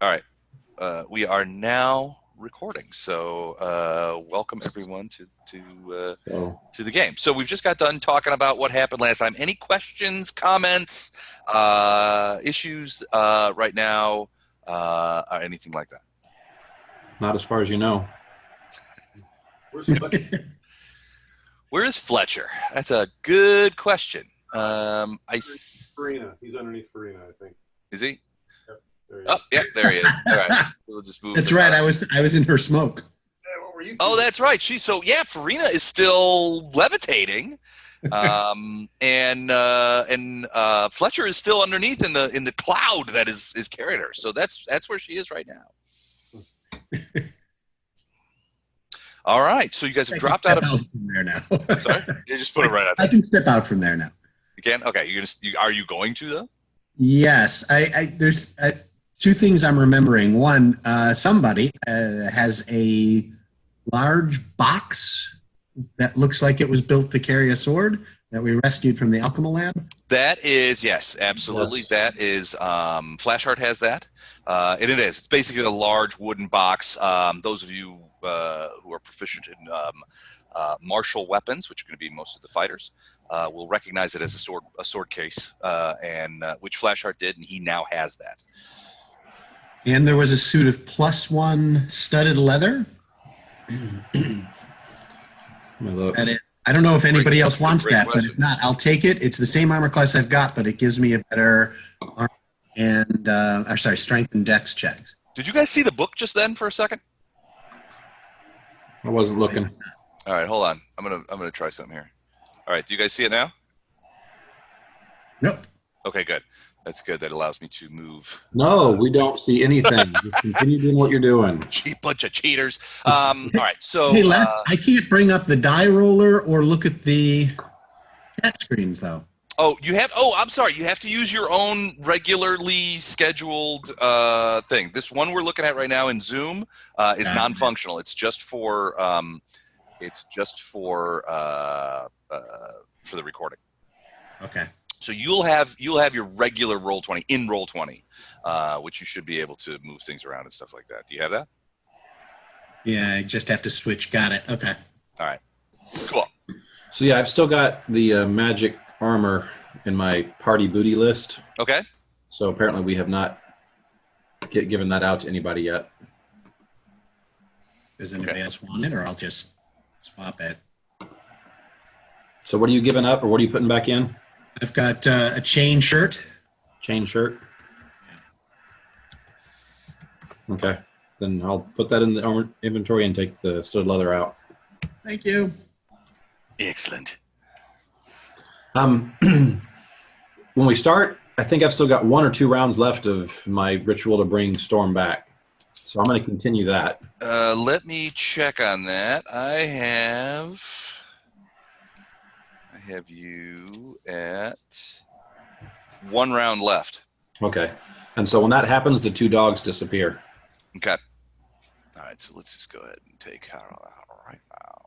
All right. We are now recording. So welcome everyone to the game. So we've just got done talking about what happened last time. Any questions, comments, issues right now, or anything like that? Not as far as you know. Where's Fletcher? Where is Fletcher? That's a good question. Farina. He's underneath Farina, I think. Is he? Yep, there he Oh, is. yeah, there he is. All right, we'll just move. That's right. I was in her smoke. What were you Oh, doing? that's right. Farina is still levitating, and Fletcher is still underneath in the cloud that is carrying her. So that's where she is right now. All right. So you guys have dropped out from there now. Sorry, you just put it right out there. I can step out from there now. You can. Okay. Are you going to though? Yes. There's two things I'm remembering. One, somebody has a large box that looks like it was built to carry a sword that we rescued from the Alchemy Lab. That is, yes, absolutely. Yes. That is, Flashheart has that. And it is. It's basically a large wooden box. Those of you who are proficient in martial weapons, which are going to be most of the fighters, will recognize it as a sword case, and which Flashheart did, and he now has that. And there was a suit of +1 studded leather. I don't know if anybody else wants that, but if not, I'll take it. It's the same armor class I've got, but it gives me a better armor and strength and dex checks. Did you guys see the book just then for a second? I wasn't looking. All right, hold on. I'm gonna try something here. All right, do you guys see it now? Nope. Okay, good. That's good. That allows me to move. No, we don't see anything. Just continue doing what you're doing. Bunch of cheaters. All right, so Hey, Les, I can't bring up the die roller or look at the chat screens, though. Oh, you have. Oh, I'm sorry. You have to use your own regularly scheduled thing. This one we're looking at right now in Zoom is non-functional. It's just for for the recording. Okay. So you'll have your regular Roll20 in Roll20, which you should be able to move things around and stuff like that. Do you have that? Yeah, I just have to switch. Got it. Okay. All right. Cool. So yeah, I've still got the magic armor in my party booty list. Okay. So apparently we have not given that out to anybody yet. Does anybody else want it, or I'll just swap it? So what are you giving up, or what are you putting back in? I've got a chain shirt. Chain shirt. Okay. Then I'll put that in the armor inventory and take the studded leather out. Thank you. Excellent. When we start, I think I've still got 1 or 2 rounds left of my ritual to bring Storm back. So I'm going to continue that. Let me check on that. I have you at 1 round left. Okay. And so when that happens, the 2 dogs disappear. Okay. All right. So let's just go ahead and take Carol out right now.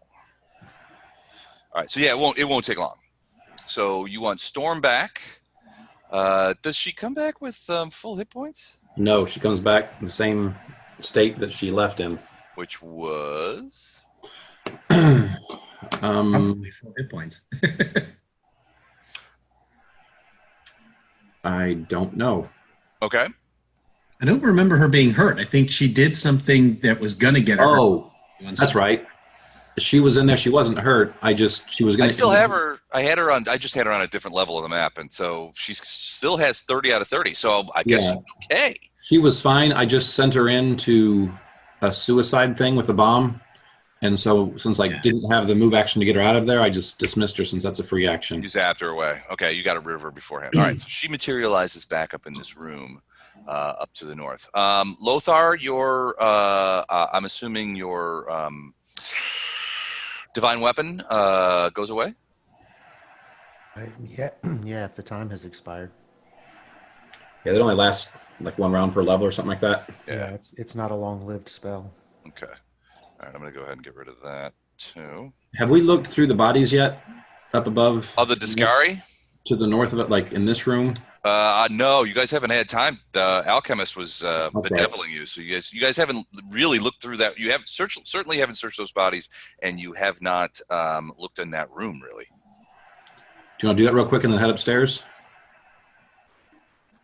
All right. So yeah, it won't take long. So you want Storm back? Does she come back with full hit points? No, she comes back in the same state that she left in. Which was? Probably 4 hit points. I don't know. Okay. I don't remember her being hurt. I think she did something that was going to get her Oh, hurt. that's right. She was in there. She wasn't hurt. She was going to. I still have her. I just had her on a different level of the map, and so she still has 30 out of 30. So I guess okay. She was fine. I just sent her into a suicide thing with a bomb. And so since I didn't have the move action to get her out of there, I just dismissed her since that's a free action. You zapped her away. Okay, you got to rid of her beforehand. All right, so she materializes back up in this room up to the north. Lothar, I'm assuming your divine weapon goes away? Yeah, if the time has expired. Yeah, that only lasts like 1 round per level or something like that. Yeah, it's not a long-lived spell. Okay. All right, I'm going to go ahead and get rid of that too. Have we looked through the bodies yet up above? Of the Discari? To the north of it, like in this room? No, you guys haven't had time. The alchemist was bedeviling you, so you guys haven't really looked through that. You have certainly haven't searched those bodies, and you have not looked in that room really. Do you want to do that real quick and then head upstairs?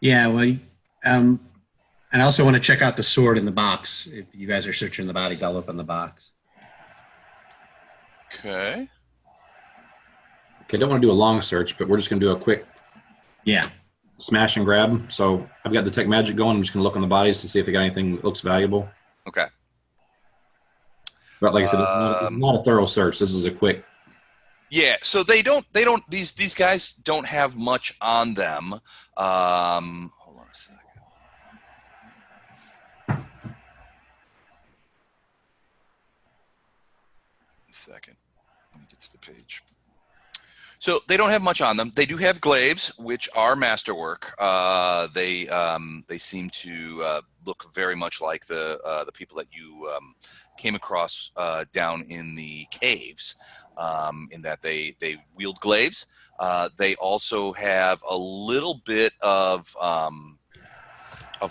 Yeah, well, and I also want to check out the sword in the box. If you guys are searching the bodies, I'll open the box. Okay. Okay, don't want to do a long search, but we're just going to do a quick Yeah. smash and grab. So I've got Detect Magic going. I'm just going to look on the bodies to see if they got anything that looks valuable. Okay. But like I said, it's not a thorough search. This is a quick. Yeah, so these guys don't have much on them. Hold on a second. Let me get to the page. So they don't have much on them. They do have glaives, which are masterwork. They seem to look very much like the people that you came across down in the caves. In that they wield glaives. They also have a little bit of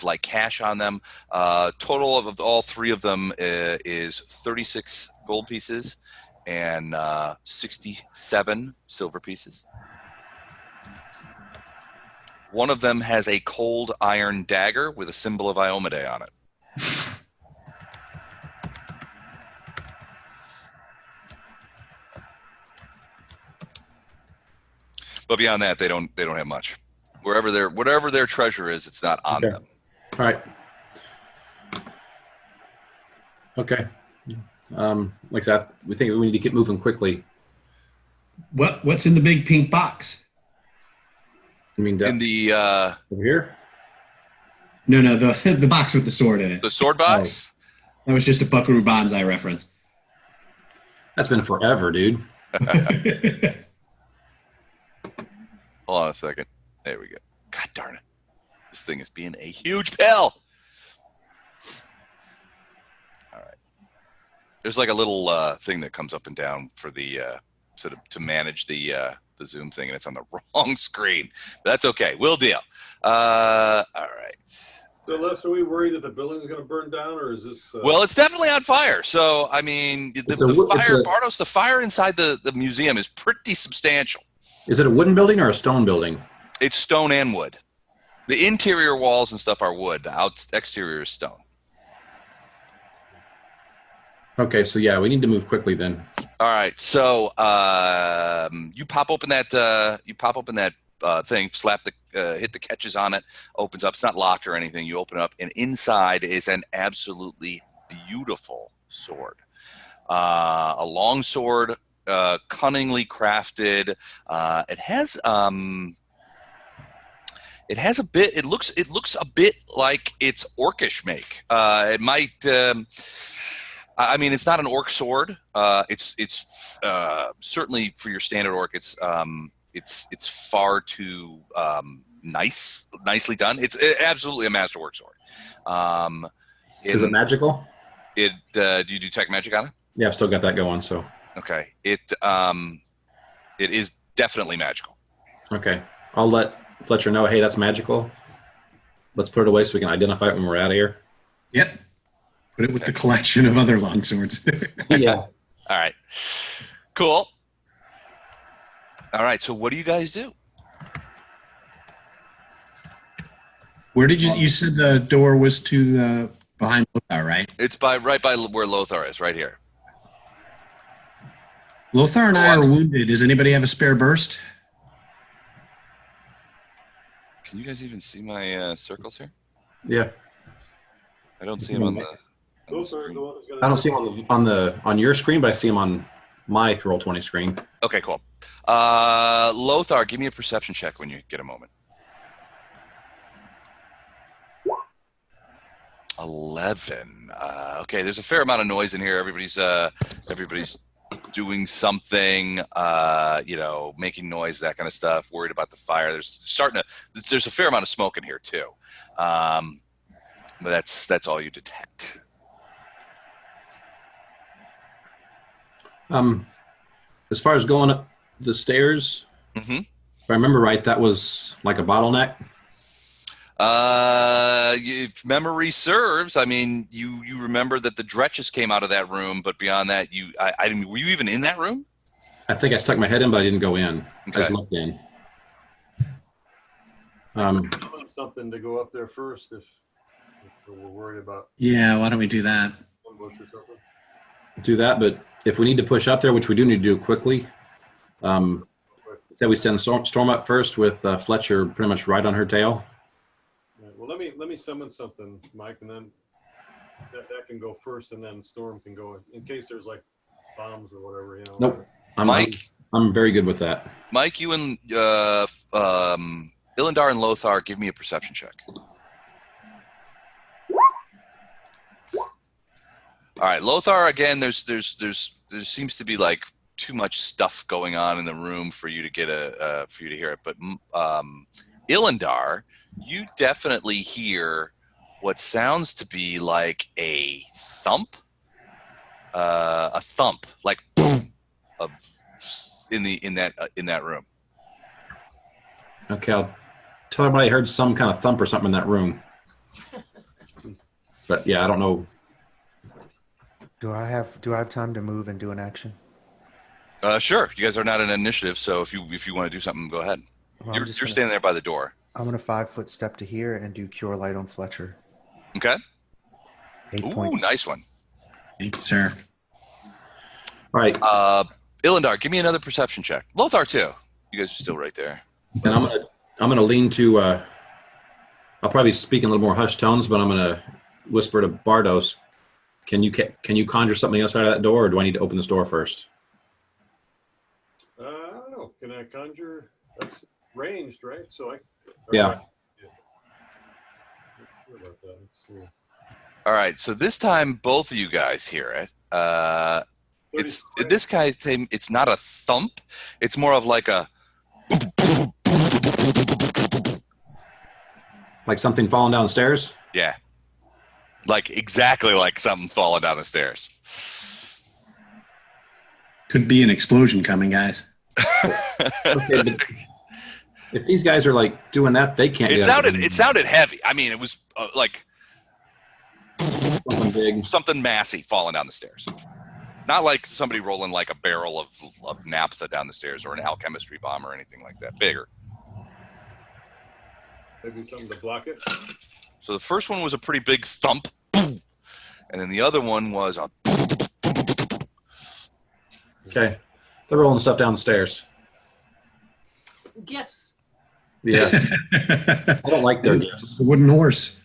like cash on them. Total of all three of them is 36 gold pieces and 67 silver pieces. One of them has a cold iron dagger with a symbol of Iomedae on it. But beyond that, they don't have much. Whatever their treasure is, it's not on them. All right. Okay. Like that, we think we need to get moving quickly. What's in the big pink box? I mean, In the over here. No, the box with the sword in it. the sword box. That was just a Buckaroo Banzai reference. That's been forever, dude. Hold on a second. There we go. God darn it! This thing is being a huge pill. All right. There's like a little thing that comes up and down for the sort of to manage the Zoom thing, and it's on the wrong screen. But that's okay. We'll deal. All right. So, Les, are we worried that the building's going to burn down, or is this? Well, it's definitely on fire. So, I mean, the fire, Bartos, the fire inside the museum is pretty substantial. Is it a wooden building or a stone building? It's stone and wood. The interior walls and stuff are wood. The exterior is stone. Okay, so yeah, we need to move quickly then. All right. So you pop open that thing, hit the catches on it, opens up. It's not locked or anything. You open it up, and inside is an absolutely beautiful sword. A long sword, cunningly crafted. It has a bit. It looks a bit like it's orcish make. It might. I mean, it's not an orc sword. It's certainly for your standard orc. It's far too nicely done. It's absolutely a masterwork sword. Is it magical? Do you detect magic on it? Yeah, I've still got that going. So okay, it is definitely magical. okay, I'll let Fletcher know. Hey, that's magical. Let's put it away so we can identify it when we're out of here. Yep. Put it with the collection of other longswords. Yeah. All right. Cool. All right. So what do you guys do? Where did you said the door was to behind Lothar, right? It's right by where Lothar is, right here. Lothar and I are wounded. Does anybody have a spare burst? Can you guys even see my circles here? Yeah. I don't see them on the. I don't see them on your screen, but I see them on my Roll20 screen. Okay, cool. Lothar, give me a perception check when you get a moment. 11. Okay, there's a fair amount of noise in here. Everybody's doing something, making noise, that kind of stuff. Worried about the fire. There's a fair amount of smoke in here too. But that's all you detect. As far as going up the stairs, Mm-hmm. I remember right, that was like a bottleneck. If memory serves, I mean, you remember that the Dretches came out of that room, but beyond that, I didn't. Were you even in that room? I think I stuck my head in, but I didn't go in. I Okay. just looked in. Something to go up there first if we're worried about Yeah, why don't we do that? ambush or something. Do that, but if we need to push up there, which we do need to do quickly, say we send Storm up first with Fletcher pretty much right on her tail. Right, well, let me summon something, Mike, and then that can go first, and then Storm can go in case there's like bombs or whatever. You know. Nope. Mike? I'm very good with that. Mike, you and Ilindar and Lothar, give me a perception check. All right, Lothar. Again, there seems to be like too much stuff going on in the room for you to get for you to hear it. But Ilindar, you definitely hear what sounds to be like a thump, like boom, in that room. Okay, I'll tell everybody I heard some kind of thump or something in that room. But yeah, I don't know. Do I have time to move and do an action? Sure. You guys are not an initiative, so if you want to do something, go ahead. Well, You're standing there by the door. I'm gonna 5-foot step to here and do Cure Light on Fletcher. Okay. 8 Ooh, points. nice one. Thank you, sir. All right, Ilindar, give me another perception check. Lothar too. You guys are still right there. and I'm gonna lean to. I'll probably speak in a little more hushed tones, but I'm gonna whisper to Bardos. Can you conjure something else out of that door, or do I need to open this door first? I don't know. Can I conjure? That's ranged, right? So Yeah. Sure about that. Let's see. All right. So this time, both of you guys hear it. It's 30 this guy's thing. It's not a thump. It's more of like a. Like something falling down the stairs? Yeah. Like exactly like something falling down the stairs. Could be an explosion coming, guys. Okay, but if these guys are like doing that, they can't. It get out of sounded heavy. I mean, it was like something big. something massy falling down the stairs. Not like somebody rolling like a barrel of naphtha down the stairs or an alchemistry bomb or anything like that. Bigger. Maybe something to block it. So the first one was a pretty big thump, and then the other one was a. Okay, they're rolling stuff down the stairs. Gifts. Yeah, I don't like their gifts. The wooden horse.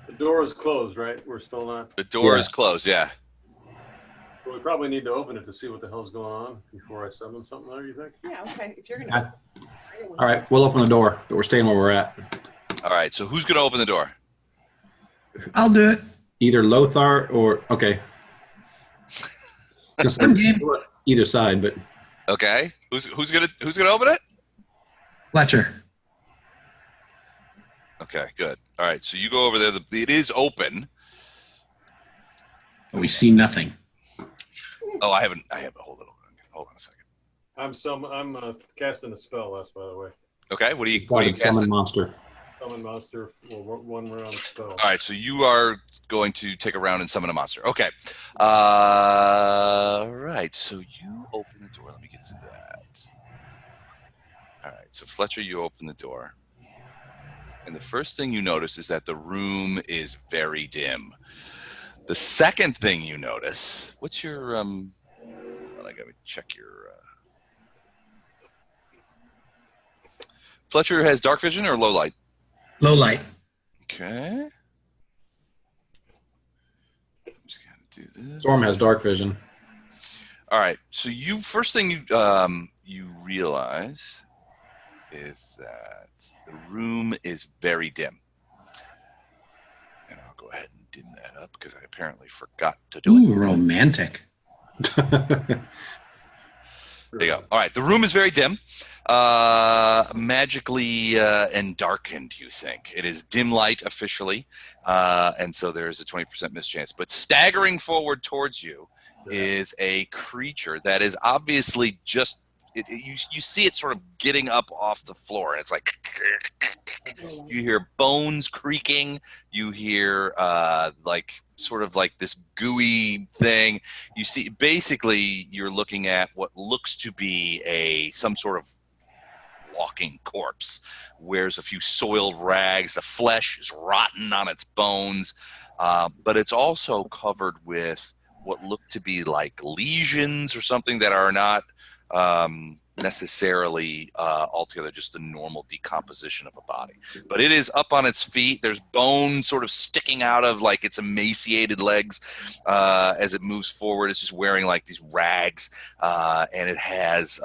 The door is closed, right? We're still not. The door Yeah. is closed. Yeah. Well, we probably need to open it to see what the hell's going on before I summon something there. You think? Yeah, okay. If you're gonna. All right, we'll open the door, but we're staying where we're at. All right. So who's gonna open the door? I'll do it. Either Lothar or okay. I'm game. Either side, but Okay. Who's gonna open it? Fletcher. Okay. Good. All right. So you go over there. It is open. We see nothing. Oh, I haven't. Hold on a second. I'm casting a spell. That's by the way. Okay. What do you summon casting? monster. Summon monster. Well, one round spell. All right. So you are going to take a round and summon a monster. Okay. All right. So you open the door. Let me get to that. All right. So Fletcher, you open the door. And the first thing you notice is that the room is very dim. The second thing you notice, what's your I gotta check your Fletcher has dark vision or low light? Low light. Okay. I'm just gonna do this. Storm has dark vision. All right. So first thing you realize is that the room is very dim. And I'll go ahead and dim that up because I apparently forgot to do Ooh, it. romantic. There you go. All right. The room is very dim. Magically and darkened, you think. It is dim light officially. And so there is a 20% mischance. But staggering forward towards you is a creature that is obviously just you see it sort of getting up off the floor, and it's like you hear bones creaking. You hear like sort of like this gooey thing. You see, basically, you're looking at what looks to be some sort of walking corpse. Wears a few soiled rags. The flesh is rotten on its bones, but it's also covered with what look to be like lesions or something that are not necessarily altogether just the normal decomposition of a body. But it is up on its feet. There's bone sort of sticking out of like its emaciated legs as it moves forward. It's just wearing like these rags, and it has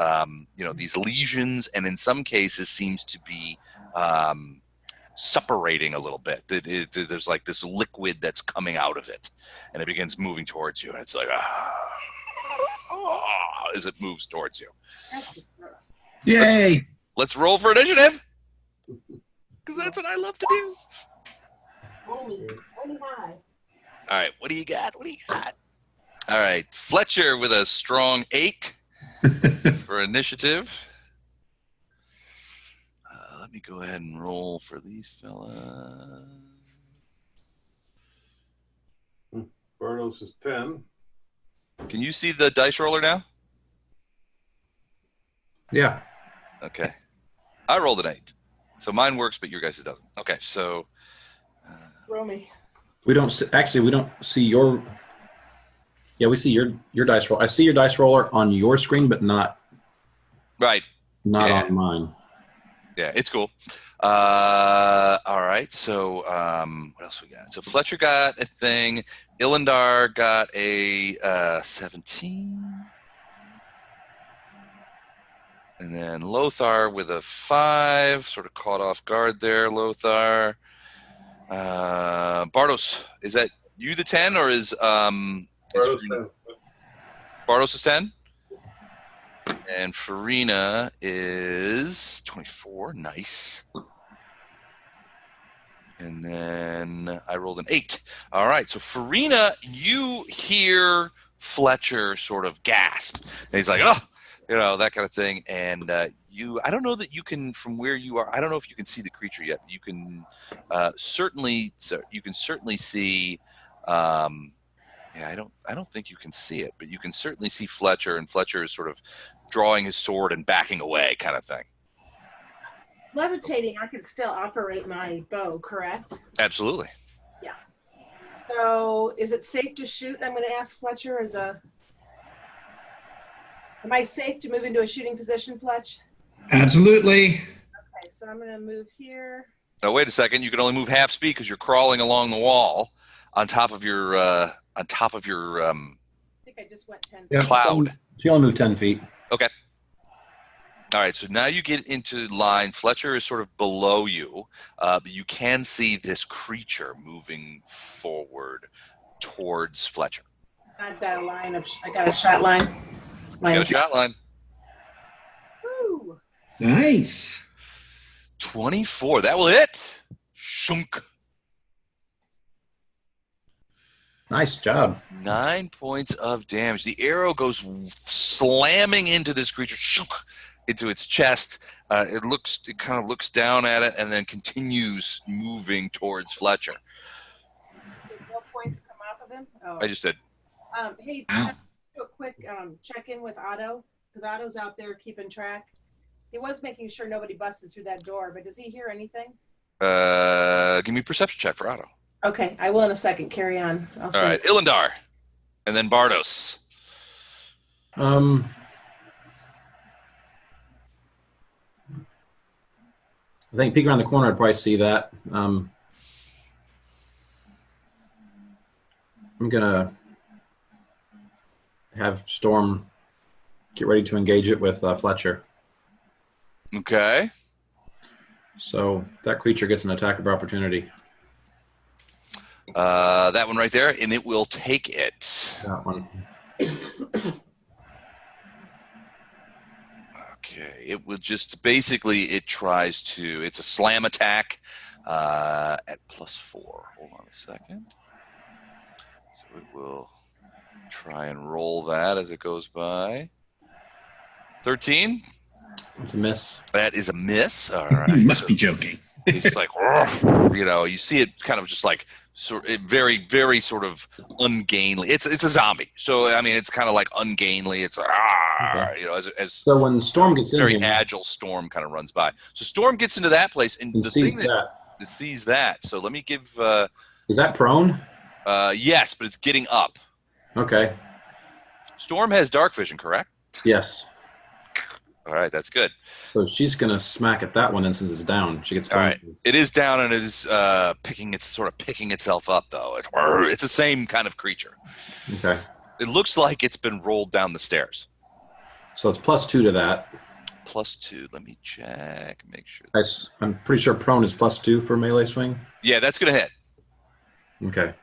these lesions, and in some cases seems to be suppurating a little bit. There's like this liquid that's coming out of it, and it begins moving towards you, and it's like as it moves towards you. Yay! Let's roll for initiative, because that's what I love to do. Only high. All right, what do you got? All right, Fletcher with a strong 8 for initiative. Let me go ahead and roll for these fellas. Bardos is 10. Can you see the dice roller now? Yeah. Okay. I rolled an 8. So mine works, but your guys' doesn't. Okay, so Romy. We don't see your. Yeah, we see your dice roll. I see your dice roller on your screen, but not right. on mine. Yeah, it's cool. All right, so what else we got? So Fletcher got a thing. Ilendar got a 17. And then Lothar with a 5, sort of caught off guard there, Lothar. Bardos, is that you the 10, or is Bardos 10. Bardos is 10? And Farina is 24. Nice. And then I rolled an 8. All right. So Farina, you hear Fletcher sort of gasp. And he's like, oh, that kind of thing. And I don't know that you can, from where you are, I don't know if you can see the creature yet. You can certainly see. I don't think you can see it, but you can certainly see Fletcher, and Fletcher is sort of drawing his sword and backing away, kind of thing. Levitating, I can still operate my bow, correct? Absolutely. Yeah. So, is it safe to shoot? I'm going to ask Fletcher am I safe to move into a shooting position, Fletch? Absolutely. Okay, so I'm going to move here. Now, wait a second. You can only move half speed because you're crawling along the wall on top of your I think I just went 10 feet. cloud. She only moved 10 feet. Okay. All right, so now you get into line. Fletcher is sort of below you, but you can see this creature moving forward towards Fletcher. I've got I got a shot line. You got a shot line. Woo! Nice. 24. That will hit. Shunk. Nice job. 9 points of damage. The arrow goes slamming into this creature, shunk, into its chest. It kind of looks down at it and then continues moving towards Fletcher. Did no points come off of him? Oh. I just did. Hey, can I do a quick check-in with Otto? Because Otto's out there keeping track. He was making sure nobody busted through that door, but does he hear anything? Give me a perception check for Otto. Okay, I will in a second. Carry on. All right, Ilendar, and then Bardos. I think peek around the corner, I'd probably see that. I'm gonna have Storm get ready to engage it with Fletcher. Okay. So that creature gets an attack of opportunity. That one right there, and it will take it. That one. Okay, it will just basically it's a slam attack at +4. Hold on a second. So it will try and roll that as it goes by. 13. It's a miss. That is a miss. All You right. must So be joking. he's just like, "Ugh." You see it kind of just like very, very sort of ungainly. It's a zombie. So, I mean, it's kind of like ungainly. It's, Okay. as So when Storm gets in very here agile Storm kind of runs by. So Storm gets into that place, and and the sees thing that, that sees that. So let me give, is that prone? yes, but it's getting up. Okay. Storm has dark vision, correct? Yes. All right, that's good. So she's gonna smack at that one, and since it's down, she gets. All right. It is down, and it is picking itself up, though. It's the same kind of creature. Okay. It looks like it's been rolled down the stairs. So it's +2 to that. +2. Let me check. Make sure. I'm pretty sure prone is +2 for melee swing. Yeah, that's gonna hit. Okay.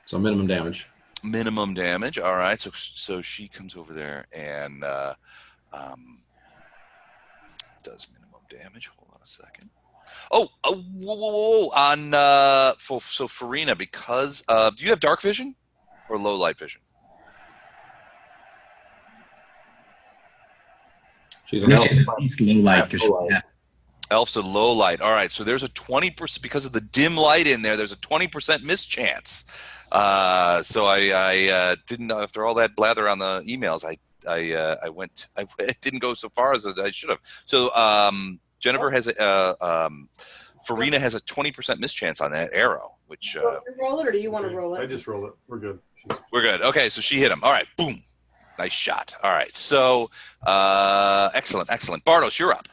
So minimum damage. Minimum damage. All right. So she comes over there and does minimum damage. Hold on a second. Oh, whoa. On so Farina, because do you have dark vision or low light vision? She's an No, elf. she's low light. 'Cause Low light. yeah. Elf's a low light. All right, so there's a 20% because of the dim light in there. There's a 20% mischance. So I didn't know after all that blather on the emails. I didn't go so far as I should have. So Jennifer has Farina has a 20% mischance on that arrow, which Roll it, or do you want to roll I it? just roll it. We're good. we're good. Okay, so she hit him. All right, boom, nice shot. All right, so excellent. Bardos, you're up.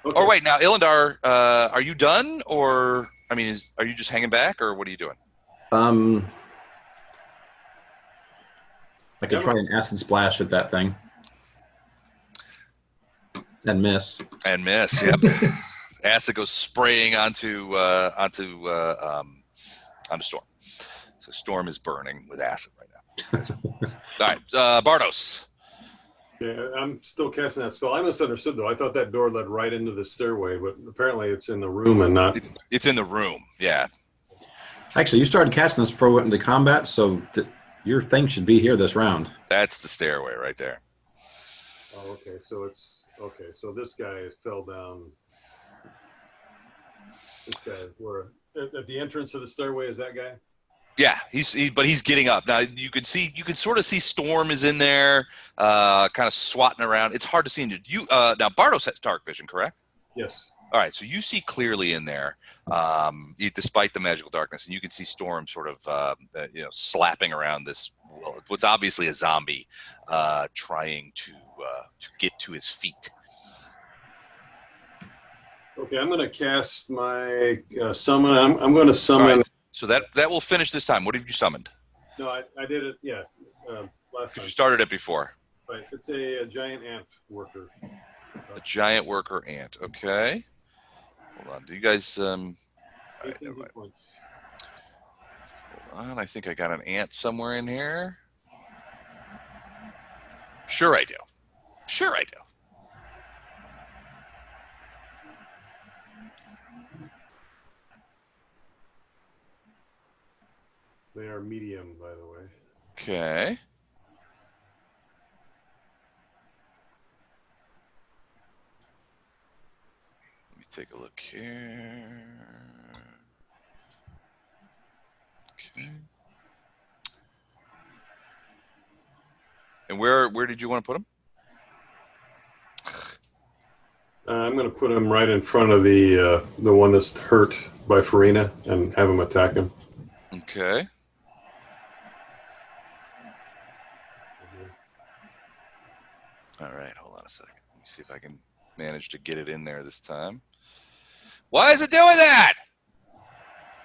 Okay. Or wait, now Ilindar, are you done, or I mean, are you just hanging back, or what are you doing? I could try an acid splash at that thing. And miss. And miss. Yep. Acid goes spraying onto Storm. So Storm is burning with acid right now. All right, Bardos. Yeah, I'm still casting that spell. I misunderstood though. I thought that door led right into the stairway, but apparently it's in the room and not. It's in the room. Yeah. Actually, you started casting this before we went into combat, so your thing should be here this round. That's the stairway right there. Oh, okay. So it's okay. So this guy fell down. This guy, where at the entrance of the stairway is that guy? Yeah, but he's getting up now. You can sort of see Storm is in there, kind of swatting around. It's hard to see. Now Bardos has dark vision, correct? Yes. All right, so you see clearly in there, despite the magical darkness, and you can see Storm sort of, slapping around this. What's obviously a zombie, trying to get to his feet. Okay, I'm going to cast my summon. I'm going to summon. All right, so that will finish this time. What have you summoned? No, I did it. Yeah, last time. You started it before. Right. It's a giant ant worker. A giant worker ant. Okay. Hold on. Do you guys? All right, 18 never mind. hit points. Hold on. I think I got an ant somewhere in here. Sure I do. They are medium, by the way. Okay. Let me take a look here. Okay. And where did you want to put them? I'm going to put him right in front of the one that's hurt by Farina and have him attack him. Okay. All right, hold on a second. Let me see if I can manage to get it in there this time. Why is it doing that?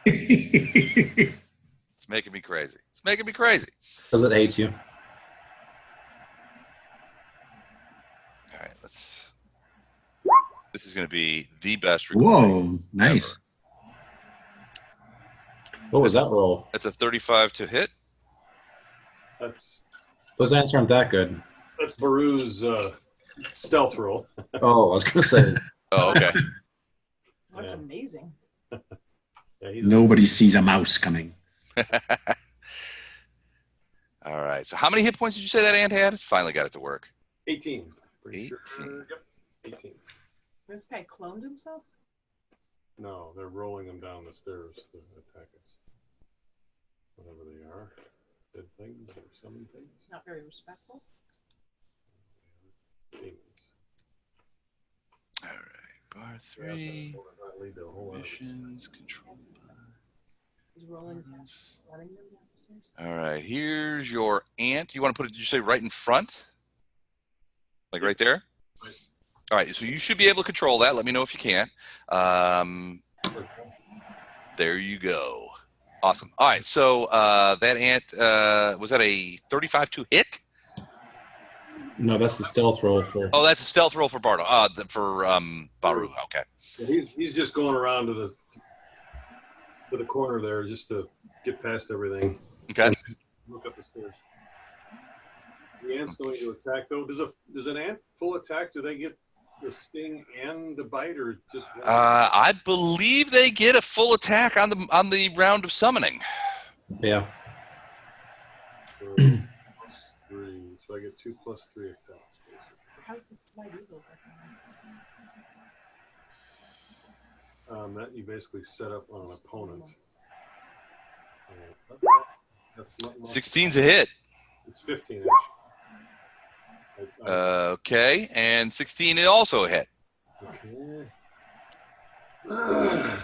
It's making me crazy. Because it hates you. All right, this is going to be the best recording. Whoa, nice. ever. What was that roll? That's a 35 to hit. Those ants aren't that good. That's Baru's stealth roll. Oh, I was going to say. Oh, okay. That's Yeah. amazing. Yeah, he's Nobody sees a mouse coming. All right. So how many hit points did you say that ant had? Finally got it to work. 18. Pretty 18. Sure. Yep. 18. This guy cloned himself? No, they're rolling them down the stairs to attack us. Whatever they are. Dead things or summon things. Not very respectful. Demons. All right. Bar 3. That lead to a whole lot of Missions controlled by. He's rolling, Yes. running them down the stairs. All right. Here's your ant. You want to put it, did you say right in front? Like right there? Right. All right. So you should be able to control that. Let me know if you can. There you go. Awesome. All right. So that ant, was that a 35 to hit? No, that's the stealth roll for. Oh, that's a stealth roll for Bardo. For Baru. Okay. So he's just going around to the corner there just to get past everything. Okay. Look up the stairs. The ant's going to attack though. Does an ant full attack? Do they get the sting and the bite, or just one? I believe they get a full attack on the round of summoning. Yeah. So, +3. So I get 2 + 3 attacks. Basically. How's the Slight Eagle? That you basically set up on an opponent. That's 16's a hit. It's 15 actually. Okay, and 16 is also a hit. Okay.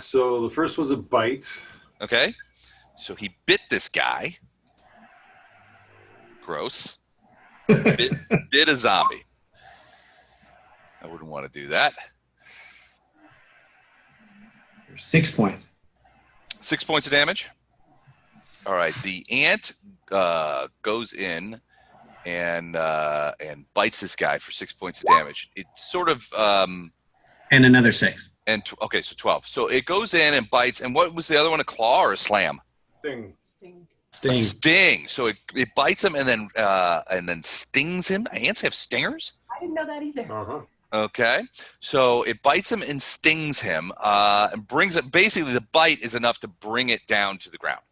So the first was a bite. Okay, so he bit this guy. Gross. Bit a zombie. I wouldn't want to do that. 6 points. 6 points of damage. All right, the ant goes in and bites this guy for 6 points of damage. It sort of And another 6. okay, so 12. So it goes in and bites. And what was the other one? A claw or a slam? Thing. Sting. A Sting. sting. So it bites him and then stings him. Ants have stingers. I didn't know that either. Uh-huh. Okay, so it bites him and stings him, and brings it. Basically, the bite is enough to bring it down to the ground.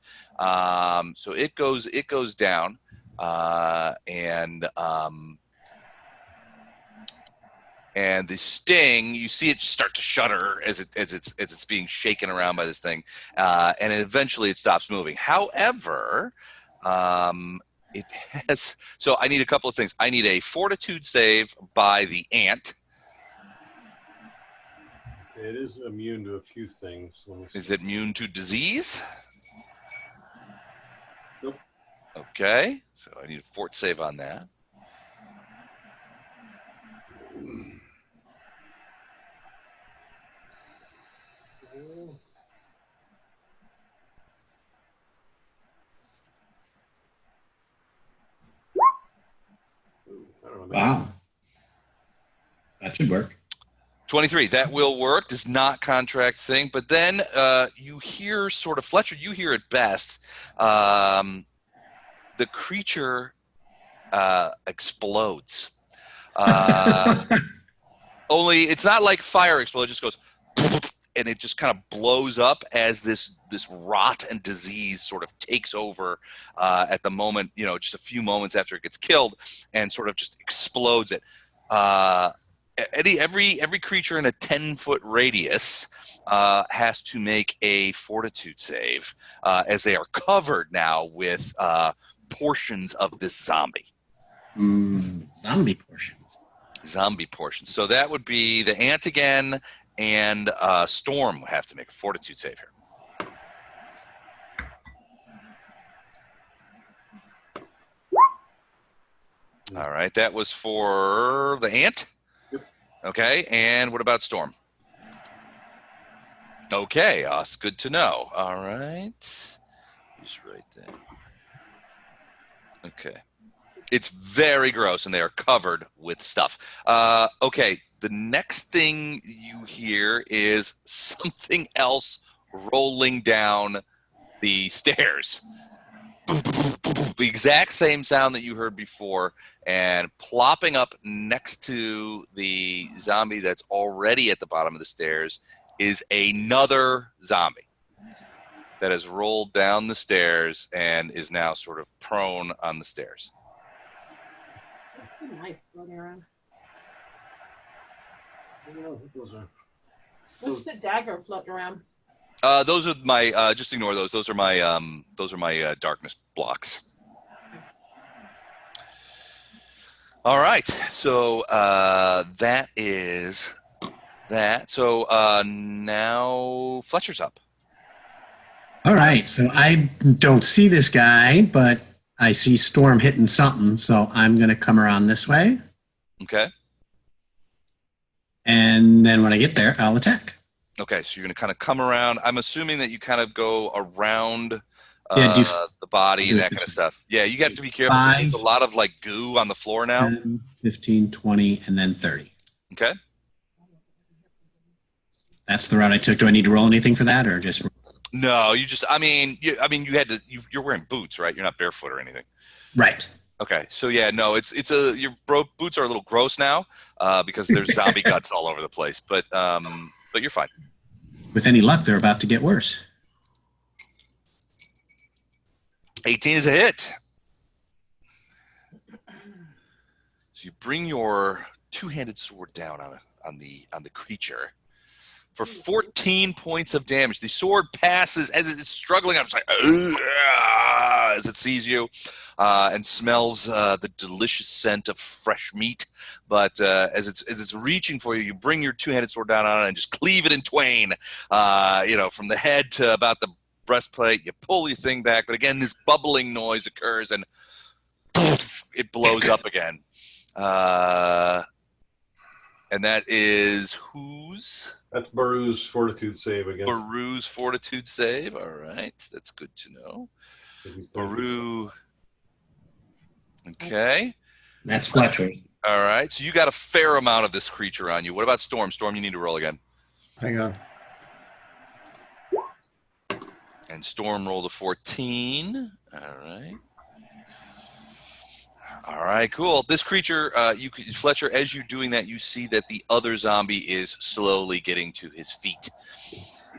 So it goes down, and the sting. You see it start to shudder as it's being shaken around by this thing, and eventually it stops moving. However, it has. So I need a couple of things. I need a fortitude save by the ant. It is immune to a few things. Let me see. Is it immune to disease? Nope. Okay, so I need a fort save on that. I don't know. Wow. That should work. 23, that will work. Does not contract thing. But then you hear sort of, Fletcher, you hear it best. The creature explodes. Only it's not like fire explodes. It just goes, and it just kind of blows up as this rot and disease sort of takes over at the moment, just a few moments after it gets killed, and sort of just explodes it. Every creature in a 10-foot radius has to make a fortitude save, as they are covered now with portions of this zombie. Zombie portions. Zombie portions. So that would be the ant again, and Storm have to make a fortitude save here. All right, that was for the ant. Yep. Okay, and what about Storm? Okay, it's good to know. All right, just right there. Okay, it's very gross, and they are covered with stuff. Okay, the next thing you hear is something else rolling down the stairs. The exact same sound that you heard before, and plopping up next to the zombie that's already at the bottom of the stairs is another zombie that has rolled down the stairs and is now sort of prone on the stairs. Good knife floating around. I don't know what those are. What's the dagger floating around? Those are my. Just ignore those. Those are my. Darkness blocks. All right. So that is that. So now Fletcher's up. All right. So I don't see this guy, but I see Storm hitting something. So I'm going to come around this way. Okay. And then when I get there, I'll attack. Okay. So you're going to kind of come around. I'm assuming that you kind of go around Yeah, the body and that kind of stuff. Yeah, you got to be careful. There's a lot of like goo on the floor now. 10, 15, 20, and then 30. Okay. That's the route I took. Do I need to roll anything for that, or just? No, you just. I mean, you had to. You're wearing boots, right? You're not barefoot or anything. Right. Okay, so yeah, no, your boots are a little gross now because there's zombie guts all over the place, but you're fine. With any luck, they're about to get worse. 18 is a hit. So you bring your two-handed sword down on the creature for 14 points of damage. The sword passes as it's struggling up, like, as it sees you and smells the delicious scent of fresh meat. But as it's reaching for you, you bring your two-handed sword down on it and just cleave it in twain. From the head to about the breastplate. You pull your thing back, but again, this bubbling noise occurs and it blows up again. And that is whose? That's Baru's fortitude save against. Baru's fortitude save. All right, that's good to know. Baru. Okay. That's Fletcher. All right, so you got a fair amount of this creature on you. What about Storm? Storm, you need to roll again. Hang on. And Storm rolled a 14. All right. All right, cool. This creature, Fletcher, as you're doing that, you see that the other zombie is slowly getting to his feet.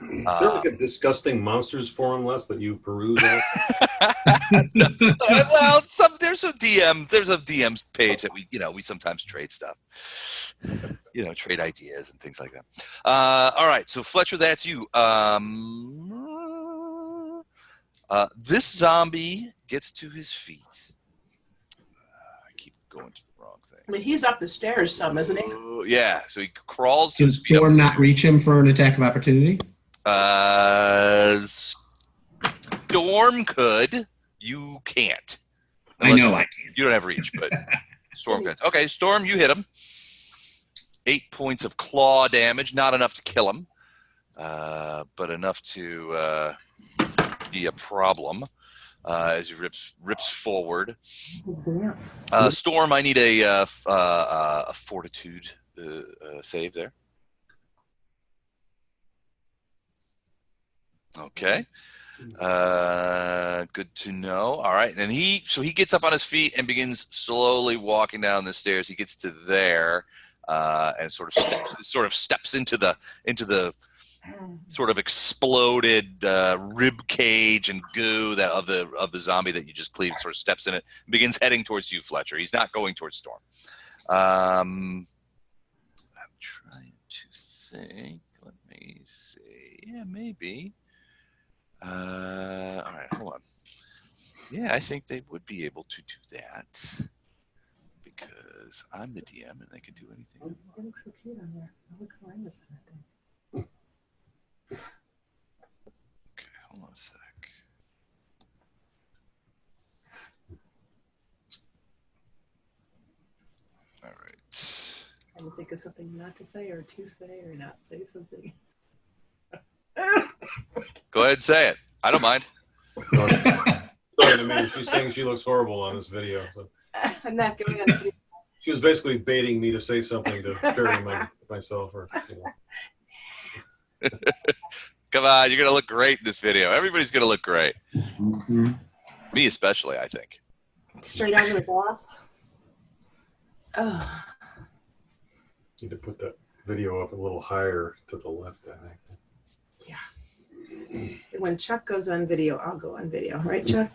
Is there like a disgusting monsters forum list that you peruse on? Well, there's a DM's page that we sometimes trade stuff. Trade ideas and things like that. All right, so Fletcher, that's you. This zombie gets to his feet. I keep going to the wrong thing. I mean, he's up the stairs some, isn't he? Yeah, so he crawls to Can his feet. Storm not reach him for an attack of opportunity? Storm could. You can't. I know I can. You don't have reach, but Storm can. Okay, Storm, you hit him. 8 points of claw damage. Not enough to kill him, but enough to be a problem as he rips forward. Storm, I need a fortitude save there. Okay. Good to know. All right. And he gets up on his feet and begins slowly walking down the stairs. He gets to there and sort of steps into the sort of exploded rib cage and goo of the zombie that you just cleaved. Sort of steps in it and begins heading towards you, Fletcher. He's not going towards Storm. I'm trying to think. Let me see. Yeah, maybe. All right, hold on. Yeah, I think they would be able to do that because I'm the DM and they can do anything. It looks so cute on there. I look horrendous in that thing. Okay, hold on a sec. All right. Trying to think of something not to say or to say or not say something. Go ahead and say it. I don't mind. Sorry to me. She's saying she looks horrible on this video. So. I'm not going on the video. She was basically baiting me to say something to bury myself. Come on, you're going to look great in this video. Everybody's going to look great. Mm-hmm. Me especially, I think. Straight out of the boss. Oh. Need to put that video up a little higher to the left, I think. Yeah. When Chuck goes on video, I'll go on video. Right, Chuck?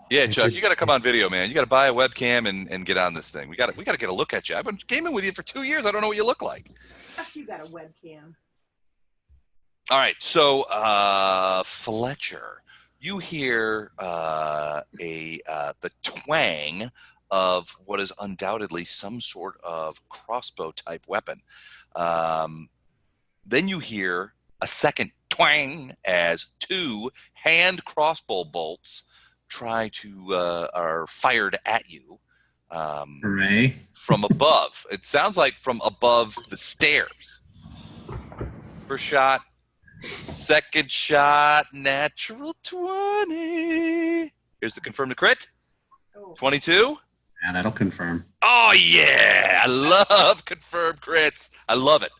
Yeah, If Chuck, it- you got to come on video, man. You got to buy a webcam and get on this thing. We got to get a look at you. I've been gaming with you for 2 years. I don't know what you look like. You got a webcam. All right, so Fletcher, you hear the twang of what is undoubtedly some sort of crossbow type weapon. Then you hear a second twang as 2 hand crossbow bolts are fired at you Hooray. from above. It sounds like from above the stairs. First shot. Second shot, natural 20. Here's the confirmed crit. Oh. 22. Yeah, that'll confirm. Oh, yeah. I love confirmed crits. I love it.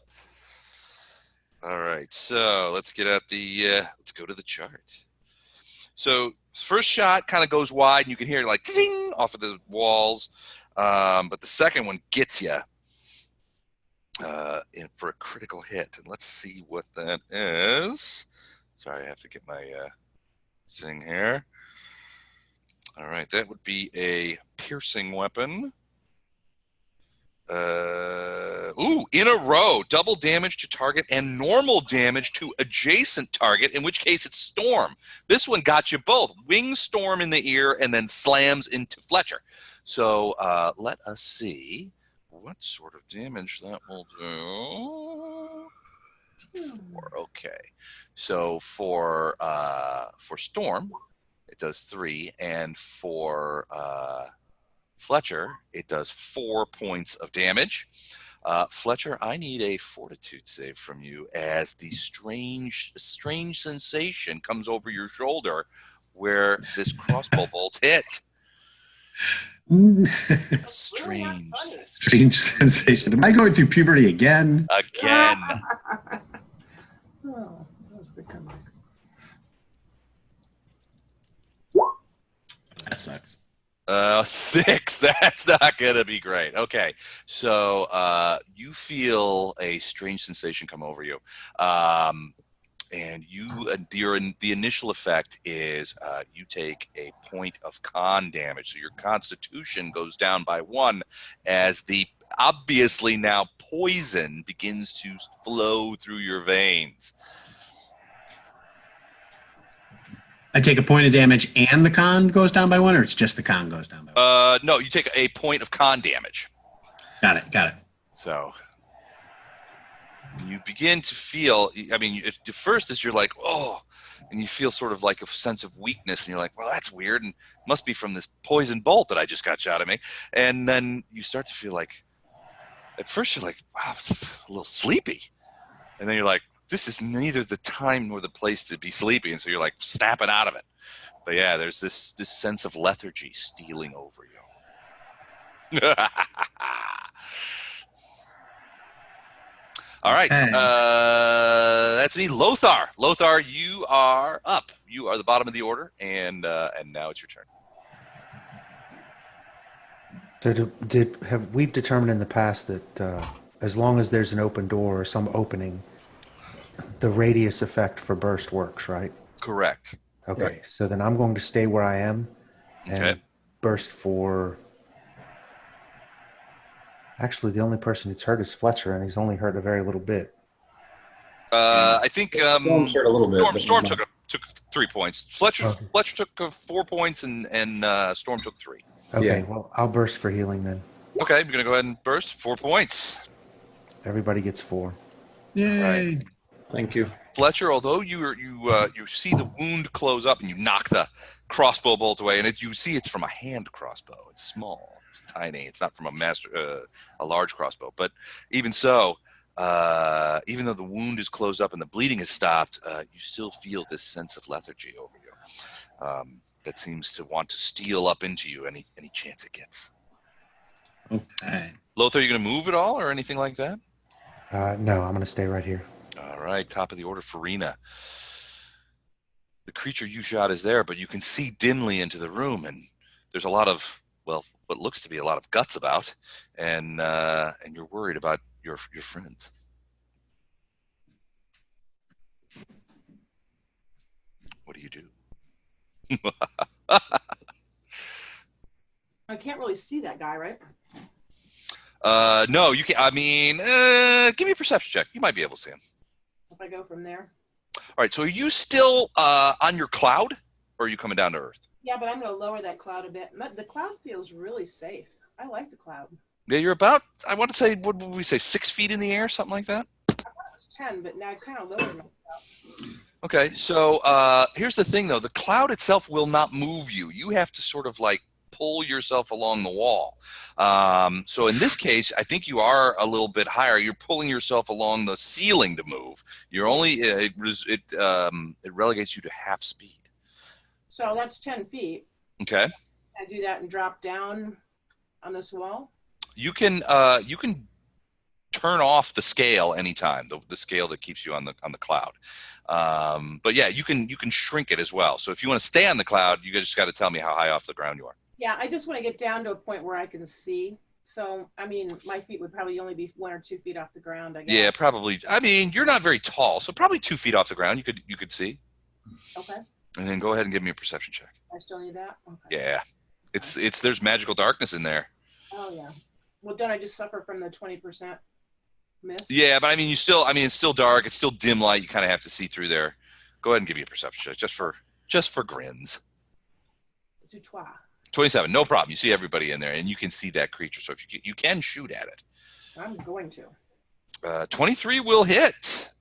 All right. So let's get at let's go to the chart. So first shot kind of goes wide and you can hear like ding off of the walls. But the second one gets you. For a critical hit, and let's see what that is. Sorry, I have to get my thing here. All right, that would be a piercing weapon. In a row, double damage to target and normal damage to adjacent target, in which case it's Storm. This one got you both. Wing Storm in the ear and then slams into Fletcher. So let us see what sort of damage that will do. D4. Okay. So for Storm, it does 3, and for Fletcher, it does 4 points of damage. Fletcher, I need a fortitude save from you as the strange sensation comes over your shoulder where this crossbow bolt hit. Strange. Strange sensation. Am I going through puberty again? Again. Oh, that was a good comeback. That sucks. 6. That's not gonna be great. Okay, so you feel a strange sensation come over you, and the initial effect is you take a point of con damage. So your Constitution goes down by 1 as the obviously now poison begins to flow through your veins. I take a point of damage and the con goes down by 1, or it's just the con goes down by 1? No, you take a point of con damage. Got it. So you begin to feel, I mean, at first as you're like, oh, and you feel sort of like a sense of weakness, and you're like, well, that's weird, and it must be from this poison bolt that I just got shot at me. And then you start to feel like, at first you're like, wow, it's a little sleepy. And then you're like, this is neither the time nor the place to be sleepy. And so you're like snapping out of it. But yeah, there's this sense of lethargy stealing over you. All right. Okay. That's me. Lothar. Lothar, you are up. You are the bottom of the order, and now it's your turn. So we've determined in the past that as long as there's an open door or some opening, the radius effect for burst works, right? Correct. Okay, Right. so then I'm going to stay where I am and Okay. burst for... Actually, the only person who's hurt is Fletcher, and he's only hurt a very little bit. I think Storm hurt a little bit. Storm but- took 3 points. Fletcher Okay. took 4 points, and Storm took 3. Okay, Yeah. well, I'll burst for healing then. Okay, you're gonna go ahead and burst 4 points. Everybody gets 4. Yay. Thank you. Fletcher, although you see the wound close up and you knock the crossbow bolt away, and you see it's from a hand crossbow. It's small, it's tiny. It's not from a large crossbow. But even so, even though the wound is closed up and the bleeding is stopped, you still feel this sense of lethargy over you that seems to want to steal up into you any chance it gets. Okay. Lothar, are you going to move at all or anything like that? No, I'm going to stay right here. All right, top of the order, Farina. The creature you shot is there, but you can see dimly into the room, and there's a lot of, well, what looks to be a lot of guts about, and you're worried about your friends. What do you do? can't really see that guy, right? No, you can't. I mean, give me a perception check. You might be able to see him. If I go from there. All right. So are you still on your cloud, or are you coming down to Earth? Yeah, but I'm going to lower that cloud a bit. The cloud feels really safe. I like the cloud. Yeah, you're about. I want to say, what would we say, 6 feet in the air, something like that. It was 10, but now I kind of lowered it. Okay. So here's the thing, though. The cloud itself will not move you. You have to sort of like pull yourself along the wall. So in this case, I think you are a little bit higher. You're pulling yourself along the ceiling to move. You're only it relegates you to half speed. So that's 10 feet. Okay. Can I do that and drop down on this wall? You can turn off the scale anytime, the scale that keeps you on the cloud. But yeah, you can shrink it as well. So if you want to stay on the cloud, you just got to tell me how high off the ground you are. Yeah, I just want to get down to a point where I can see. So, I mean, my feet would probably only be 1 or 2 feet off the ground, I guess. Yeah, probably. I mean, you're not very tall, so probably 2 feet off the ground. You could see. Okay. And then go ahead and give me a perception check. I still need that? Okay. Yeah, it's there's magical darkness in there. Oh, yeah. Well, don't I just suffer from the 20% miss? Yeah, but I mean, it's still dark. It's still dim light. You kind of have to see through there. Go ahead and give me a perception check, just for grins. Zoutois. 27, no problem. You see everybody in there, and you can see that creature. So if you can shoot at it. I'm going to. 23 will hit.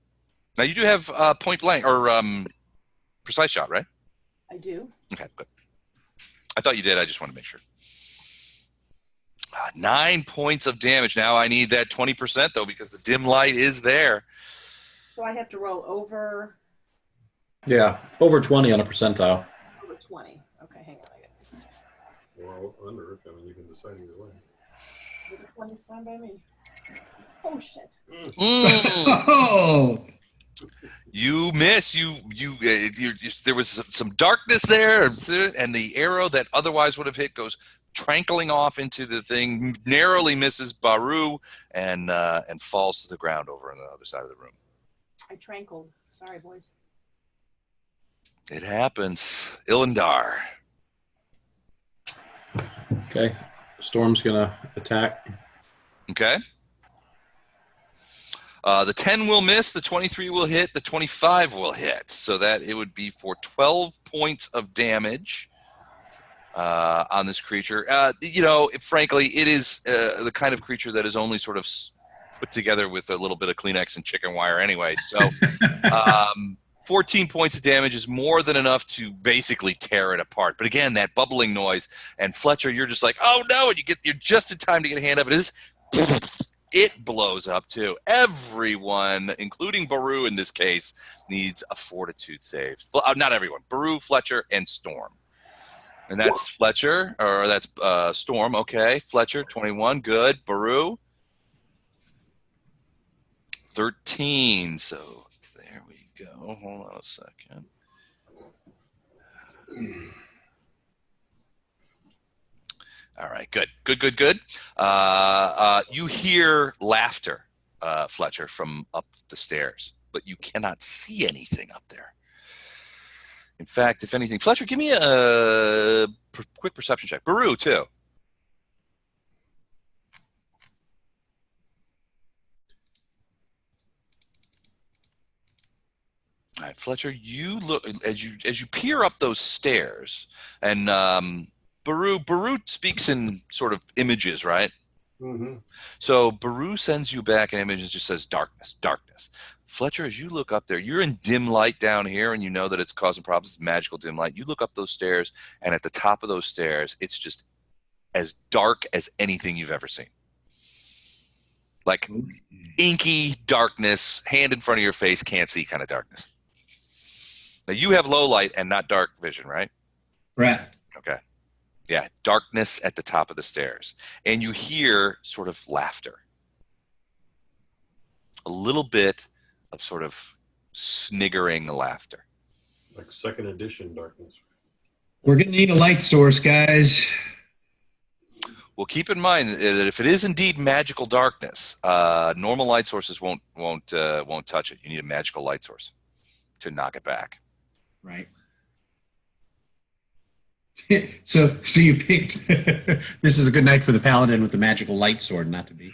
Now you do have point blank or precise shot, right? I do. Okay, good. I thought you did. I just want to make sure. 9 points of damage. Now I need that 20% though, because the dim light is there. So I have to roll over Yeah, over 20 on a percentile. 20. Okay, hang on. I got this. Or under, I mean, you can decide either way. 20 is fine by me. Oh, shit. Oh, You miss. There was some darkness there, and the arrow that otherwise would have hit goes trankling off into the thing, narrowly misses Baru, and falls to the ground over on the other side of the room. I tranquiled. Sorry, boys. It happens. Ilindar. Okay. Storm's gonna attack. Okay. The 10 will miss, the 23 will hit, the 25 will hit. So that it would be for 12 points of damage on this creature. Frankly, it is the kind of creature that is only sort of put together with a little bit of Kleenex and chicken wire anyway. So 14 points of damage is more than enough to basically tear it apart. But again, that bubbling noise, and Fletcher, you're just like, oh no, and you're just in time to get a hand up. It blows up too. Everyone, including Baru in this case, needs a fortitude save. Not everyone. Baru, Fletcher, and Storm. And that's Fletcher, or that's Storm. Okay, Fletcher, 21, good. Baru, 13. So there we go. Hold on a second. All right, good. You hear laughter, Fletcher, from up the stairs, but you cannot see anything up there. In fact, if anything, Fletcher, give me a quick perception check. Baru, too. All right, Fletcher, you look as you peer up those stairs, and Baru speaks in sort of images, right? Mm-hmm. So Baru sends you back an image that just says darkness, darkness. Fletcher, as you look up there, you're in dim light down here, and you know that it's causing problems. It's magical dim light. You look up those stairs, and at the top of those stairs, it's just as dark as anything you've ever seen. Like inky darkness, hand in front of your face, can't see kind of darkness. Now, you have low light and not dark vision, right? right. Okay. Yeah, darkness at the top of the stairs. And you hear sort of laughter. A little bit of sort of sniggering laughter. Like second edition darkness. We're going to need a light source, guys. Well, keep in mind that if it is indeed magical darkness, normal light sources won't touch it. You need a magical light source to knock it back. Right. So you picked. This is a good night for the paladin with the magical light sword, not to be.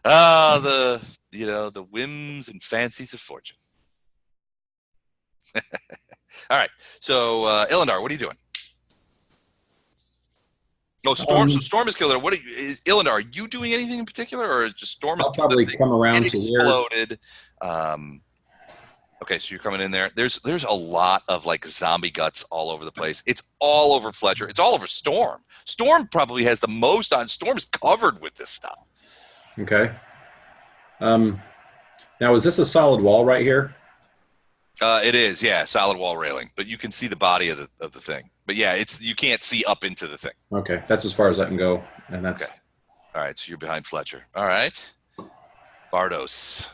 The whims and fancies of fortune. All right. So Illendar, what are you doing? No, Storm. So Storm is killer. Illendar? Are you doing anything in particular, or just Storm is I'll probably come around it to here. exploded? Okay, so you're coming in there. There's a lot of like zombie guts all over the place. It's all over Fletcher. It's all over Storm. Storm probably has the most on. Storm's covered with this stuff. Okay. Now, is this a solid wall right here? It is, yeah, solid wall railing, but you can see the body of the thing. But yeah, you can't see up into the thing. Okay, that's as far as I can go, and that's Okay. All right, so you're behind Fletcher. All right, Bardos.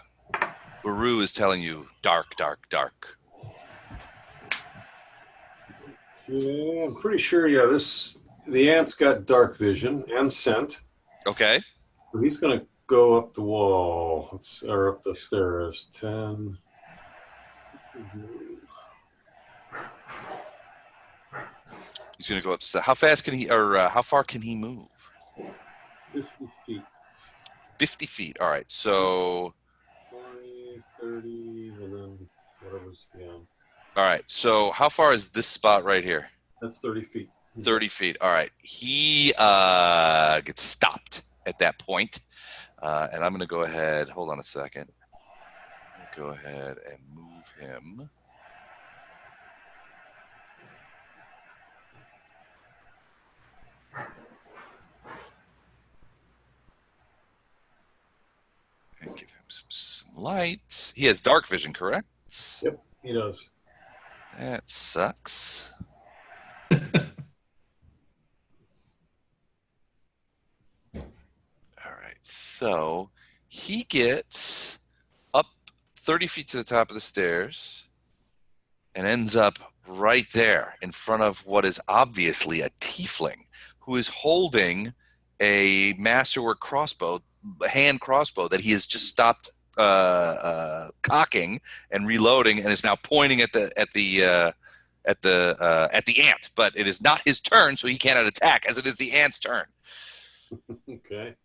Baru is telling you dark, dark, dark. Yeah, I'm pretty sure. Yeah, the ant's got dark vision and scent. Okay. So he's gonna go up the wall, or up the stairs. 10. He's gonna go up. So how fast can he, or how far can he move? 50 feet. 50 feet. All right. So. 20, 30, and then whatever's beyond. All right. So how far is this spot right here? That's 30 feet. 30 feet. All right. He gets stopped at that point. And I'm going to go ahead. Hold on a second. Go ahead and move him. And give him some light. He has dark vision, correct? Yep, he does. That sucks. All right, so he gets up 30 feet to the top of the stairs and ends up right there in front of what is obviously a tiefling who is holding a masterwork crossbow, hand crossbow that he has just stopped cocking and reloading, and is now pointing at the ant. But it is not his turn, so he cannot attack, as it is the ant's turn. Okay.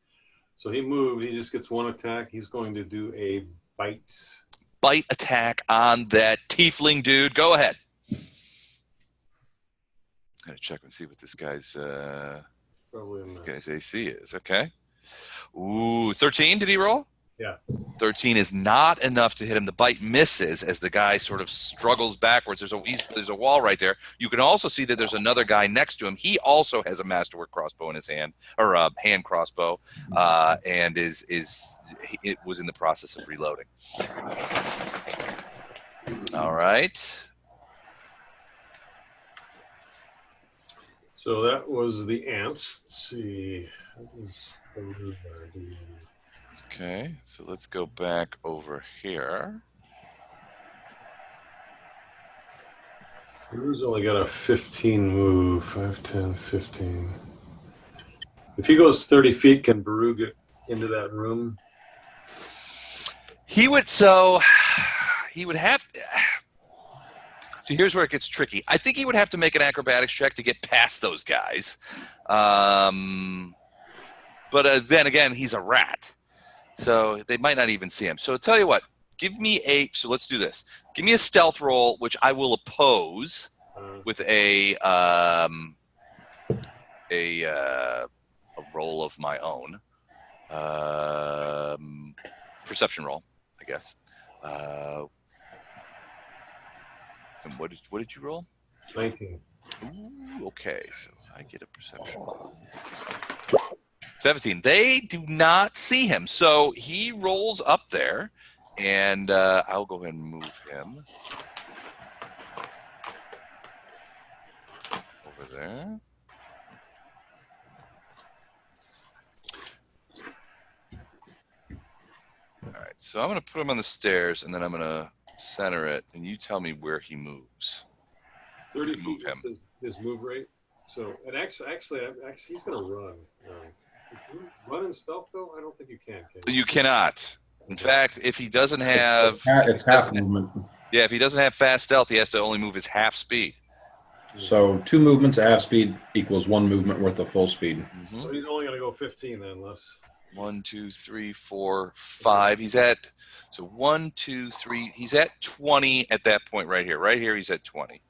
So he moved. He just gets one attack. He's going to do a bite attack on that tiefling dude. Go ahead. Gotta check and see what this guy's AC is. Okay. Ooh, 13. Did he roll? Yeah. 13 is not enough to hit him. The bite misses as the guy sort of struggles backwards. There's a wall right there. You can also see that there's another guy next to him. He also has a masterwork crossbow in his hand, or a hand crossbow, and it was in the process of reloading. All right. So that was the ants. Let's see. Okay, so let's go back over here. Baru's only got a 15 move. 5, 10, 15. If he goes 30 feet, can Baru get into that room? He would have. So here's where it gets tricky. I think he would have to make an acrobatics check to get past those guys. But then again, he's a rat. So they might not even see him. So tell you what, so let's do this. Give me a stealth roll, which I will oppose with a roll of my own. Perception roll, I guess. And what did you roll? 19. Ooh, okay, so I get a perception roll. 17. They do not see him. So he rolls up there, and I'll go ahead and move him over there. All right, so I'm going to put him on the stairs, and then I'm going to center it, and you tell me where he moves. 30 move feet him. His move rate. So, and actually, he's going to run. Can you run in stealth, though? I don't think you can you? You cannot. In fact, if he doesn't have... it's half movement. Yeah, if he doesn't have fast stealth, he has to only move his half speed. So 2 movements at half speed equals 1 movement worth of full speed. So he's only going to go 15 then, Les. 1, 2, 3, 4, 5. He's at 1, 2, 3. He's at 20 at that point right here. Right here, he's at 20.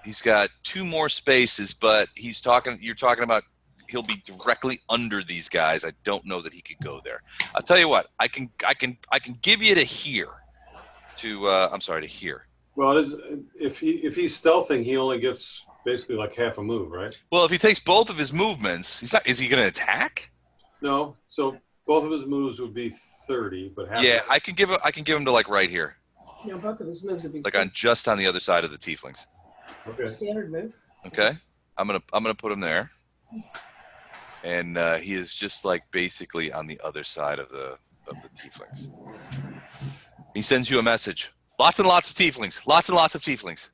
He's got 2 more spaces, but you're talking about he'll be directly under these guys. I don't know that he could go there. I'll tell you what. I can give you to here. To here. Well, if he's stealthing, he only gets basically like half a move, right? Well, if he takes both of his movements, is he going to attack? No. So both of his moves would be 30, but half. Yeah, I can give him to like right here, No, both of his moves would be like on the other side of the tieflings. Okay. standard move. Okay, I'm gonna put him there, and he is just like basically on the other side of the tieflings. He sends you a message. Lots and lots of tieflings. Lots and lots of tieflings.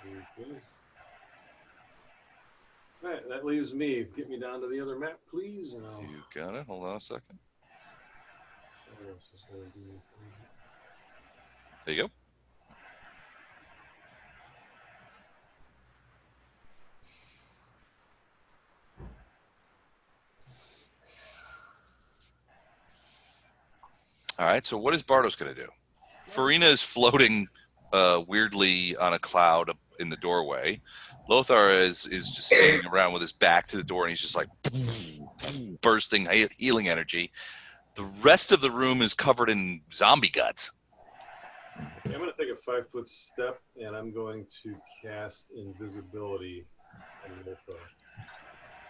Okay. All right, that leaves me. Get me down to the other map, please. And I'll... You got it. Hold on a second. There you go. All right, so what is Bardos going to do? Farina is floating weirdly on a cloud in the doorway. Lothar is just standing around with his back to the door, and he's just like bursting healing energy. The rest of the room is covered in zombie guts. I'm going to take a 5-foot step, and I'm going to cast invisibility on Lothar,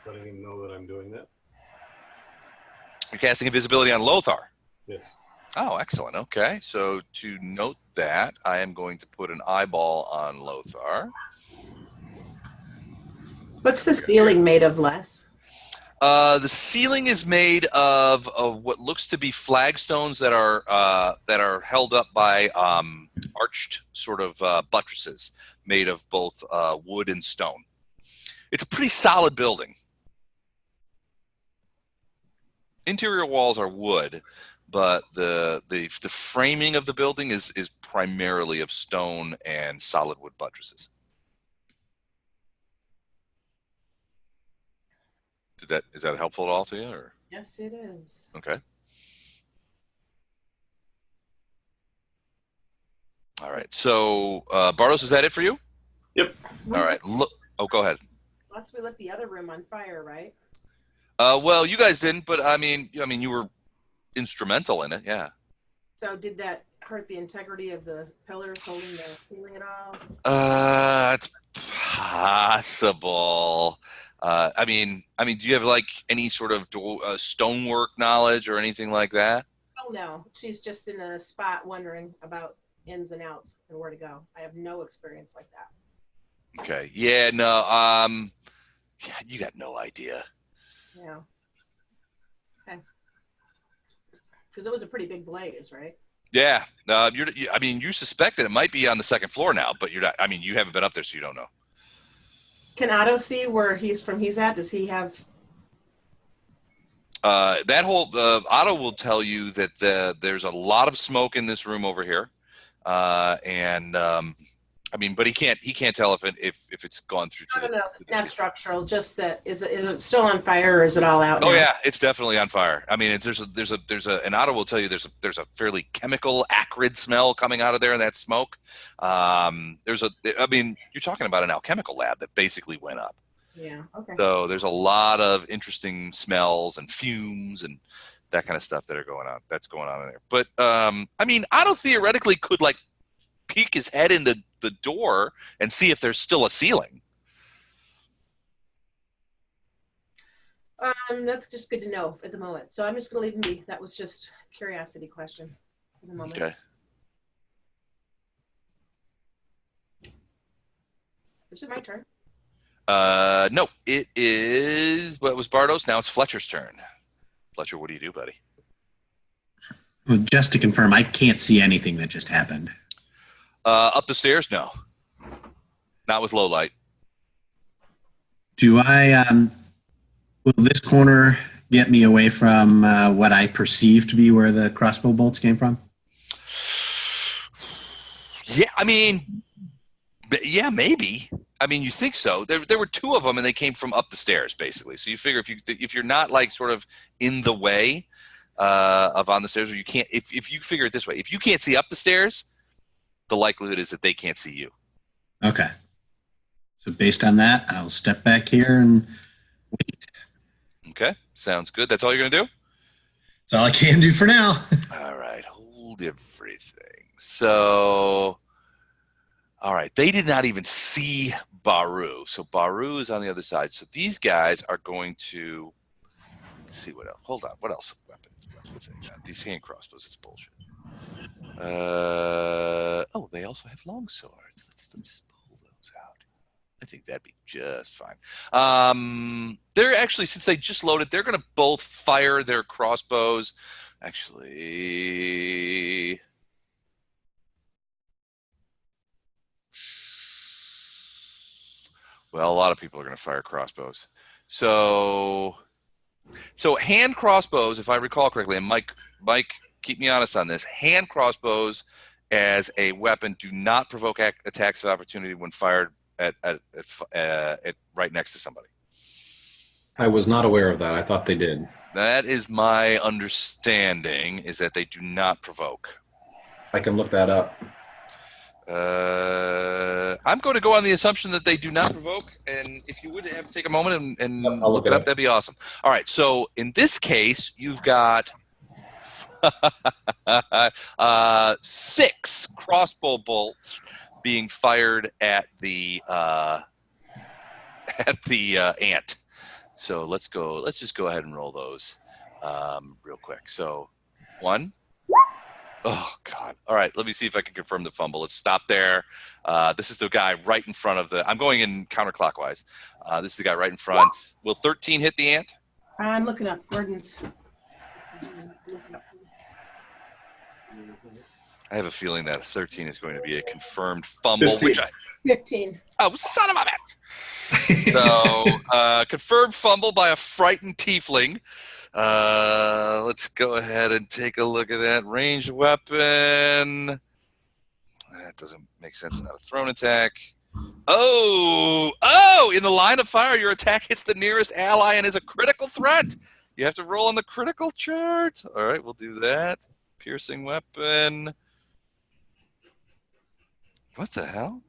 letting him know that I'm doing that. You're casting invisibility on Lothar. Yes. Oh, excellent. Okay, so to note that, I am going to put an eyeball on Lothar. What's the ceiling made of, Les? The ceiling is made of what looks to be flagstones that are held up by arched sort of buttresses made of both wood and stone. It's a pretty solid building. Interior walls are wood, but the framing of the building is primarily of stone and solid wood buttresses. Is that helpful at all to you? Or? Yes, it is. Okay. All right. So, Bardos, is that it for you? Yep. All right. Look. Oh, go ahead. Unless we lit the other room on fire, right? Well, you guys didn't, but I mean, you were instrumental in it. Yeah. So did that hurt the integrity of the pillars holding the ceiling at all? It's possible. I mean, do you have like any sort of stonework knowledge or anything like that? Oh no, she's just in a spot wondering about ins and outs and where to go. I have no experience like that. Okay. Yeah. No. Yeah, you got no idea. Yeah. Okay. Because it was a pretty big blaze, right? Yeah. You suspect that it might be on the second floor now, but you're not. I mean, you haven't been up there, so you don't know. Can Otto see where he's at? Does he have? Otto will tell you that there's a lot of smoke in this room over here, but he can't tell if it's gone through. I don't know. Not structural. Just that is it still on fire or is it all out now? Oh yeah, it's definitely on fire. I mean, and Otto will tell you there's a fairly chemical, acrid smell coming out of there in that smoke. You're talking about an alchemical lab that basically went up. Yeah. Okay. So there's a lot of interesting smells and fumes and that kind of stuff that's going on in there. But Otto theoretically could like peek his head in the door and see if there's still a ceiling. That's just good to know at the moment. So I'm just going to leave him be. That was just a curiosity question for the moment. Okay. Is it my turn? No, it is. Well, it was Bardos. Now it's Fletcher's turn. Fletcher, what do you do, buddy? Well, just to confirm, I can't see anything that just happened. Up the stairs? No. Not with low light. Do I, will this corner get me away from what I perceive to be where the crossbow bolts came from? Yeah, I mean, yeah, maybe. I mean, you think so. There were two of them, and they came from up the stairs, basically. So you figure if you're not like sort of in the way of on the stairs, or you can't, if you figure it this way, if you can't see up the stairs, the likelihood is that they can't see you. Okay. So based on that, I'll step back here and wait. Okay, sounds good. That's all you're gonna do? That's all I can do for now. All right, hold everything. So, all right, they did not even see Baru. So Baru is on the other side. So these guys are going to, let's see what else. Hold on, what else? Weapons. These hand crossbows, it's bullshit. Oh, they also have long swords. Let's pull those out. I think that'd be just fine. They're actually, since they just loaded, they're going to both fire their crossbows. Actually, well, a lot of people are going to fire crossbows. So hand crossbows, if I recall correctly, and Mike, keep me honest on this. Hand crossbows as a weapon do not provoke attacks of opportunity when fired at right next to somebody. I was not aware of that. I thought they did. That is my understanding, is that they do not provoke. I can look that up. I'm going to go on the assumption that they do not provoke, and if you would have to take a moment and I'll look it up, that'd be awesome. All right, so in this case, you've got 6 crossbow bolts being fired at the ant. So let's just go ahead and roll those real quick. So 1. Oh, God. All right, let me see if I can confirm the fumble. Let's stop there. This is the guy right in front of the – I'm going in counterclockwise. This is the guy right in front. Will 13 hit the ant? I'm looking up Gordon's. I have a feeling that 13 is going to be a confirmed fumble. 15. Oh, son of a bitch! So, confirmed fumble by a frightened tiefling. Let's go ahead and take a look at that. Ranged weapon. That doesn't make sense. Not a thrown attack. Oh! In the line of fire, your attack hits the nearest ally and is a critical threat. You have to roll on the critical chart. All right, we'll do that. Piercing weapon. What the hell?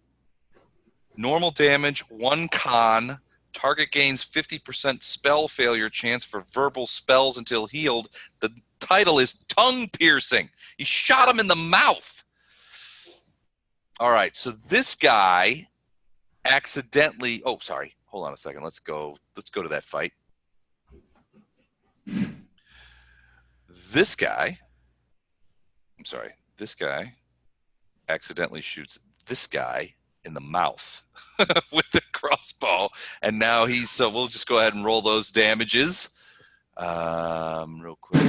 Normal damage, 1 con. Target gains 50% spell failure chance for verbal spells until healed. The title is tongue piercing. He shot him in the mouth. All right, so this guy accidentally. Oh, sorry. Hold on a second. Let's go to that fight. This guy accidentally shoots this guy in the mouth with the crossbow, and now so we'll just go ahead and roll those damages real quick.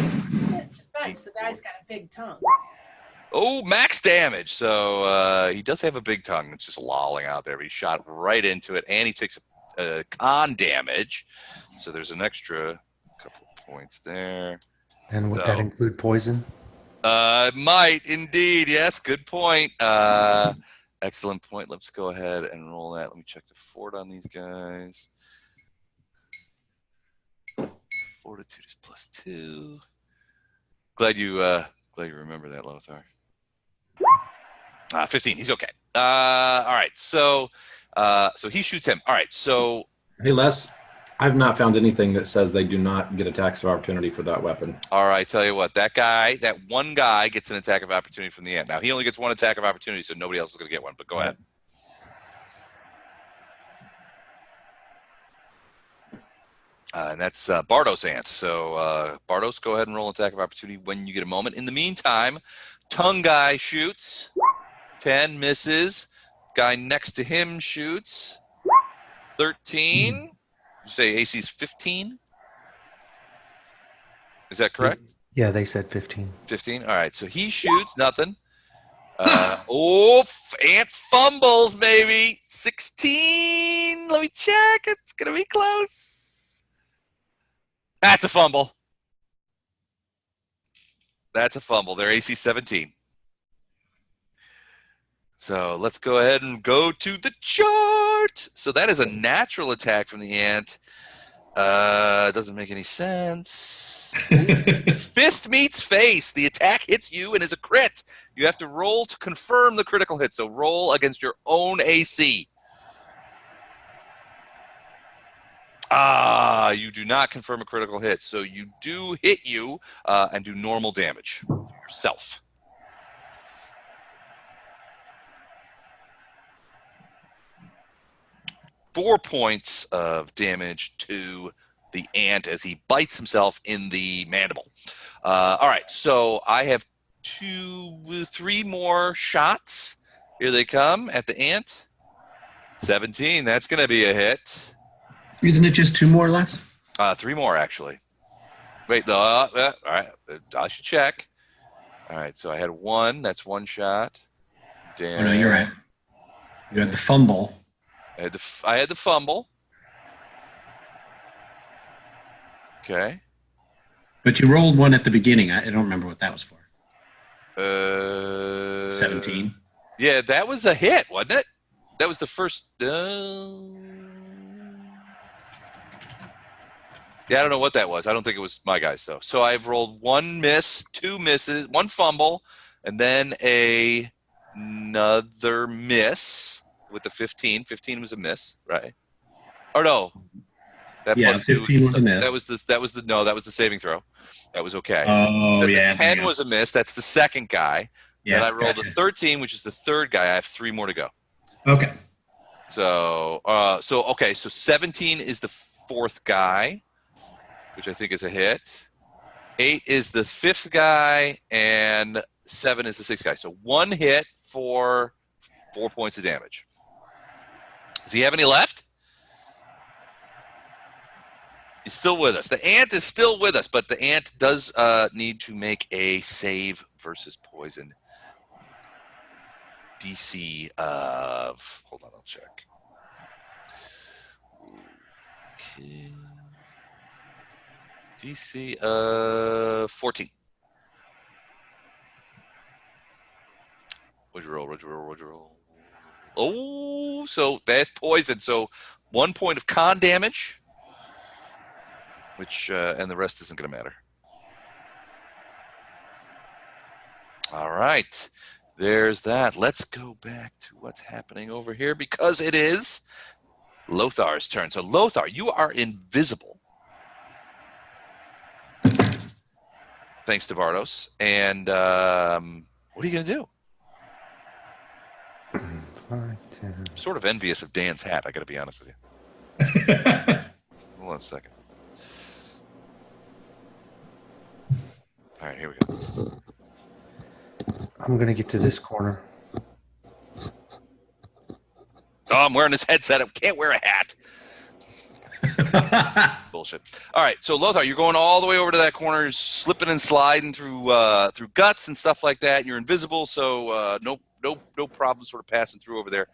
Thanks, the guy's got a big tongue. Oh, max damage. So he does have a big tongue. It's just lolling out there, but he shot right into it, and he takes a con damage. So there's an extra couple of points there. And would that include poison? Might indeed. Yes, good point. Excellent point. Let's go ahead and roll that. Let me check the fort on these guys. Fortitude is +2. Glad you remember that, Lothar. 15. He's okay. All right. So he shoots him. All right. So Hey, Les, I've not found anything that says they do not get attacks of opportunity for that weapon. all right. Tell you what, that one guy gets an attack of opportunity from the ant. Now he only gets 1 attack of opportunity, so nobody else is going to get one. But go ahead. And that's Bardos ant. So Bardos, go ahead and roll an attack of opportunity when you get a moment. In the meantime, tongue guy shoots. 10 misses. Guy next to him shoots. 13. You say AC's 15? Is that correct? Yeah, they said 15. 15? All right. So he shoots. Nothing. Ant fumbles, maybe. 16. Let me check. It's going to be close. That's a fumble. That's a fumble. They're AC 17. So let's go ahead and go to the chart. So that is a natural attack from the ant. Doesn't make any sense. Fist meets face. The attack hits you and is a crit. You have to roll to confirm the critical hit. So roll against your own AC. You do not confirm a critical hit. So you do hit you and do normal damage to yourself. Four points of damage to the ant as he bites himself in the mandible. All right, so I have 3 more shots. Here they come at the ant. 17, that's going to be a hit. Isn't it just 2 more or less? 3 more, actually. Wait, all right, I should check. All right, so I had 1. That's 1 shot. Damn. Oh, no, you're right. You had the fumble. I had the fumble. Okay. But you rolled 1 at the beginning. I don't remember what that was for. 17. Yeah, that was a hit, wasn't it? That was the first. Yeah, I don't know what that was. I don't think it was my guys, though. So I've rolled 1 miss, 2 misses, 1 fumble, and then another miss with the 15. 15 was a miss, right? Or no. That Yeah, 15 was a miss. That was the saving throw. That was okay. Oh, the yeah. 10 was a miss. That's the second guy. Yeah, then I rolled gotcha. a 13, which is the third guy. I have 3 more to go. Okay. So 17 is the 4th guy, which I think is a hit. 8 is the 5th guy, and 7 is the 6th guy. So 1 hit for 4 points of damage. Does he have any left? He's still with us. The ant is still with us, but the ant does need to make a save versus poison. DC of... Hold on, I'll check. Okay. DC of 14. What'd you roll? Oh, so that's poison. So 1 point of con damage, which and the rest isn't going to matter. All right, there's that. Let's go back to what's happening over here because it is Lothar's turn. So Lothar, you are invisible, thanks to Bardos. And what are you going to do? 5, 10. I'm sort of envious of Dan's hat, I got to be honest with you. Hold on a second. All right, here we go. I'm going to get to this corner. Oh, I'm wearing this headset. I can't wear a hat. Bullshit. All right, so Lothar, you're going all the way over to that corner, you're slipping and sliding through guts and stuff like that. You're invisible, so no problem sort of passing through over there.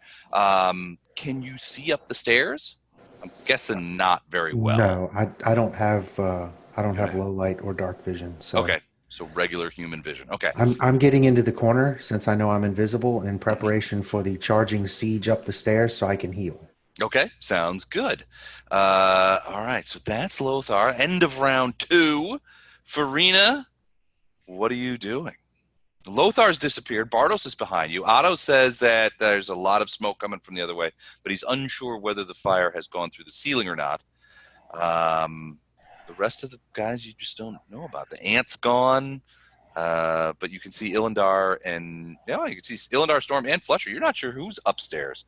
Can you see up the stairs? I'm guessing not very well. No, I don't have low light or dark vision. So Okay, so regular human vision. Okay. I'm getting into the corner since I know I'm invisible in preparation for the charging siege up the stairs so I can heal. Okay, sounds good. All right, so that's Lothar. End of round 2. Farina, what are you doing? Lothar's disappeared. Bardos is behind you. Otto says that there's a lot of smoke coming from the other way, but he's unsure whether the fire has gone through the ceiling or not. The rest of the guys you just don't know about. The ant's gone, but you can see Ilindar and you can see Ilindar, Storm, and Fletcher. You're not sure who's upstairs,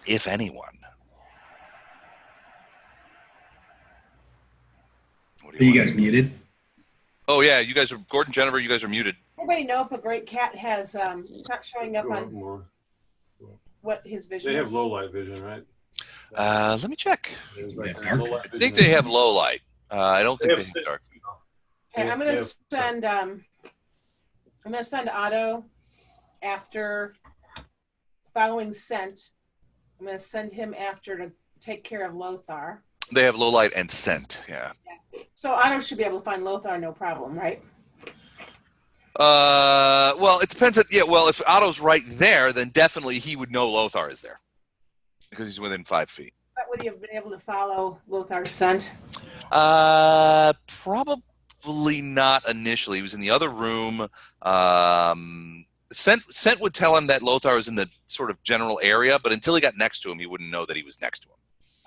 if anyone. Are you guys muted? Oh yeah, you guys are Gordon, Jennifer. You guys are muted. Anybody know if a great cat has, it's not showing up Go up on more. what his vision They is? have low light vision, right? Let me check. There's like Yeah, low light I vision. think they have low light. I don't think they have have dark. Okay, I'm They gonna have- send Otto after following scent. I'm gonna send him after to take care of Lothar. They have low light and scent. Yeah. So Otto should be able to find Lothar, no problem, right? Well, it depends. Well, if Otto's right there, then definitely he would know Lothar is there because he's within 5 feet. But would he have been able to follow Lothar's scent? Probably not initially. He was in the other room. Scent would tell him that Lothar was in the sort of general area, but until he got next to him, he wouldn't know that he was next to him.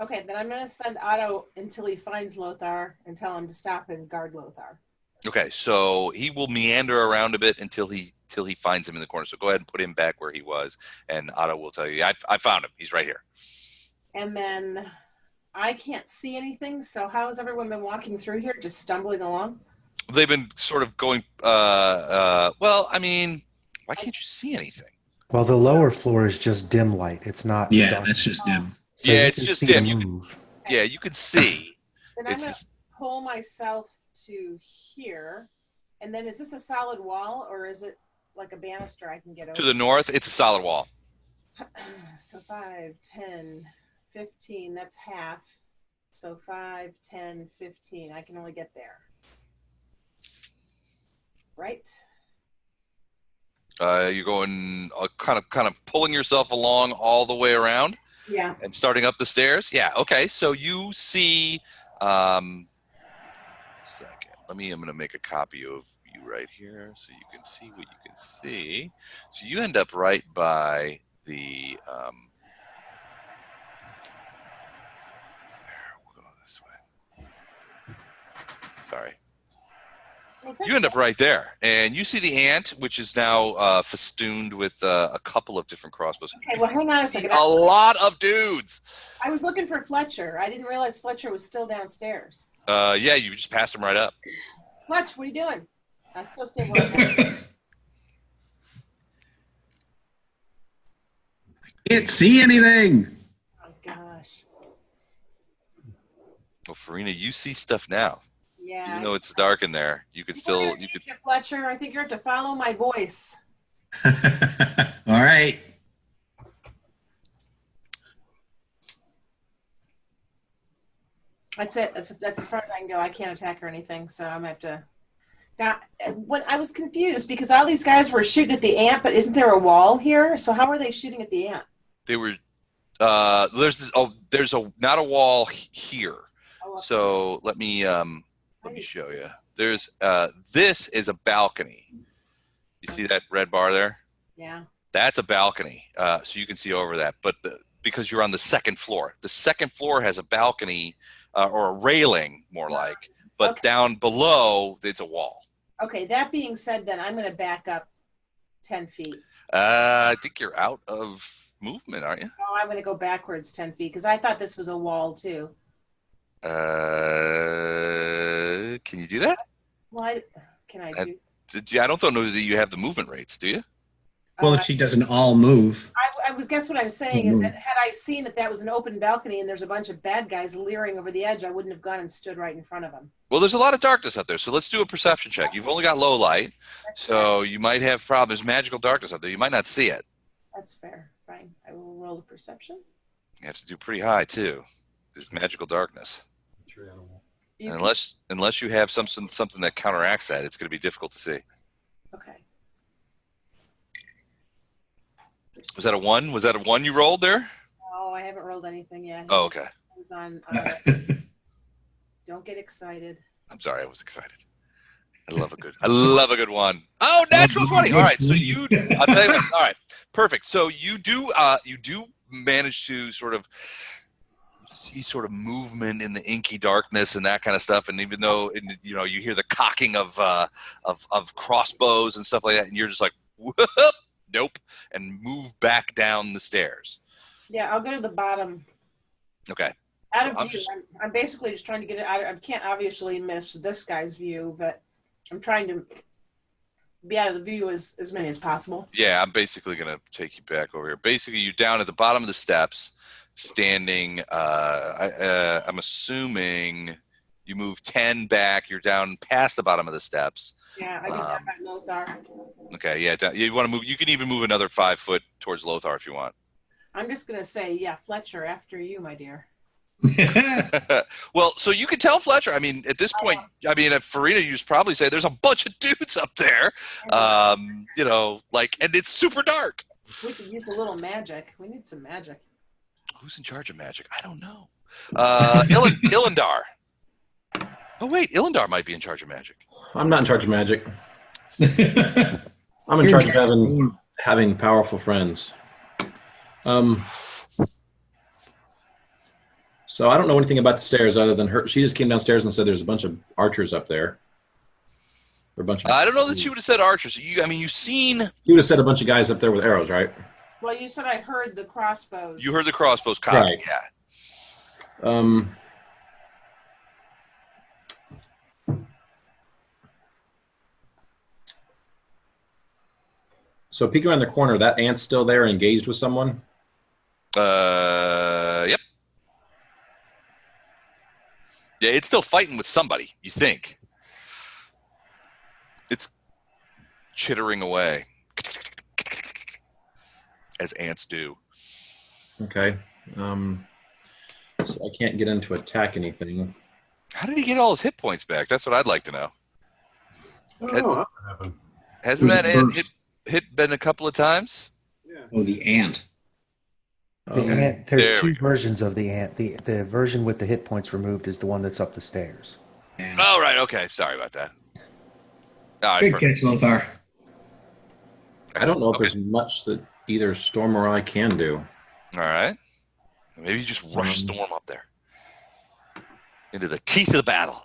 Okay, then I'm going to send Otto until he finds Lothar and tell him to stop and guard Lothar. Okay, so he will meander around a bit until he finds him in the corner. So go ahead and put him back where he was, and Otto will tell you, I found him. He's right here. And then I can't see anything, so how has everyone been walking through here, just stumbling along? They've been sort of going, well, I mean, why can't you see anything? Well, the lower floor is just dim light. It's not. Yeah, dark. that's just dim. So Yeah, you it's can just see dim. the You can- move. Yeah, you can see. Then I'm It's going to just, pull myself to here. And then is this a solid wall, or is it like a banister I can get over? to the north, it's a solid wall. So 5, 10, 15, that's half. So 5, 10, 15. I can only get there. Right? You're going kind of pulling yourself along all the way around Yeah. and starting up the stairs. Yeah. Okay. So you see. Second. I'm going to make a copy of you right here so you can see what you can see. So you end up right by the. We'll go this way. Sorry. You end up right there, and you see the ant, which is now festooned with a couple of different crossbows. Okay, well, hang on a second. A lot of dudes. I was looking for Fletcher. I didn't realize Fletcher was still downstairs. Yeah, you just passed him right up. Fletch, what are you doing? I still stay where I'm at. Can't see anything. Oh, gosh. Well, Farina, you see stuff now. Yeah. Even though it's dark in there, you could still you could. Fletcher, I think you have to follow my voice. All right. That's it. That's as far as I can go. I can't attack or anything, so I'm gonna have to. Now, when I was confused because all these guys were shooting at the ant, but isn't there a wall here? So how are they shooting at the ant? They were. There's not a wall here. Oh, okay. So let me show you. There's this is a balcony. You see that red bar there? Yeah. That's a balcony, so you can see over that. But because you're on the second floor has a balcony or a railing, more like. But Okay. down below, it's a wall. Okay. That being said, then I'm going to back up 10 feet. I think you're out of movement, aren't you? Oh, I'm going to go backwards 10 feet because I thought this was a wall too. Can you do that? What can I do? I don't know that you have the movement rates, do you? Well, if she doesn't all move. I was guess what I'm saying is that had I seen that was an open balcony and there's a bunch of bad guys leering over the edge, I wouldn't have gone and stood right in front of them. Well, there's a lot of darkness out there, so let's do a perception check. You've only got low light, so you might have problems. There's magical darkness out there. You might not see it. That's fair. Fine. I will roll the perception. You have to do pretty high, too. There's magical darkness. You And unless you have something that counteracts that, it's going to be difficult to see. okay. Was that a 1? Was that a 1 you rolled there? Oh, I haven't rolled anything yet. Oh, okay. I was on. Don't get excited. I'm sorry, I was excited. I love a good one. Oh, natural 20. All right, so I'll tell you what. All right, perfect. So you do manage to sort of see sort of movement in the inky darkness and that kind of stuff. And even though you hear the cocking of crossbows and stuff like that, and you're just like, whoop, nope, and move back down the stairs. Yeah, I'll go to the bottom. Okay. Out So of I'm view. just- I'm basically just trying to get it out. I can't obviously miss this guy's view, but I'm trying to be out of the view as many as possible. Yeah, I'm basically going to take you back over here. Basically, you're down at the bottom of the steps, standing. I'm assuming you move 10 back. You're down past the bottom of the steps. Yeah, I can have that Lothar. Okay, yeah. You want to move? You can even move another 5 foot towards Lothar if you want. I'm just gonna say, yeah, Fletcher, after you, my dear. Well, so you could tell Fletcher. I mean, at this point, I mean, at Farina, you'd probably say there's a bunch of dudes up there. You know, like, and it's super dark. We could use a little magic. We need some magic. Who's in charge of magic? I don't know. Illendar. Oh wait, Illendar might be in charge of magic. I'm not in charge of magic. I'm in charge of having powerful friends. So I don't know anything about the stairs other than her. She just came downstairs and said there's a bunch of archers up there. Or a bunch of. I don't know that you would have said archers. I mean, you've seen. You would have said a bunch of guys up there with arrows, right? Well, you said I heard the crossbows. You heard the crossbows cocking, Right. yeah. So peek around the corner. That ant's still there, engaged with someone. Yep. Yeah, it's still fighting with somebody, you think. It's chittering away. As ants do. Okay. So I can't get in to attack anything. How did he get all his hit points back? That's what I'd like to know. I don't know how that happened. Hasn't Who's that ant first? hit been a couple of times? Yeah. Oh, the ant. The Okay. ant, there's There we two go. versions of the ant. The version with the hit points removed is the one that's up the stairs. Oh, right. Okay. Sorry about that. All right, Good perfect. catch, Lothar. I don't know if Okay. there's much that either Storm or I can do. All right. Maybe you just rush Storm up there. Into the teeth of the battle.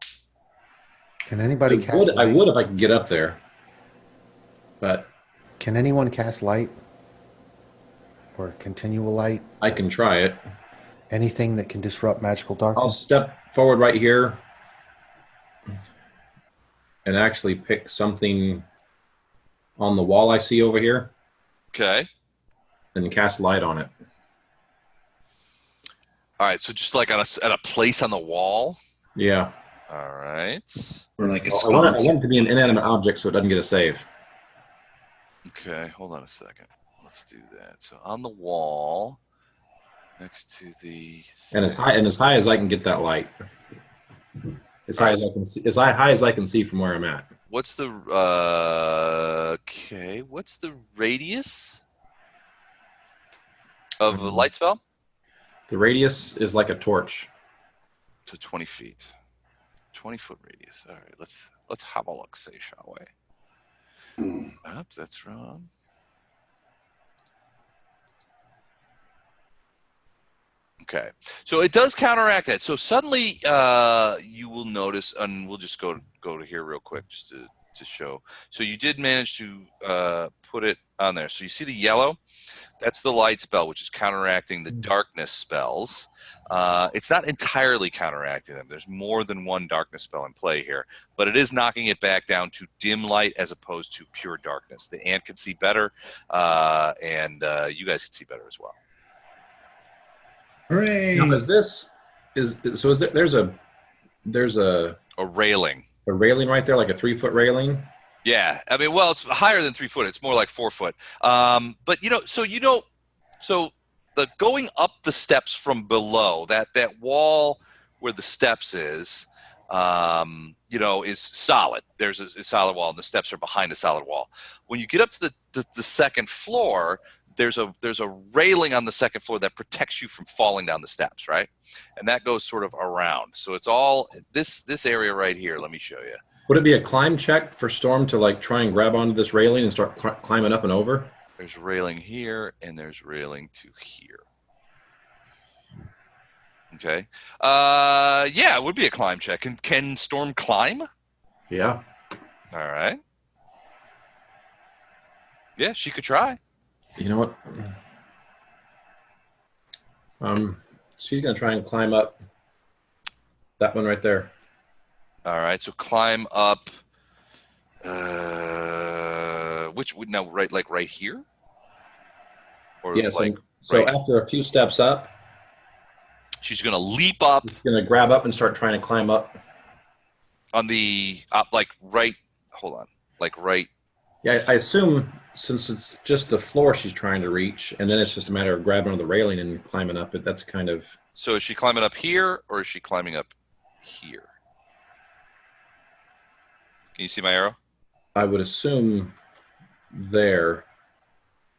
Can anybody I cast would, I light? would if I could get up there. But Can anyone cast light? Or continual light? I can try it. Anything that can disrupt magical I'll darkness? step forward right here and actually pick something on the wall I see over here Okay. and cast light on it. All right. So just like at a place on the wall. Yeah. All right. Or like a I want sconce. it to be an inanimate object so it doesn't get a save. Okay. Hold on a second. Let's do that. So on the wall, next to the. And as high as I can get that light. As high as I can see, as high as I can see from where I'm at. What's the okay? What's the radius of the light spell? The radius is like a torch. To 20 feet. 20-foot radius. All right, let's have a look, say, shall we? Oops, that's wrong. Okay, so it does counteract that. So suddenly, you will notice, and we'll just go to here real quick just to show. So you did manage to put it on there. So you see the yellow? That's the light spell, which is counteracting the darkness spells. It's not entirely counteracting them. There's more than one darkness spell in play here, but it is knocking it back down to dim light as opposed to pure darkness. The ant can see better, and you guys can see better as well. Hooray! Now, there's a A railing. railing right there, like a 3-foot railing. Yeah, I mean, well, it's higher than 3 foot. It's more like 4 foot. But so the going up the steps from below that wall where the steps is solid. There's a solid wall, and the steps are behind a solid wall. When you get up to the second floor, there's a railing on the second floor that protects you from falling down the steps, right? And that goes sort of around. So it's all this area right here. Let me show you. Would it be a climb check for Storm to like try and grab onto this railing and start climbing up and over? There's railing here, and there's railing to here. Okay. Yeah, it would be a climb check. Can Storm climb? Yeah. All right. Yeah, she could try. You know what? She's gonna try and climb up that one right there. All right, so climb up. Right here? Or Yeah. like So right. after a few steps up, She's gonna leap up she's gonna grab up and start trying to climb up. on the hold on. Like right. Yeah, I assume since it's just the floor she's trying to reach, and then it's just a matter of grabbing on the railing and climbing up it. That's kind of So is she climbing up here or is she climbing up here? Can you see my arrow? I would assume there.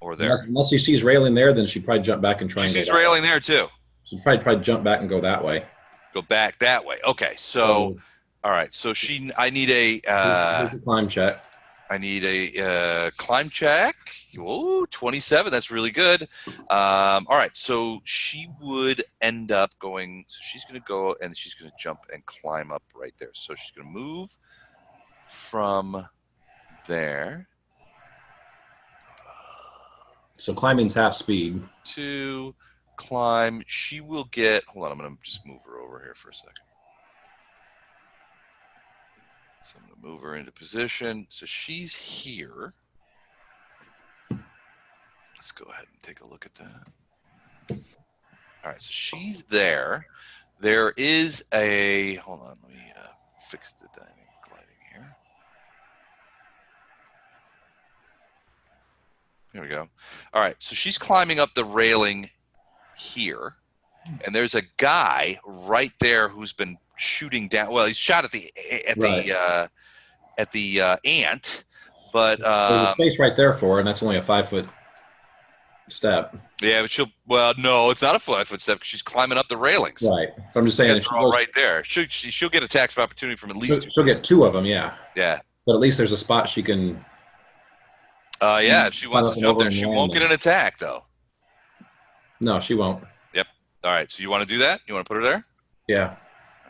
Or there? Unless she sees railing there, then she'd probably jump back and try She and go sees that way. railing there too. She'd probably jump back and go that way. Go back that way. Okay, so all right. So I need Here's a climb check. climb check. Ooh, 27. That's really good. All right. So she would end up going. So she's going to go and she's going to jump and climb up right there. So she's going to move from there So climbing's half speed. to climb. She will get. Hold on. I'm going to just move her over here for a second. So I'm going to move her into position. So she's here. Let's go ahead and take a look at that. All right, so she's there. There is a, hold on, let me fix the dynamic gliding here. There we go. All right, so she's climbing up the railing here. And there's a guy right there who's been shooting down. Well, he's shot at the ant, but There's a space right there for her, and that's only a 5-foot step. yeah, but no, it's not a 5-foot step because she's climbing up the railings. Right. So I'm just saying, They're all right there. She'll get attacks of opportunity from at least two. she'll get 2 of them, yeah. Yeah. But at least there's a spot she can. Yeah, if she wants to jump there, she won't get an attack though. No, she won't. All right, so you want to do that? You want to put her there? Yeah.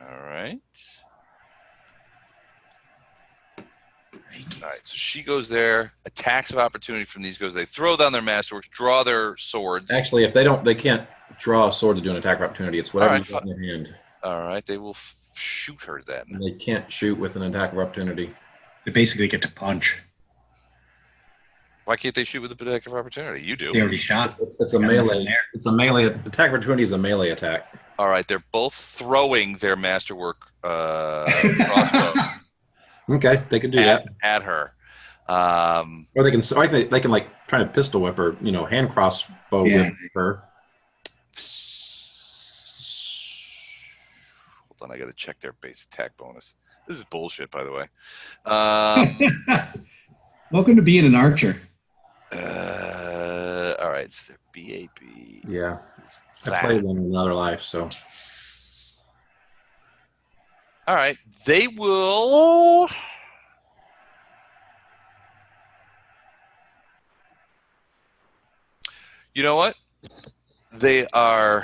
All right. All right, so she goes there. Attacks of opportunity from these guys. They throw down their masterworks, draw their swords. Actually, if they can't draw a sword to do an attack of opportunity. It's whatever you've got in your hand. All right, they will shoot her then. And they can't shoot with an attack of opportunity. They basically get to punch. Why can't they shoot with a attack of opportunity? You do. They already shot. It's a Got nothing melee. there. It's a melee. Attack of opportunity is a melee attack. All right, they're both throwing their masterwork crossbow Okay, they can do that. at her. Or they can like try to pistol whip her, hand crossbow Yeah. whip her. Hold on, I got to check their base attack bonus. This is bullshit, by the way. Welcome to being an archer. All right, so their BAB. Yeah. is I that. played one in another life, so All right, they will. You know what? They are.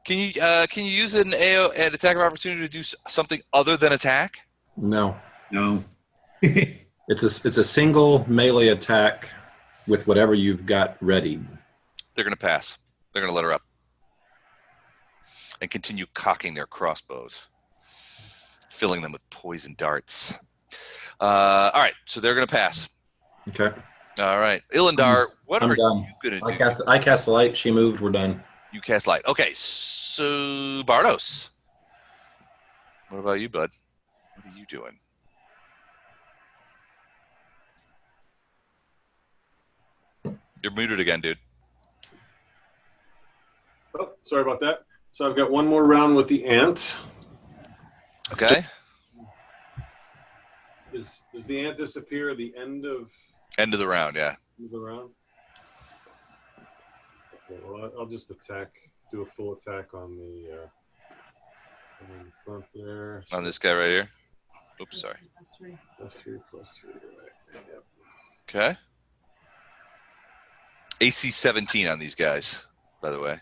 Can you use an attack of opportunity to do something other than attack? no. No. It's a single melee attack with whatever you've got ready. They're going to pass. They're going to let her up and continue cocking their crossbows, filling them with poison darts. All right, so they're going to pass. Okay. All right, Ilindar, what I'm are done. you going to I do? cast the light. She moved. We're done. You cast light. Okay, so Bardos. What about you, bud? What are you doing? You're muted again, dude. Oh, sorry about that. So I've got one more round with the ant. Okay. Does the ant disappear at the end of End of the round, yeah. the round? Okay, well, I'll just do a full attack on the front there. On this guy right here. Oops, sorry. +3, right. Yep. Okay. AC 17 on these guys, by the way.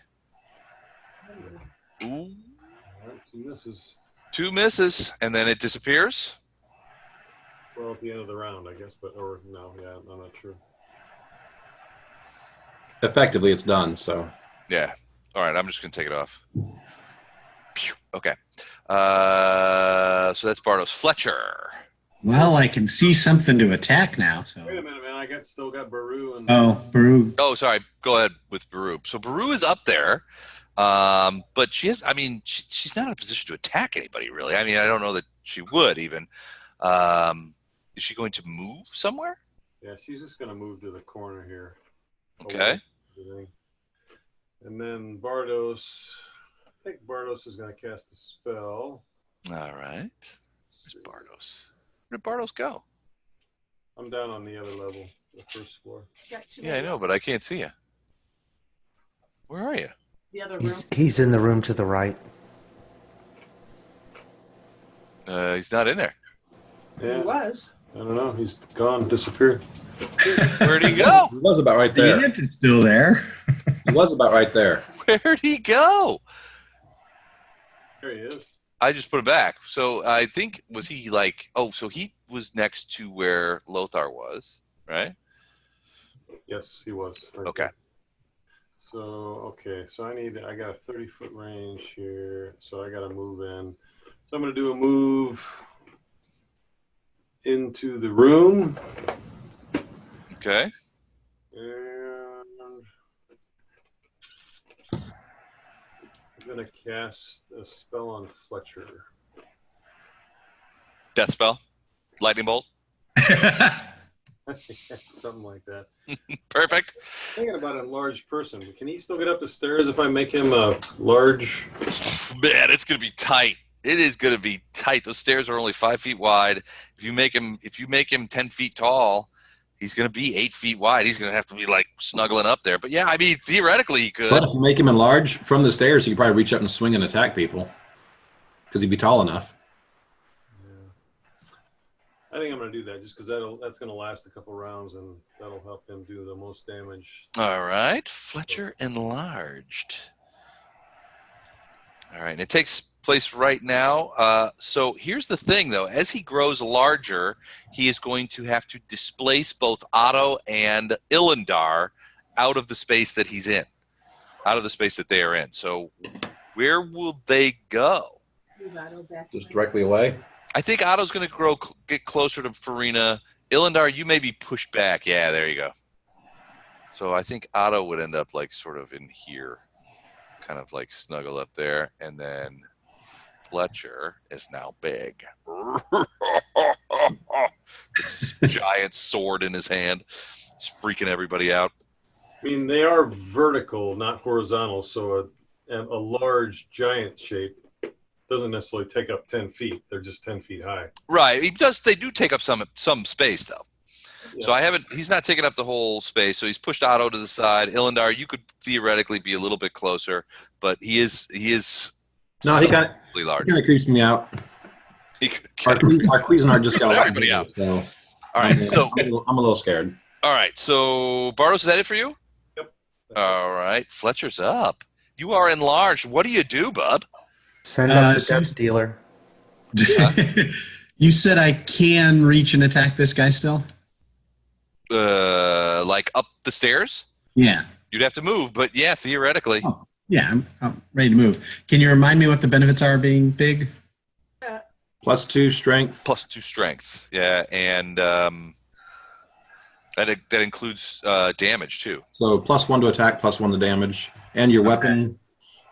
Ooh. All right, 2 misses. 2 misses, and then it disappears. Well, at the end of the round, I guess, or no, yeah, I'm not sure. Effectively, it's done. So Yeah. All right, I'm just going to take it off. Pew. Okay. So that's Bardos. Fletcher. Well, I can see something to attack now. So. Wait a minute, man. I still got Baru and. Oh, Baru. Oh, sorry. Go ahead with Baru. So Baru is up there, but she's not in a position to attack anybody, really. I mean, I don't know that she would even. Is she going to move somewhere? Yeah, she's just gonna move to the corner here. Okay. And then Bardos, I think Bardos is going to cast a spell. All right. Where's Bardos? Where did Bardos go? I'm down on the other level, the first floor. Yeah, I know, but I can't see you. Where are you? The other room. He's in the room to the right. He's not in there. Yeah, He was. I don't know. He's gone, disappeared. Where'd he go? He was about right The there. ant is still there. He was about right there. Where'd he go? There he is. I just put him back. So I think, was he like, oh, so he was next to where Lothar was, right? Yes, he was. Right Okay. there. So, so I got a 30-foot range here. So I got to move in. So I'm going to do a move into the room. Okay. And I'm going to cast a spell on Fletcher. Death spell? Lightning bolt? Something like that. Perfect. Thinking about a large person. Can he still get up the stairs if I make him a large? Man, it's going to be tight. It is going to be tight. Those stairs are only 5 feet wide. If you make him 10 feet tall, he's going to be 8 feet wide. He's going to have to be like snuggling up there. But yeah, I mean, theoretically he could. But if you make him enlarge from the stairs, he could probably reach up and swing and attack people because he'd be tall enough. I think I'm going to do that just because that's going to last a couple rounds and that'll help him do the most damage. All right. Fletcher enlarged. All right. And it takes place right now. So here's the thing, though. As he grows larger, he is going to have to displace both Otto and Ilindar out of the space that he's in, out of the space that they are in. So where will they go? Just directly away. I think Otto's going to get closer to Farina. Ilindar, you may be pushed back. Yeah, there you go. So I think Otto would end up like sort of in here, kind of like snuggle up there. And then Fletcher is now big. This giant sword in his hand. It's freaking everybody out. I mean, they are vertical, not horizontal. So a large giant shape doesn't necessarily take up 10 feet. They're just 10 feet high. Right. They do take up some space, though. Yeah. So he's not taking up the whole space. So he's pushed Otto to the side. Ilindar, you could theoretically be a little bit closer, but he is No, he kind large. of creeps me out. He could Our Cuisinart just got everybody out. So All right. So I'm a little scared. all right. So Bardos, is that it for you? Yep. All right. Fletcher's up. You are enlarged. What do you do, bub? Send up the so- death dealer. You said I can reach and attack this guy still? Like up the stairs? Yeah. You'd have to move, but yeah, theoretically. Oh, yeah, I'm ready to move. Can you remind me what the benefits are of being big? +2 strength. +2 strength. Yeah, and that includes damage too. So +1 to attack, +1 to damage, and your weapon.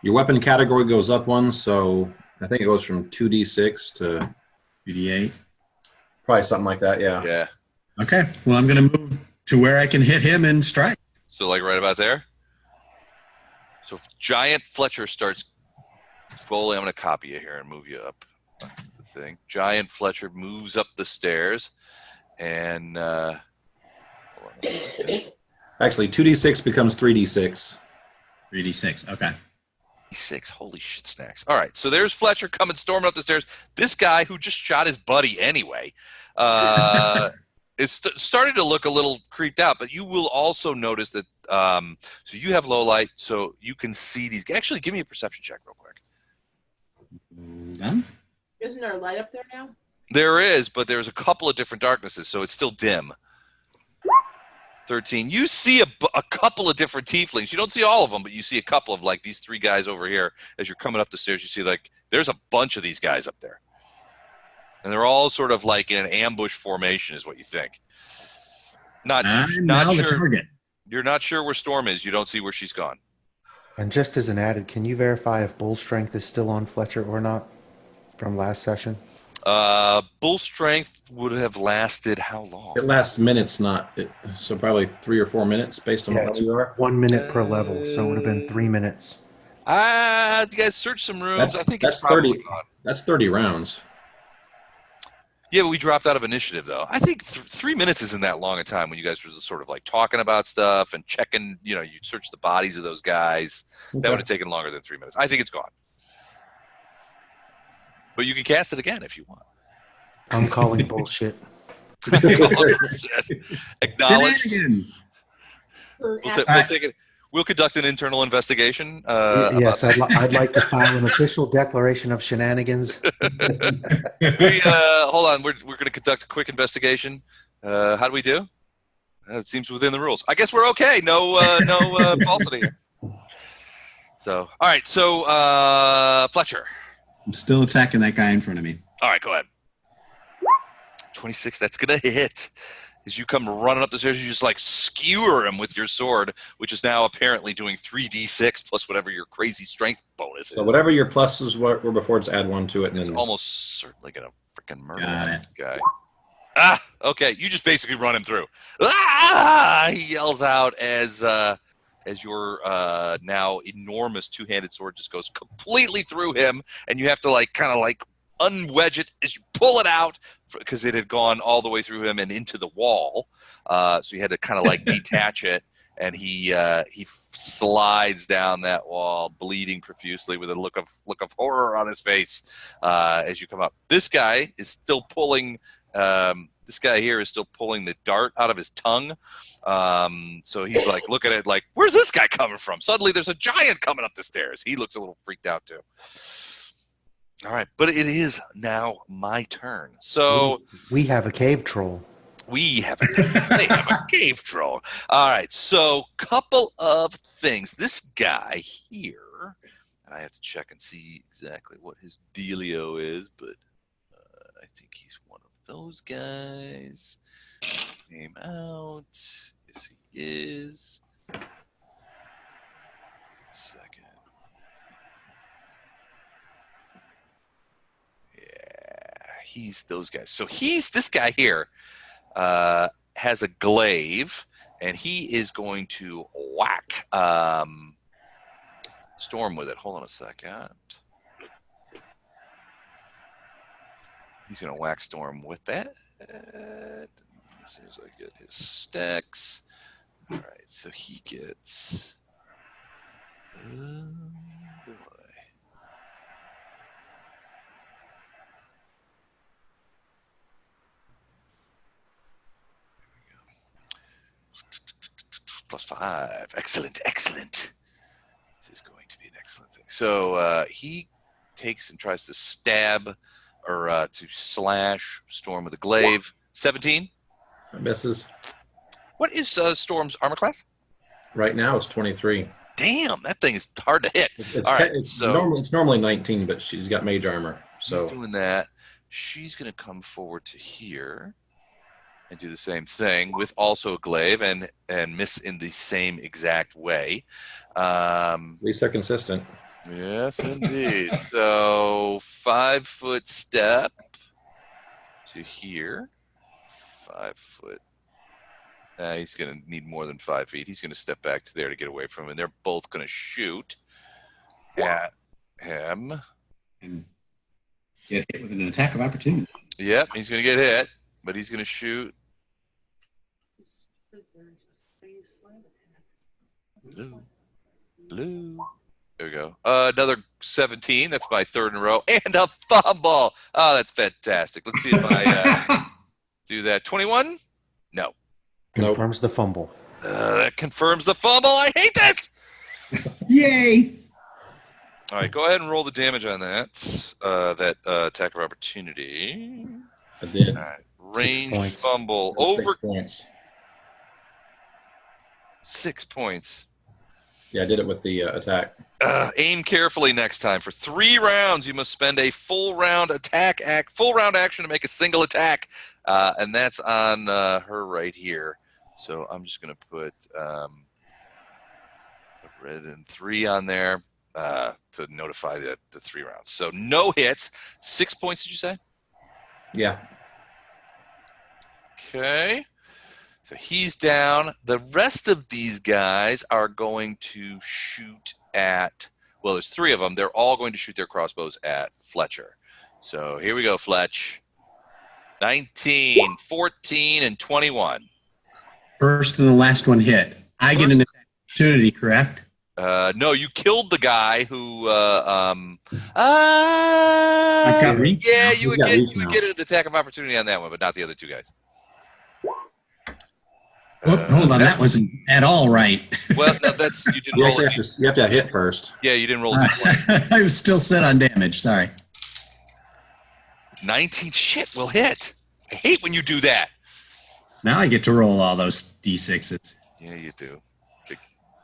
Your weapon category goes up 1, so I think it goes from 2d6 to 2d8. probably something like that. Yeah. Yeah. Okay. Well, I'm going to move to where I can hit him and strike. So like right about there. So Giant Fletcher starts rolling. I'm going to copy it here and move you up the thing. Giant Fletcher moves up the stairs, and hold on a second. Actually, 2d6 becomes 3d6. 3d6. Okay. 6. Holy shit snacks. All right, so there's Fletcher coming storming up the stairs. This guy who just shot his buddy anyway is starting to look a little creeped out, but you will also notice that so you have low light, so you can see these. Actually, give me a perception check real quick. Done? Isn't there a light up there now? There is, but there's a couple of different darknesses, so it's still dim. 13. You see a couple of different tieflings. You don't see all of them, but you see a couple of like these 3 guys over here. As you're coming up the stairs, you see like there's a bunch of these guys up there. And they're all sort of like in an ambush formation is what you think. Not now the sure. target. You're not sure where Storm is. You don't see where she's gone. And just as an added, can you verify if bull strength is still on Fletcher or not from last session? Bull strength would have lasted how long? It lasts minutes, so probably 3 or 4 minutes based on Yeah, how it's you are. 1 minute per level, so it would have been 3 minutes. You guys search some rooms. I think it's That's probably 30. gone. That's 30 rounds. Yeah, but we dropped out of initiative, though. I think 3 minutes isn't that long a time when you guys were just sort of like talking about stuff and checking, you search the bodies of those guys. That Okay. would have taken longer than 3 minutes. I think it's gone. But you can cast it again if you want. I'm calling bullshit. Acknowledge. Shenanigans. We'll take it. We'll conduct an internal investigation. Yes, about I'd like to file an official declaration of shenanigans. hold on. We're going to conduct a quick investigation. How do we do? It seems within the rules. I guess we're okay. No falsity here. So, all right. So, Fletcher. I'm still attacking that guy in front of me. All right, go ahead. 26. That's going to hit. As you come running up the stairs, you just like skewer him with your sword, which is now apparently doing 3d6 plus whatever your crazy strength bonus is. So whatever your pluses were before, just add 1 to it, and It's then almost certainly going to freaking murder Got it. this guy. Okay. You just basically run him through. He yells out as your now enormous two-handed sword just goes completely through him, and you have to kind of unwedge it as you pull it out because it had gone all the way through him and into the wall. So you had to kind of detach it, and he slides down that wall, bleeding profusely with a look of horror on his face as you come up. This guy is still pulling. This guy here is still pulling the dart out of his tongue. So he's looking at it where's this guy coming from? Suddenly there's a giant coming up the stairs. He looks a little freaked out too. All right, but it is now my turn. So We have a cave troll. they have a cave troll. All right, so couple of things. This guy here, and I have to check and see exactly what his dealio is, but I think he's one of those guys. Name out. Yes, he is. Second. He's those guys. So this guy here has a glaive, and he is going to whack Storm with it. Hold on a second. He's going to whack Storm with that. As soon as I get his stacks. All right, so he gets... boy. +5. Excellent. This is going to be an excellent thing. So he takes and tries to stab or to slash Storm with a glaive. 17. that misses. What is Storm's armor class? Right now it's 23. Damn, that thing is hard to hit. It's All right, it's so normally 19, but she's got mage armor. So he's doing that. She's going to come forward to here and do the same thing with also a glaive and miss in the same exact way. at least they're consistent. Yes, indeed. So 5-foot step to here. 5 foot. He's going to need more than 5 feet. He's going to step back to there to get away from him. And they're both going to shoot at him. And get hit with an attack of opportunity. Yep, he's going to get hit, but he's going to shoot. Blue. There we go. Another 17. That's my third in a row. And a fumble. Oh, that's fantastic. Let's see if I do that. 21? No. Confirms the fumble. That confirms the fumble. I hate this. Yay! All right, go ahead and roll the damage on that. Attack of opportunity. I did. All right, range points. fumble 6 over points. 6 points. Yeah, I did it with the attack. Aim carefully next time. For 3 rounds, you must spend a full round action to make a single attack, and that's on her right here. So I'm just going to put a red and 3 on there to notify the 3 rounds. So no hits. 6 points, did you say? Yeah. Okay. So he's down. The rest of these guys are going to shoot at, well, there's 3 of them. They're all going to shoot their crossbows at Fletcher. So here we go, Fletch. 19, 14, and 21. First and the last one hit. I get an opportunity, correct? No, you killed the guy who. I've got reach. Yeah, you would got reach get now. an attack of opportunity on that one, but not the other 2 guys. Hold on, that wasn't at all right. Well, no, that's you didn't You roll. actually A have to, you have to hit first. yeah, you didn't roll a D20. I was still set on damage. Sorry. 19. Shit, will hit. I hate when you do that. Now I get to roll all those d6s. Yeah, you do. Big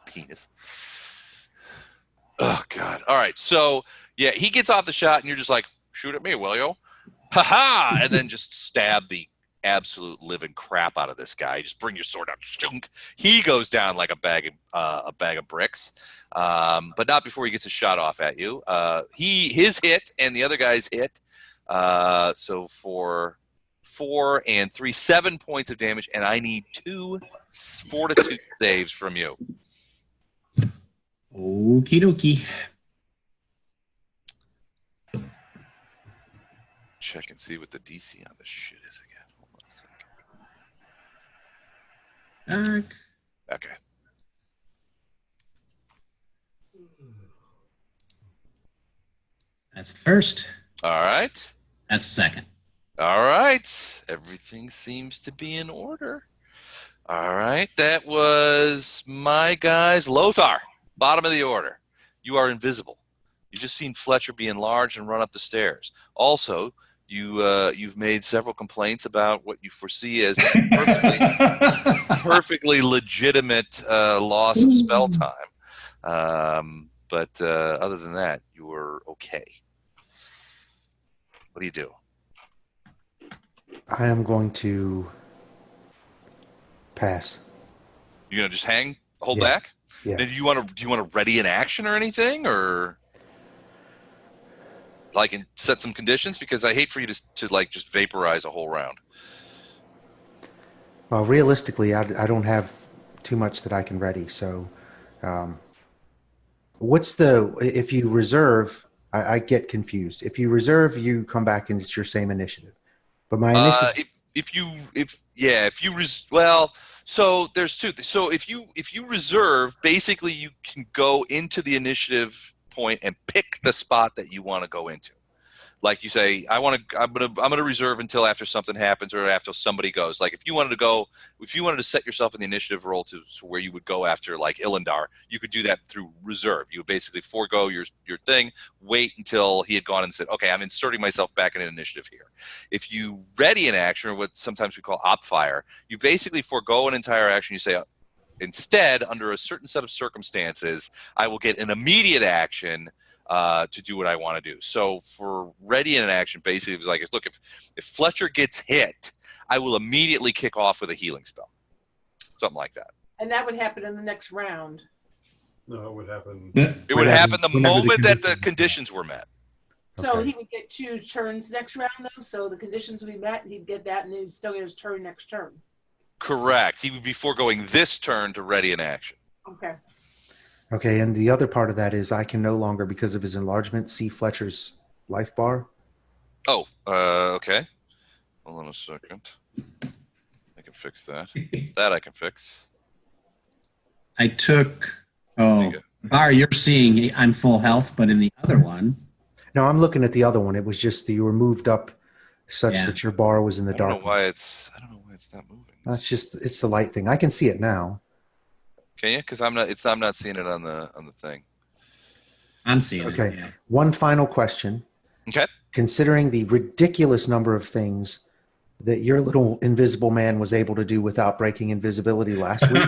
penis. Oh God. All right. So yeah, he gets off the shot, and you're just like, shoot at me, will you? Ha ha! And then just stab the absolute living crap out of this guy. Just bring your sword out. Shunk. He goes down like a bag of bricks, but not before he gets a shot off at you. His hit and the other guy's hit. So for 4 and 3, 7 points of damage, and I need 2 fortitude saves from you. Okie dokie. Check and see what the DC on this shit is again. Hold on a second. Okay. That's the first. All right. That's the second. All right. Everything seems to be in order. All right. That was my guys. Lothar, bottom of the order. You are invisible. You've just seen Fletcher be enlarged and run up the stairs. Also, you've made several complaints about what you foresee as perfectly legitimate loss of spell time. But other than that, you were okay. What do you do? I am going to pass. You're gonna just hang, hold Yeah. back? Yeah. Then do you want to ready an action or anything, or like and set some conditions? Because I hate for you to like just vaporize a whole round. Well, realistically, I don't have too much that I can ready. So, if you reserve, I get confused. If you reserve, you come back and it's your same initiative. But my initiative, So there's 2. So if you reserve, basically you can go into the initiative point and pick the spot that you want to go into. Like you say, I'm gonna reserve until after something happens or after somebody goes. Like if you wanted to set yourself in the initiative role to where you would go after like Ilindar, you could do that through reserve. You would basically forego your thing, wait until he had gone and said, okay, I'm inserting myself back in an initiative here. If you ready an action, or what sometimes we call op fire, you basically forego an entire action. You say, instead, under a certain set of circumstances, I will get an immediate action to do what I want to do. So for ready in an action, basically, it was like, look, if Fletcher gets hit, I will immediately kick off with a healing spell. Something like that. And that would happen in the next round. No, it would happen. It would happen the whenever the moment that the conditions conditions were met. So Okay. he would get 2 turns next round, though. So the conditions would be met, and he'd get that, and he'd still get his turn next turn. Correct. He would be foregoing this turn to ready an action. Okay. okay, and the other part of that is I can no longer, because of his enlargement, see Fletcher's life bar. Oh, okay. Hold on a second. I can fix that. That I can fix. I took. There Oh, you go. Bar, you're seeing I'm full health, but in the other one, No, I'm looking at the other one. It was just that you were moved up such Yeah. that your bar was in the I don't dark. know why it's not moving. It's the light thing. I can see it now. Can you? Because I'm not seeing it on the thing. I'm seeing it. Okay. Yeah. One final question. Okay. Considering the ridiculous number of things that your little invisible man was able to do without breaking invisibility last week,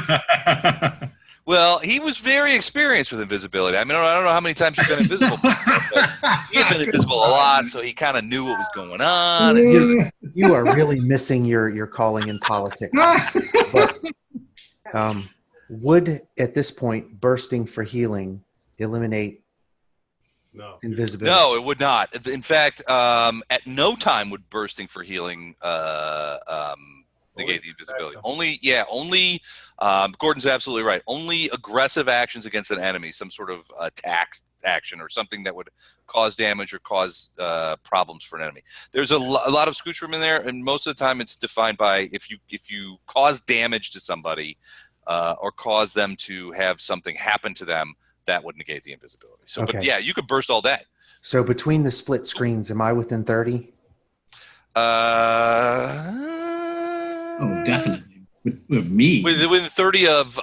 Well, he was very experienced with invisibility. I mean, I don't know how many times you've been invisible, but he had been invisible a lot, so he kind of knew what was going on. And you are really missing your calling in politics. But, would at this point bursting for healing eliminate No. invisibility. No, it would not. In fact, at no time would bursting for healing negate the invisibility. Only. Gordon's absolutely right. Only aggressive actions against an enemy, some sort of attack action or something that would cause damage or cause problems for an enemy. There's a lot of scooch room in there, and most of the time it's defined by if you cause damage to somebody or cause them to have something happen to them, that would negate the invisibility. So, Okay. but yeah, you could burst all day. So between the split screens, am I within 30? Oh, definitely. With me. Within 30 of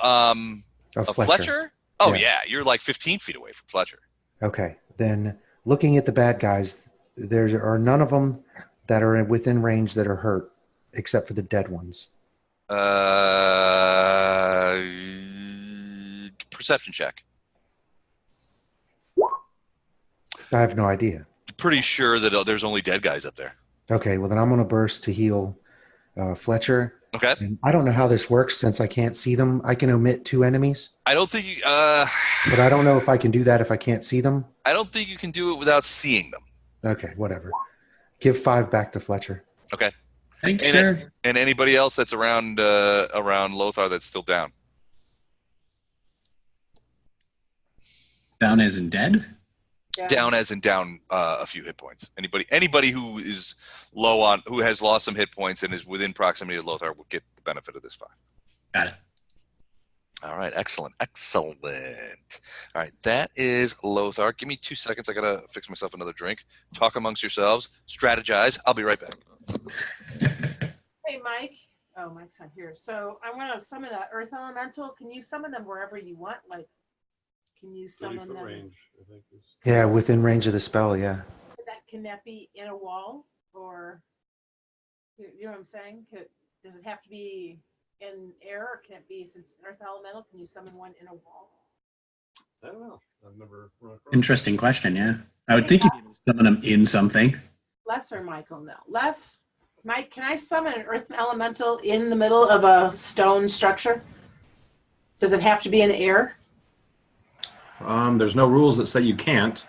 Fletcher? Oh, Yeah. yeah. You're like 15 feet away from Fletcher. Okay. Then looking at the bad guys, there are none of them that are within range that are hurt, except for the dead ones. Perception check. I have no idea. Pretty sure that there's only dead guys up there. Okay. Well, then I'm going to burst to heal Fletcher. Okay. And I don't know how this works since I can't see them. I can omit 2 enemies, I don't think you. but I don't know if I can do that if I can't see them. I don't think you can do it without seeing them. Okay, whatever. Give 5 back to Fletcher. Okay. Thanks, And, sir. and anybody else that's around Lothar that's still down. Down as in dead? Yeah. Down as in down a few hit points. Anybody who is low on, who has lost some hit points and is within proximity to Lothar will get the benefit of this 5. Got it. All right, excellent. All right, that is Lothar. Give me 2 seconds. I gotta fix myself another drink. Talk amongst yourselves. Strategize. I'll be right back. Hey, Mike. Oh, Mike's not here. So I'm going to summon an Earth Elemental. Can you summon them wherever you want? Like, can you 30 summon foot them? range, I think. Yeah, within range of the spell, yeah. Can that be in a wall? Or, you know what I'm saying? Does it have to be in air, or can it be, since Earth Elemental, can you summon one in a wall? I don't know. I've never run across Interesting question, yeah. I would think you'd be able to summon them in something. Les or Michael? No. Les? Mike, can I summon an Earth Elemental in the middle of a stone structure? Does it have to be in air? There's no rules that say you can't.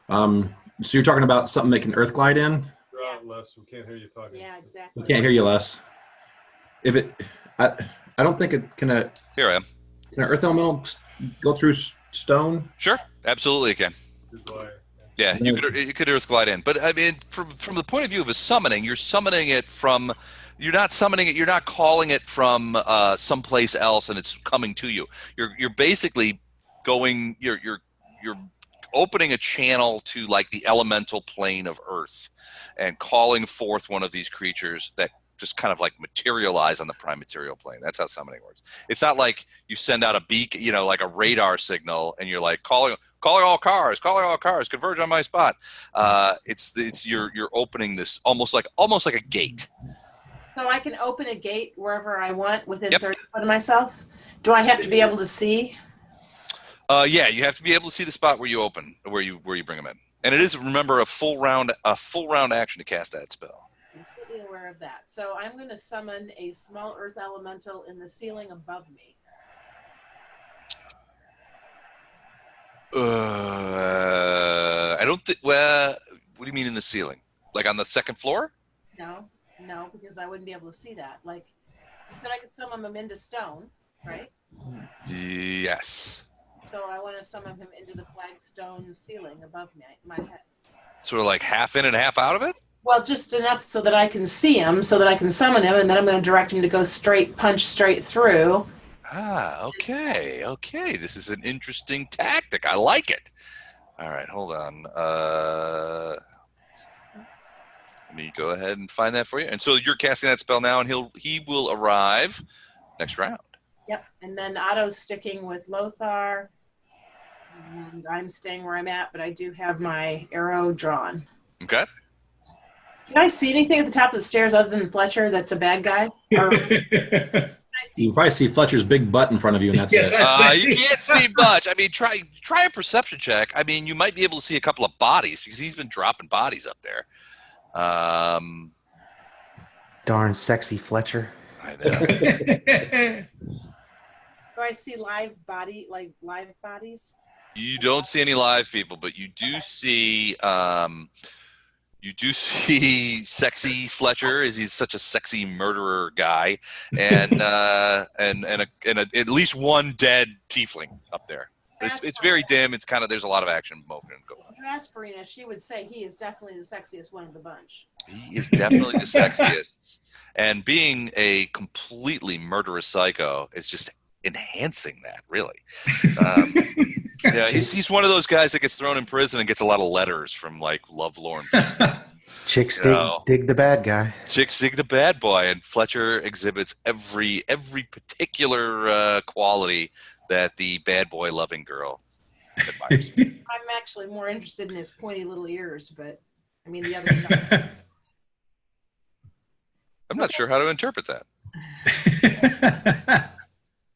So you're talking about something that can earth glide in? You're out, Les. We can't hear you talking. Yeah, exactly. We can't hear you, Les. If it, I don't think it can. Here I am. Can an earth elemental go through stone? Sure, absolutely it can. Goodbye. Yeah, you could earth glide in, but I mean, from the point of view of a summoning, you're summoning it from. You're not summoning it. You're not calling it from someplace else, and it's coming to you. You're basically going. You're opening a channel to like the elemental plane of Earth, and calling forth one of these creatures that just kind of like materialize on the prime material plane. That's how summoning works. It's not like you send out a beacon, like a radar signal, and you're like calling all cars, converge on my spot. It's you're opening this almost like a gate. So I can open a gate wherever I want within Yep. 30 foot of myself? Do I have to be able to see? Yeah, you have to be able to see the spot where you bring them in, and it is, remember, a full round action to cast that spell. I'm completely aware of that. So I'm going to summon a small Earth Elemental in the ceiling above me. I don't think. Well, what do you mean in the ceiling? Like on the second floor? No, because I wouldn't be able to see that. Like, you said I could summon him into stone, right? Yes. So I want to summon him into the flagstone ceiling above me, my head. Sort of like half in and half out of it? Well, just enough so that I can see him, so that I can summon him, and then I'm going to direct him to go punch straight through. Okay. This is an interesting tactic. I like it. All right, hold on. Let me go ahead and find that for you. And so you're casting that spell now, and he will arrive next round. Yep, and then Otto's sticking with Lothar, and I'm staying where I'm at, but I do have my arrow drawn. Okay. Can I see anything at the top of the stairs other than Fletcher that's a bad guy? Or can I You see? can probably see Fletcher's big butt in front of you, and that's it. You can't see much. I mean, try a perception check. I mean, you might be able to see a couple of bodies because he's been dropping bodies up there. Darn sexy Fletcher. I know. Do I see live bodies? You don't see any live people, but you do see sexy Fletcher, as he's such a sexy murderer guy, and at least one dead tiefling up there. It's very dim. It's kind of, there's a lot of action going on. You asked Farina, she would say he is definitely the sexiest one of the bunch. He is definitely the sexiest, and being a completely murderous psycho is just enhancing that, really. Yeah, he's one of those guys that gets thrown in prison and gets a lot of letters from like lovelorn people. Chicks You dig the bad guy. Chicks dig the bad boy, and Fletcher exhibits every particular quality that the bad boy loving girl admires. I'm actually more interested in his pointy little ears, but I mean the other stuff. I'm not sure how to interpret that.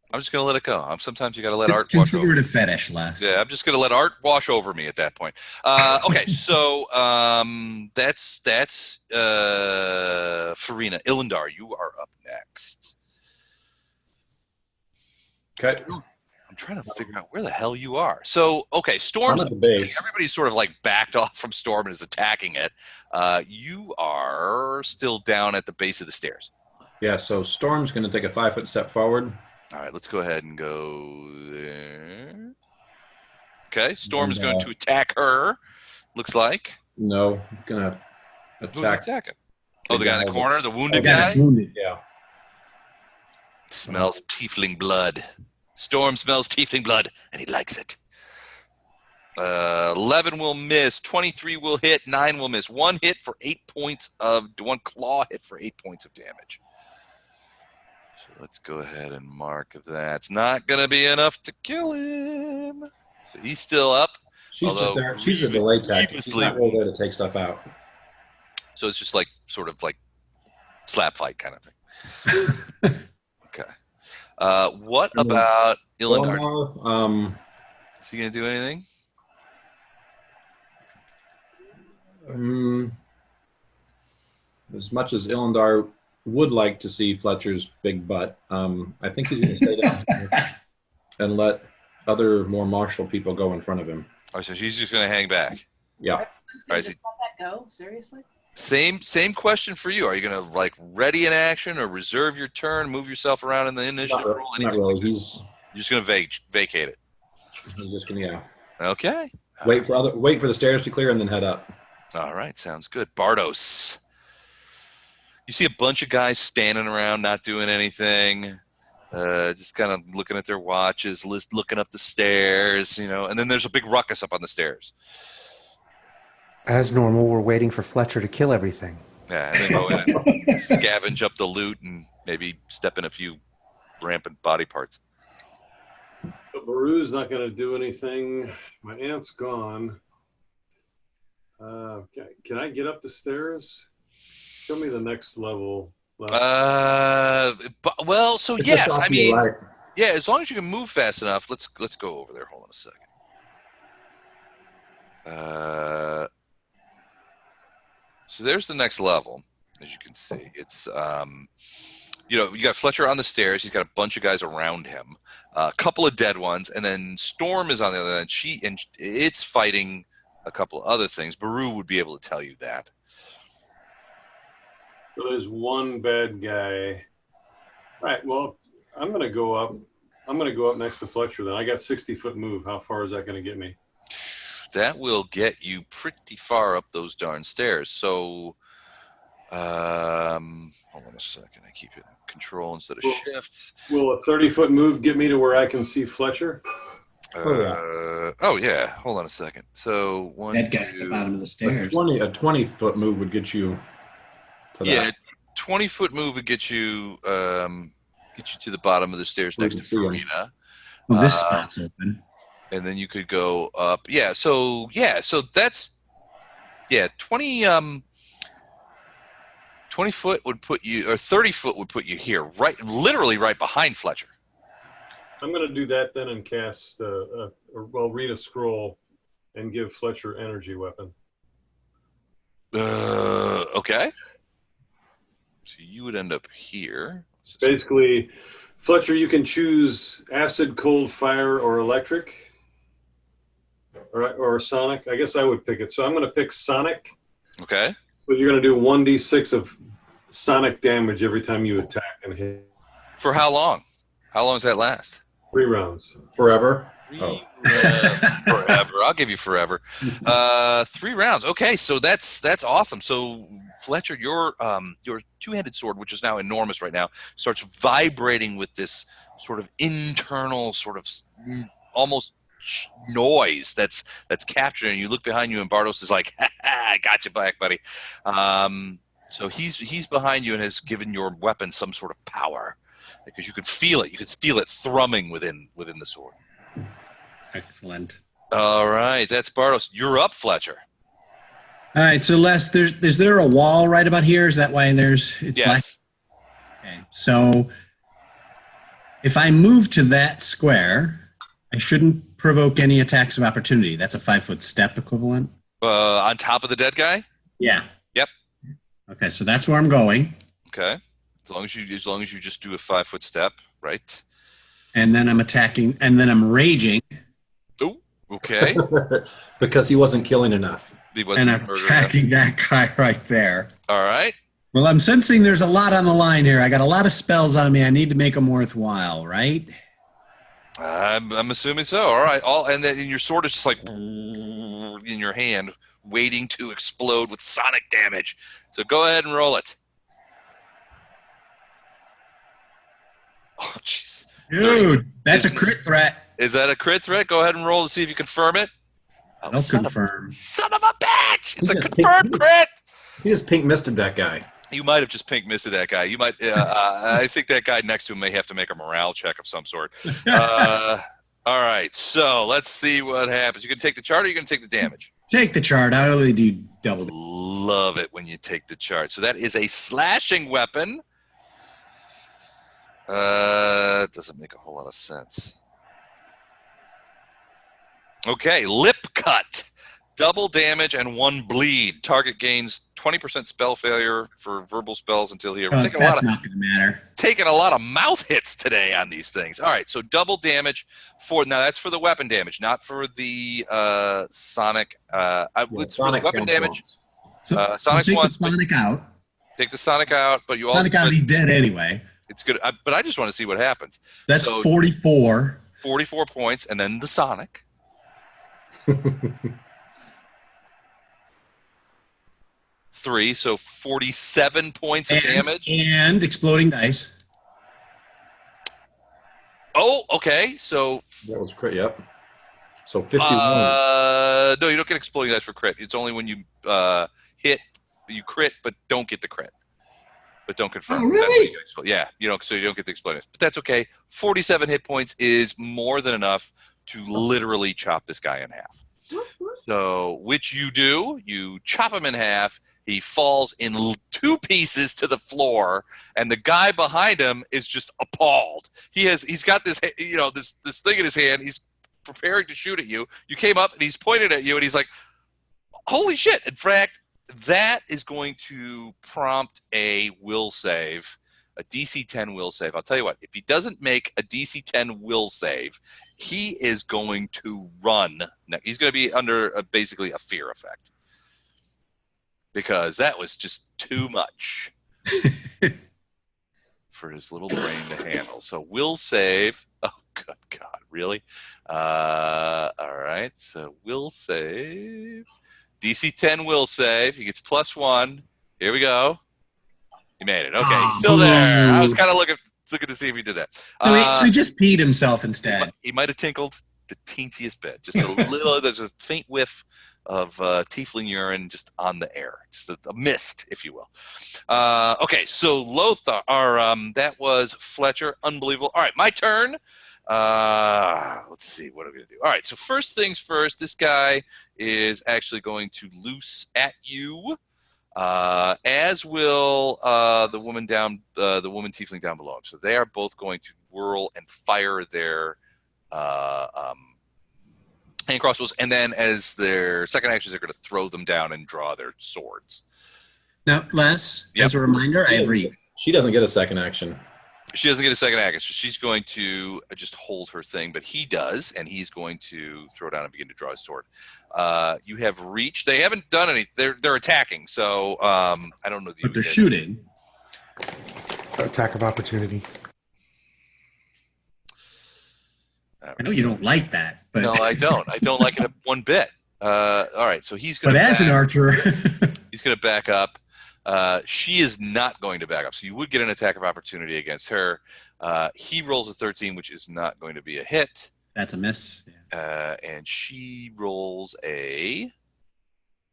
I'm just going to let it go. Sometimes you got to let art wash over. Consider it a fetish, Les. Yeah, I'm just going to let art wash over me at that point. Okay, so that's Farina. Ilindar, you are up next. Okay. I'm trying to figure out where the hell you are. So, okay, Storm's I'm at the base. Everybody's sort of like backed off from Storm and is attacking it. You are still down at the base of the stairs. Yeah, so Storm's going to take a 5-foot step forward. All right, let's go ahead and go there. Okay, Storm's going to attack her, looks like. No, going to Who's attack. attacking? Oh, the guy in the corner, the wounded Yeah, guy? it's wounded. Yeah. Smells tiefling blood. Storm smells tiefling blood, and he likes it. 11 will miss. 23 will hit. 9 will miss. One claw hit for 8 points of damage. So let's go ahead and mark that. It's not going to be enough to kill him. So he's still up. She's Although just there. She's a delay tactic. She's not grievously- really there to take stuff out. So it's just like sort of like slap fight kind of thing. Okay. What about Ilindar? Is he going to do anything? As much as Ilindar would like to see Fletcher's big butt, I think he's going to stay down here and let other more martial people go in front of him. Oh, so she's just going to hang back. Yeah. Everyone's All gonna right, just let that go? Seriously? Same question for you. Are you going to like ready in action or reserve your turn, move yourself around in the initiative roll? Not Anything? really. He's You're just going to vacate it. just going to, yeah. Okay. Wait for the stairs to clear and then head up. All right. Sounds good. Bardos. You see a bunch of guys standing around, not doing anything, just kind of looking at their watches, looking up the stairs, and then there's a big ruckus up on the stairs. As normal, we're waiting for Fletcher to kill everything. Yeah, and then go in and scavenge up the loot and maybe step in a few rampant body parts. But Baru's not going to do anything. My aunt's gone. Can I get up the stairs? Show me the next level. Well, so It's yes, just off I to the mean, right. yeah, as long as you can move fast enough. Let's go over there. Hold on a second. So there's the next level, as you can see. It's you got Fletcher on the stairs. He's got a bunch of guys around him, a couple of dead ones, and then Storm is on the other end. It's fighting a couple of other things. Baru would be able to tell you that. So there's one bad guy. All right, well, I'm going to go up. I'm going to go up next to Fletcher then. I got 60-foot move. How far is that going to get me? That will get you pretty far up those darn stairs. So, hold on a second. I keep it control instead of shift. Will a 30-foot move get me to where I can see Fletcher? Oh yeah. Hold on a second. So one, That guy at the two, bottom of the A stairs. 20-foot move would get you. To yeah, that. 20-foot move would get you to the bottom of the stairs next to can see him. Farina, Well, this spot's open. and then you could go up. Yeah. So that's 20. 20 foot would put you, or 30 foot would put you here, literally right behind Fletcher. I'm going to do that then and cast, read a scroll and give Fletcher energy weapon. Okay. So you would end up here. Basically, Fletcher, you can choose acid, cold, fire, or electric. or Sonic. I guess I would pick it. So I'm going to pick Sonic. Okay. So you're going to do 1d6 of Sonic damage every time you attack and hit. For how long? How long does that last? 3 rounds. Forever. Oh. Forever. I'll give you forever. 3 rounds. Okay, so that's awesome. So Fletcher, your two-handed sword, which is now enormous right now, starts vibrating with this sort of internal sort of almost noise that's captured, and you look behind you and Bardos is like, I got you back, buddy. So he's behind you and has given your weapon some sort of power because you could feel it. You could feel it thrumming within the sword. Excellent. All right, that's Bardos. You're up, Fletcher. All right, so Les, is there a wall right about here? Is that why it's Yes. black? Okay, so if I move to that square, I shouldn't provoke any attacks of opportunity. That's a 5-foot step equivalent. On top of the dead guy? Yeah. Yep. Okay, so that's where I'm going. Okay. As long as you just do a 5-foot step, right? And then I'm attacking, and then I'm raging. Oh, okay. Because he wasn't killing enough. He And wasn't I'm murdering attacking that guy right there. All right. Well, I'm sensing there's a lot on the line here. I got a lot of spells on me. I need to make them worthwhile, right? I'm assuming so. All right. And then your sword is just like in your hand, waiting to explode with sonic damage. So go ahead and roll it. Oh, jeez. Dude, that's a crit threat. Is that a crit threat? Go ahead and roll to see if you confirm it. Oh, I'll confirm. Son of a bitch! It's a Yes, confirmed crit! He just pink misted that guy. You might have just pink misted that guy. You might. I think that guy next to him may have to make a morale check of some sort. All right, so let's see what happens. You can take the chart, or you can take the damage. Take the chart. I only do double. Love it when you take the chart. So that is a slashing weapon. Doesn't make a whole lot of sense. Okay, lip cut. Double damage and 1 bleed. Target gains 20% spell failure for verbal spells until here. We're That's not going to matter. taking a lot of mouth hits today on these things. All right, so double damage now that's for the weapon damage, not for the sonic. It's for the weapon damage. So Sonic's take the once, Sonic out. Take the sonic out, but you also. Sonic out, he's dead anyway. It's good, but I just want to see what happens. That's So- 44. 44 points, and then the sonic. 3, so 47 points of damage. And exploding dice. Oh, okay. So That was crit. Yep. So 51. no, you don't get exploding dice for crit. It's only when you hit, you crit, but don't get the crit. But don't confirm. Oh, really? That's when you get yeah, so you don't get the exploding dice. But that's okay. 47 hit points is more than enough to literally chop this guy in half. So, which you do, you chop him in half. He falls in 2 pieces to the floor, and the guy behind him is just appalled. He's got this, this thing in his hand. He's preparing to shoot at you. You came up, and he's pointed at you, and he's like, "Holy shit!" In fact, that is going to prompt a will save, a DC 10 will save. I'll tell you what, if he doesn't make a DC 10 will save, he is going to run. He's going to be under basically a fear effect. Because that was just too much for his little brain to handle. So will save. Oh, good God, really? All right, so will save. DC 10 will save. He gets +1. Here we go. He made it. Okay, he's still there. I was kind of looking to see if he did that. So he just peed himself instead. He might have tinkled the teensiest bit. Just a little, there's a faint whiff of tiefling urine just on the air. Just a mist, if you will. Okay, so Lothar, that was Fletcher. Unbelievable. All right, my turn. Let's see, what are we going to do? All right, so first things first, this guy is actually going to loose at you, as will the woman tiefling down below him. So they are both going to whirl and fire their hand crossbows, and then as their second actions, they're going to throw them down and draw their swords. Now, Les, Yep. as a reminder, I have read. She doesn't get a second action. She doesn't get a second action. So she's going to just hold her thing, but he does, and he's going to throw down and begin to draw his sword. You have reached. They haven't done any. They're attacking. So I don't know. But they're shooting. Attack of opportunity. I know you don't like that, but No, I don't. I don't like it one bit. All right, so he's going. But as an archer, he's going to back up. She is not going to back up, so you would get an attack of opportunity against her. He rolls a 13, which is not going to be a hit. That's a miss. And she rolls a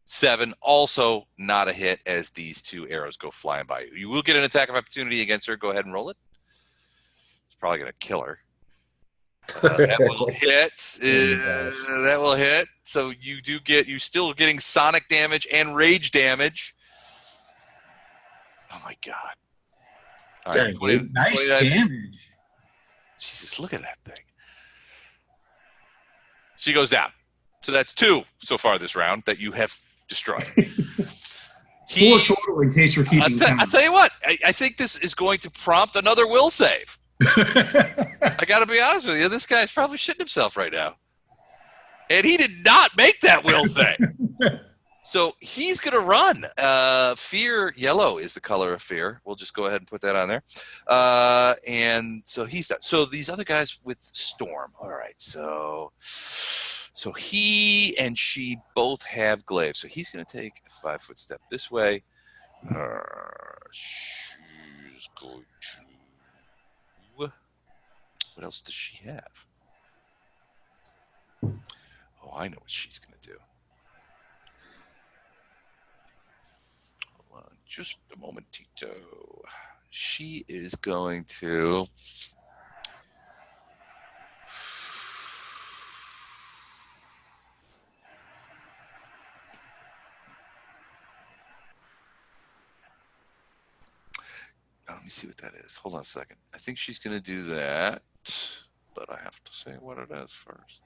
7, also not a hit, as these 2 arrows go flying by you. You will get an attack of opportunity against her. Go ahead and roll it. It's probably going to kill her. That will hit. That will hit. So you're still getting sonic damage and rage damage. Oh my god! All right, 20, nice 29. damage. Jesus, look at that thing. She goes down. So that's 2 so far this round that you have destroyed. 4 total in case we're keeping count. I'll tell you what. I think this is going to prompt another will save. I got to be honest with you. This guy's probably shitting himself right now. And he did not make that will save. So he's going to run. Fear, yellow is the color of fear. We'll just go ahead and put that on there. And so he's done. So these other guys with Storm. All right. So he and she both have glaives. So he's going to take a 5-foot step this way. She's going to... What else does she have? Oh, I know what she's going to do. Hold on just a momentito. She is going to... Let me see what that is. Hold on a second. I think she's going to do that, but I have to say what it is first.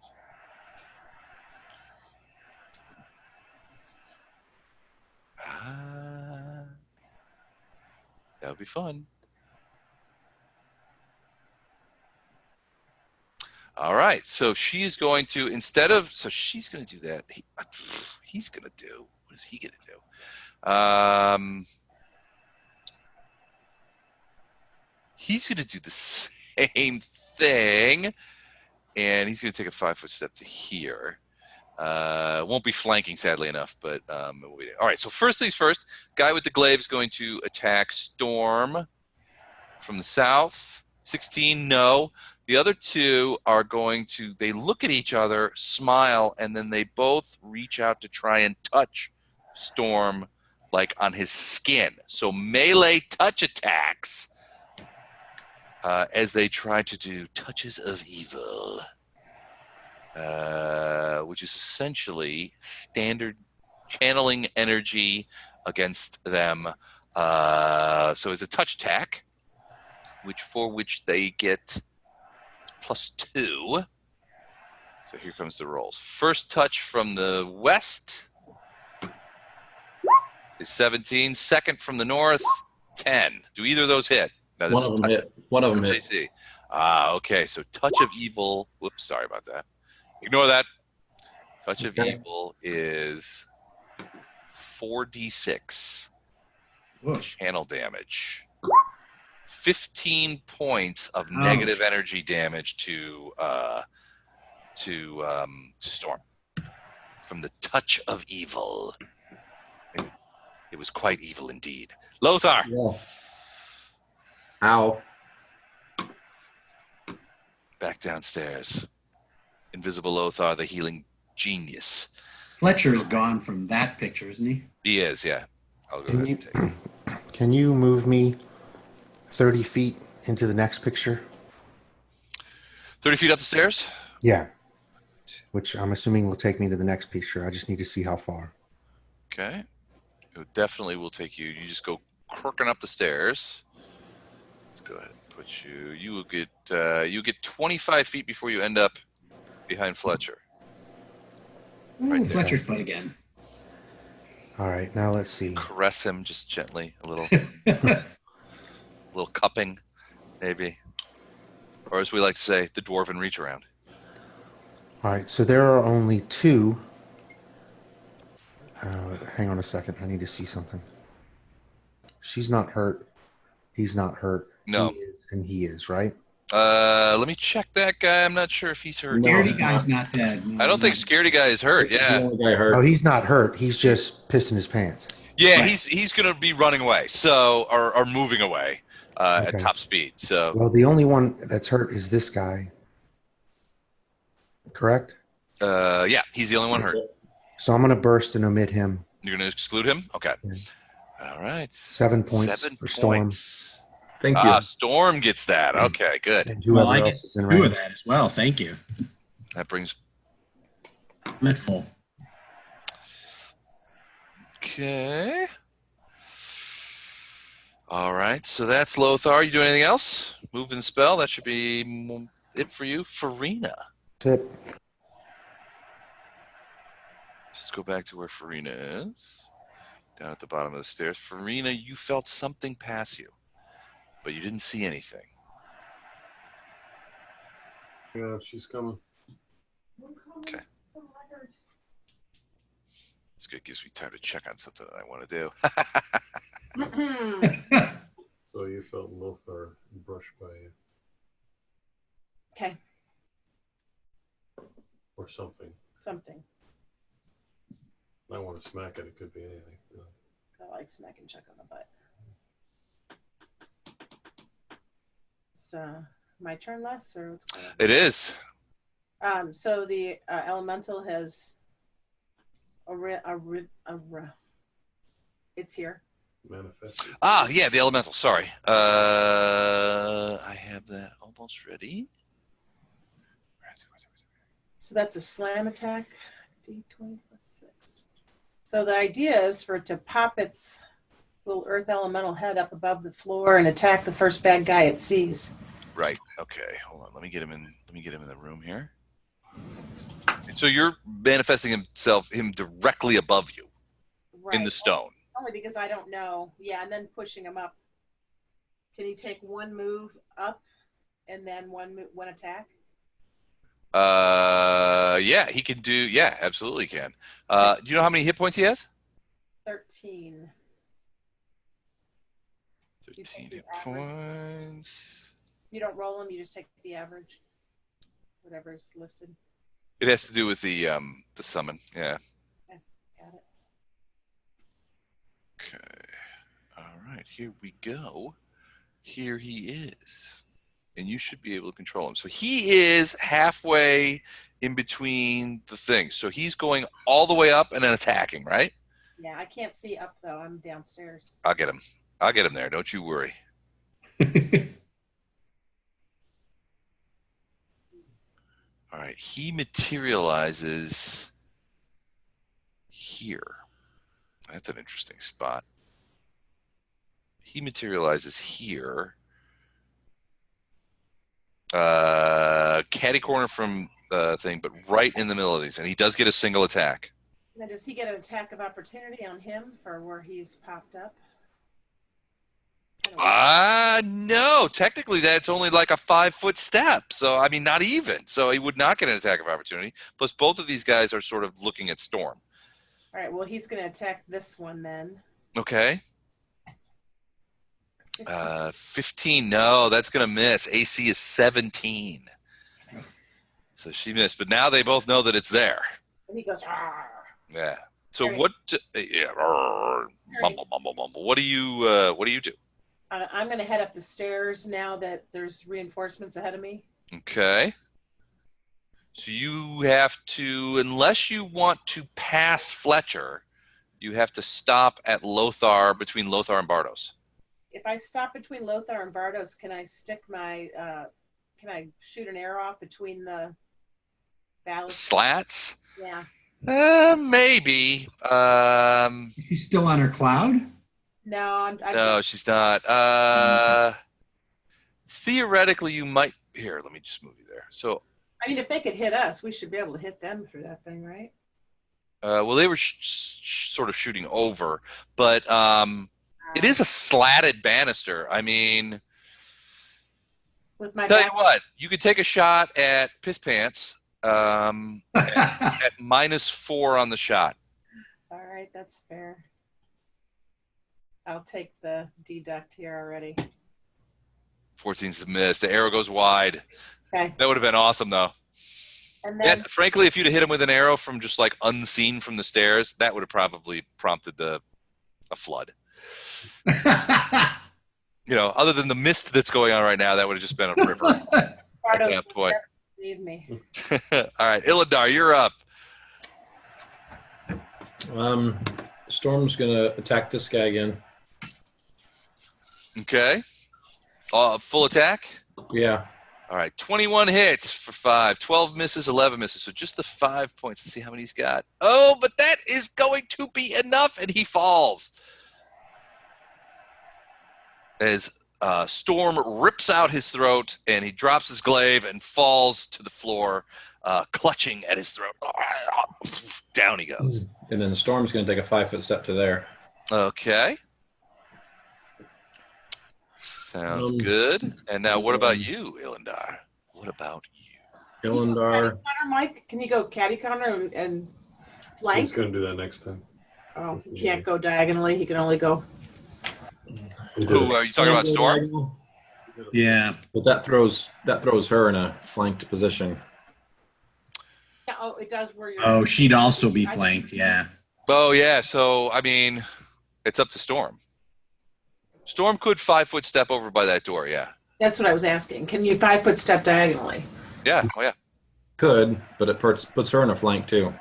That would be fun. All right. So she's going to, so she's going to do that. He's going to do, what is he going to do? He's going to do the same thing, and he's going to take a 5-foot step to here. Won't be flanking, sadly enough, but all right. So first things first, guy with the glaive is going to attack Storm from the south. 16, no. The other 2 are going to, they look at each other, smile, and then they both reach out to try and touch Storm, like on his skin. So melee touch attacks. As they try to do touches of evil, which is essentially standard channeling energy against them. So it's a touch attack, for which they get +2. So here comes the rolls. First touch from the west is 17. Second from the north, 10. Do either of those hit? Now, One of them hit. One of them hit. JC. Okay, so touch of evil. Whoops, sorry about that. Ignore that. Touch of evil is 4d6 channel damage. 15 points of negative energy damage to Storm from the touch of evil. It was quite evil indeed. Lothar. Yeah. Ow. Back downstairs. Invisible Lothar, the healing genius. Fletcher is gone from that picture, isn't he? He is, yeah. I'll go ahead and take it. Can you move me 30 feet into the next picture? 30 feet up the stairs? Yeah. Which I'm assuming will take me to the next picture. I just need to see how far. Okay. It definitely will take you. You just go crooking up the stairs. Let's go ahead and put you. You will get 25 feet before you end up behind Fletcher. Ooh, Fletcher's butt again. All right, now let's see. Caress him just gently, a little, little cupping. maybe. Or as we like to say, the dwarven reach around. All right, so there are only two. Hang on a second. I need to see something. She's not hurt. He's not hurt. No. He is, and he is, right? Let me check that guy. I'm not sure if he's hurt. No. Scaredy guy's not dead. No, I don't think Scaredy Guy is hurt. The Yeah. only guy hurt. Oh, he's not hurt. He's just pissing his pants. Yeah, Right. he's going to be running away, or moving away at Okay. top speed. So Well, the only one that's hurt is this guy. Correct? yeah, he's the only one hurt. So I'm going to burst and omit him. You're going to exclude him? Okay. Yeah. All right. 7 points 7 for Storm. points. Thank you. Storm gets that. Okay, good. And Well, whoever I else is in get 2 range. of that as well. Thank you. That brings. I'm at full. Okay. All right. So that's Lothar. You doing anything else? Move and spell. That should be it for you. Farina. Tip. Let's go back to where Farina is. Down at the bottom of the stairs. Farina, you felt something pass you, but you didn't see anything. Yeah, she's coming. Okay. It's good. Gives me time to check on something that I want to do. So you felt Lothar brush by you Okay, or something. something. I want to smack it. It could be anything. You know. I like smack and check on the butt. It's my turn, Les, or what's going on? It is. So the elemental has it's here. Manifested. Yeah, the elemental. Sorry. I have that almost ready. So that's a slam attack. D20 plus 6. So the idea is for it to pop its little earth elemental head up above the floor and attack the first bad guy it sees. Right. Okay. Hold on. Let me get him in the room here. So you're manifesting him directly above you in the stone. Only because I don't know. Yeah, and then pushing him up. Can you take one move up and then one attack? Yeah, he can do. Yeah, absolutely can. Do you know how many hit points he has? 13. 13 the hit average. points. You don't roll them, you just take the average. Whatever's listed. It has to do with the summon. Yeah. Got it. Okay. All right. Here we go. Here he is. And you should be able to control him. So he is halfway in between the things. So he's going all the way up and then attacking, right? Yeah, I can't see up though. I'm downstairs. I'll get him. I'll get him there. Don't you worry. All right. He materializes here. That's an interesting spot. He materializes here. Catty corner from thing, but right in the middle of these. And he does get a single attack. Now, does he get an attack of opportunity on him for where he's popped up? No. Technically, that's only like a 5-foot step. So, I mean, not even. So he would not get an attack of opportunity. Plus, both of these guys are sort of looking at Storm. All right, well, he's going to attack this one then. Okay. 15. No, that's going to miss. AC is 17. So she missed. But now they both know that it's there. And he goes, "Arr." Yeah. So Very- what? Yeah. Mumble, mumble, mumble. What do you do? I'm going to head up the stairs now that there's reinforcements ahead of me. Okay. So you have to, unless you want to pass Fletcher, you have to stop at Lothar, between Lothar and Bardos. If I stop between Lothar and Bardos, can I stick my, can I shoot an arrow off between the balustrades? Slats? Yeah. Maybe. She's still on her cloud? No, I'm No, she's not. Theoretically, you might. Here, let me just move you there. So, I mean, if they could hit us, we should be able to hit them through that thing, right? well, they were sort of shooting over, but it is a slatted banister. I mean, With my Tell you back. what, you could take a shot at Piss Pants at -4 on the shot. All right, that's fair. I'll take the deduct here already. 14's a miss. The arrow goes wide. Okay. That would have been awesome, though. And then, Frankly, if you'd have hit him with an arrow from just like unseen from the stairs, that would have probably prompted a flood. Other than the mist that's going on right now, that would have just been a river at Bardos, that point. leave me. All right, Illidar, you're up. Storm's gonna attack this guy again. Okay. Full attack? Yeah. All right, 21 hits for 5, 12 misses, 11 misses. So just the 5 points. Let's see how many he's got. Oh, but that is going to be enough, and he falls. As Storm rips out his throat, and he drops his glaive and falls to the floor, clutching at his throat. Down he goes. And then the Storm's gonna take a 5-foot step to there. Okay. Sounds good. And now what about you, Illindar? What about you? Illindar. Counter, Mike, can you go catty counter and flank? He's going to do that next time. Oh, he can't go diagonally. He can only go. Who are you talking about, Storm? Yeah. But that throws her in a flanked position. Yeah, oh, it does where you're. Oh, she'd also be flanked. Yeah. Oh, yeah. So, I mean, it's up to Storm. Storm could 5-foot step over by that door, yeah. That's what I was asking. Can you 5-foot step diagonally? Yeah, oh, yeah. Could, but it puts her in a flank too.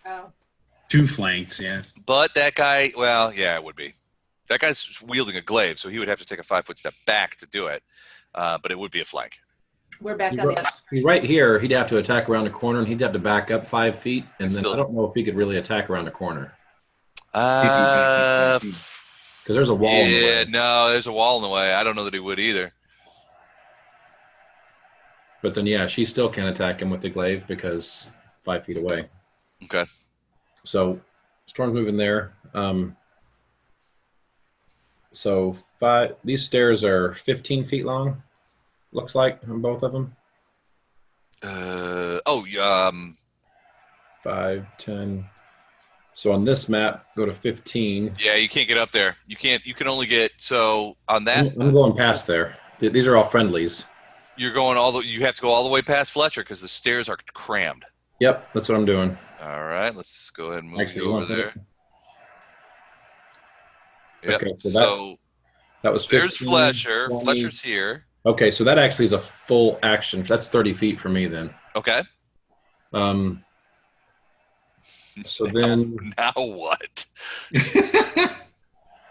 Oh. 2 flanks. Yeah. But that guy, well, yeah, it would be. That guy's wielding a glaive, so he would have to take a 5-foot step back to do it. But it would be a flank. We're back on the other screen. Right here, he'd have to attack around the corner, and he'd have to back up 5 feet, and then Still- I don't know if he could really attack around the corner Because there's a wall in the yeah, way. no, there's a wall in the way. I don't know that he would either. But then, yeah, she still can't attack him with the glaive because 5 feet away. Okay. So Storm's moving there. These stairs are 15 feet long, looks like, on both of them. 5, 10. So on this map, go to 15. Yeah, you can't get up there. You can only get, so on that, I'm going past there. These are all friendlies. you have to go all the way past Fletcher because the stairs are crammed. Yep, that's what I'm doing. All right, let's go ahead and move Actually, you over want to- there. Yep. Okay, so So that was there's 15, Fletcher. 20. Fletcher's here. Okay, so that actually is a full action. That's 30 feet for me then. Okay. So then, Now what?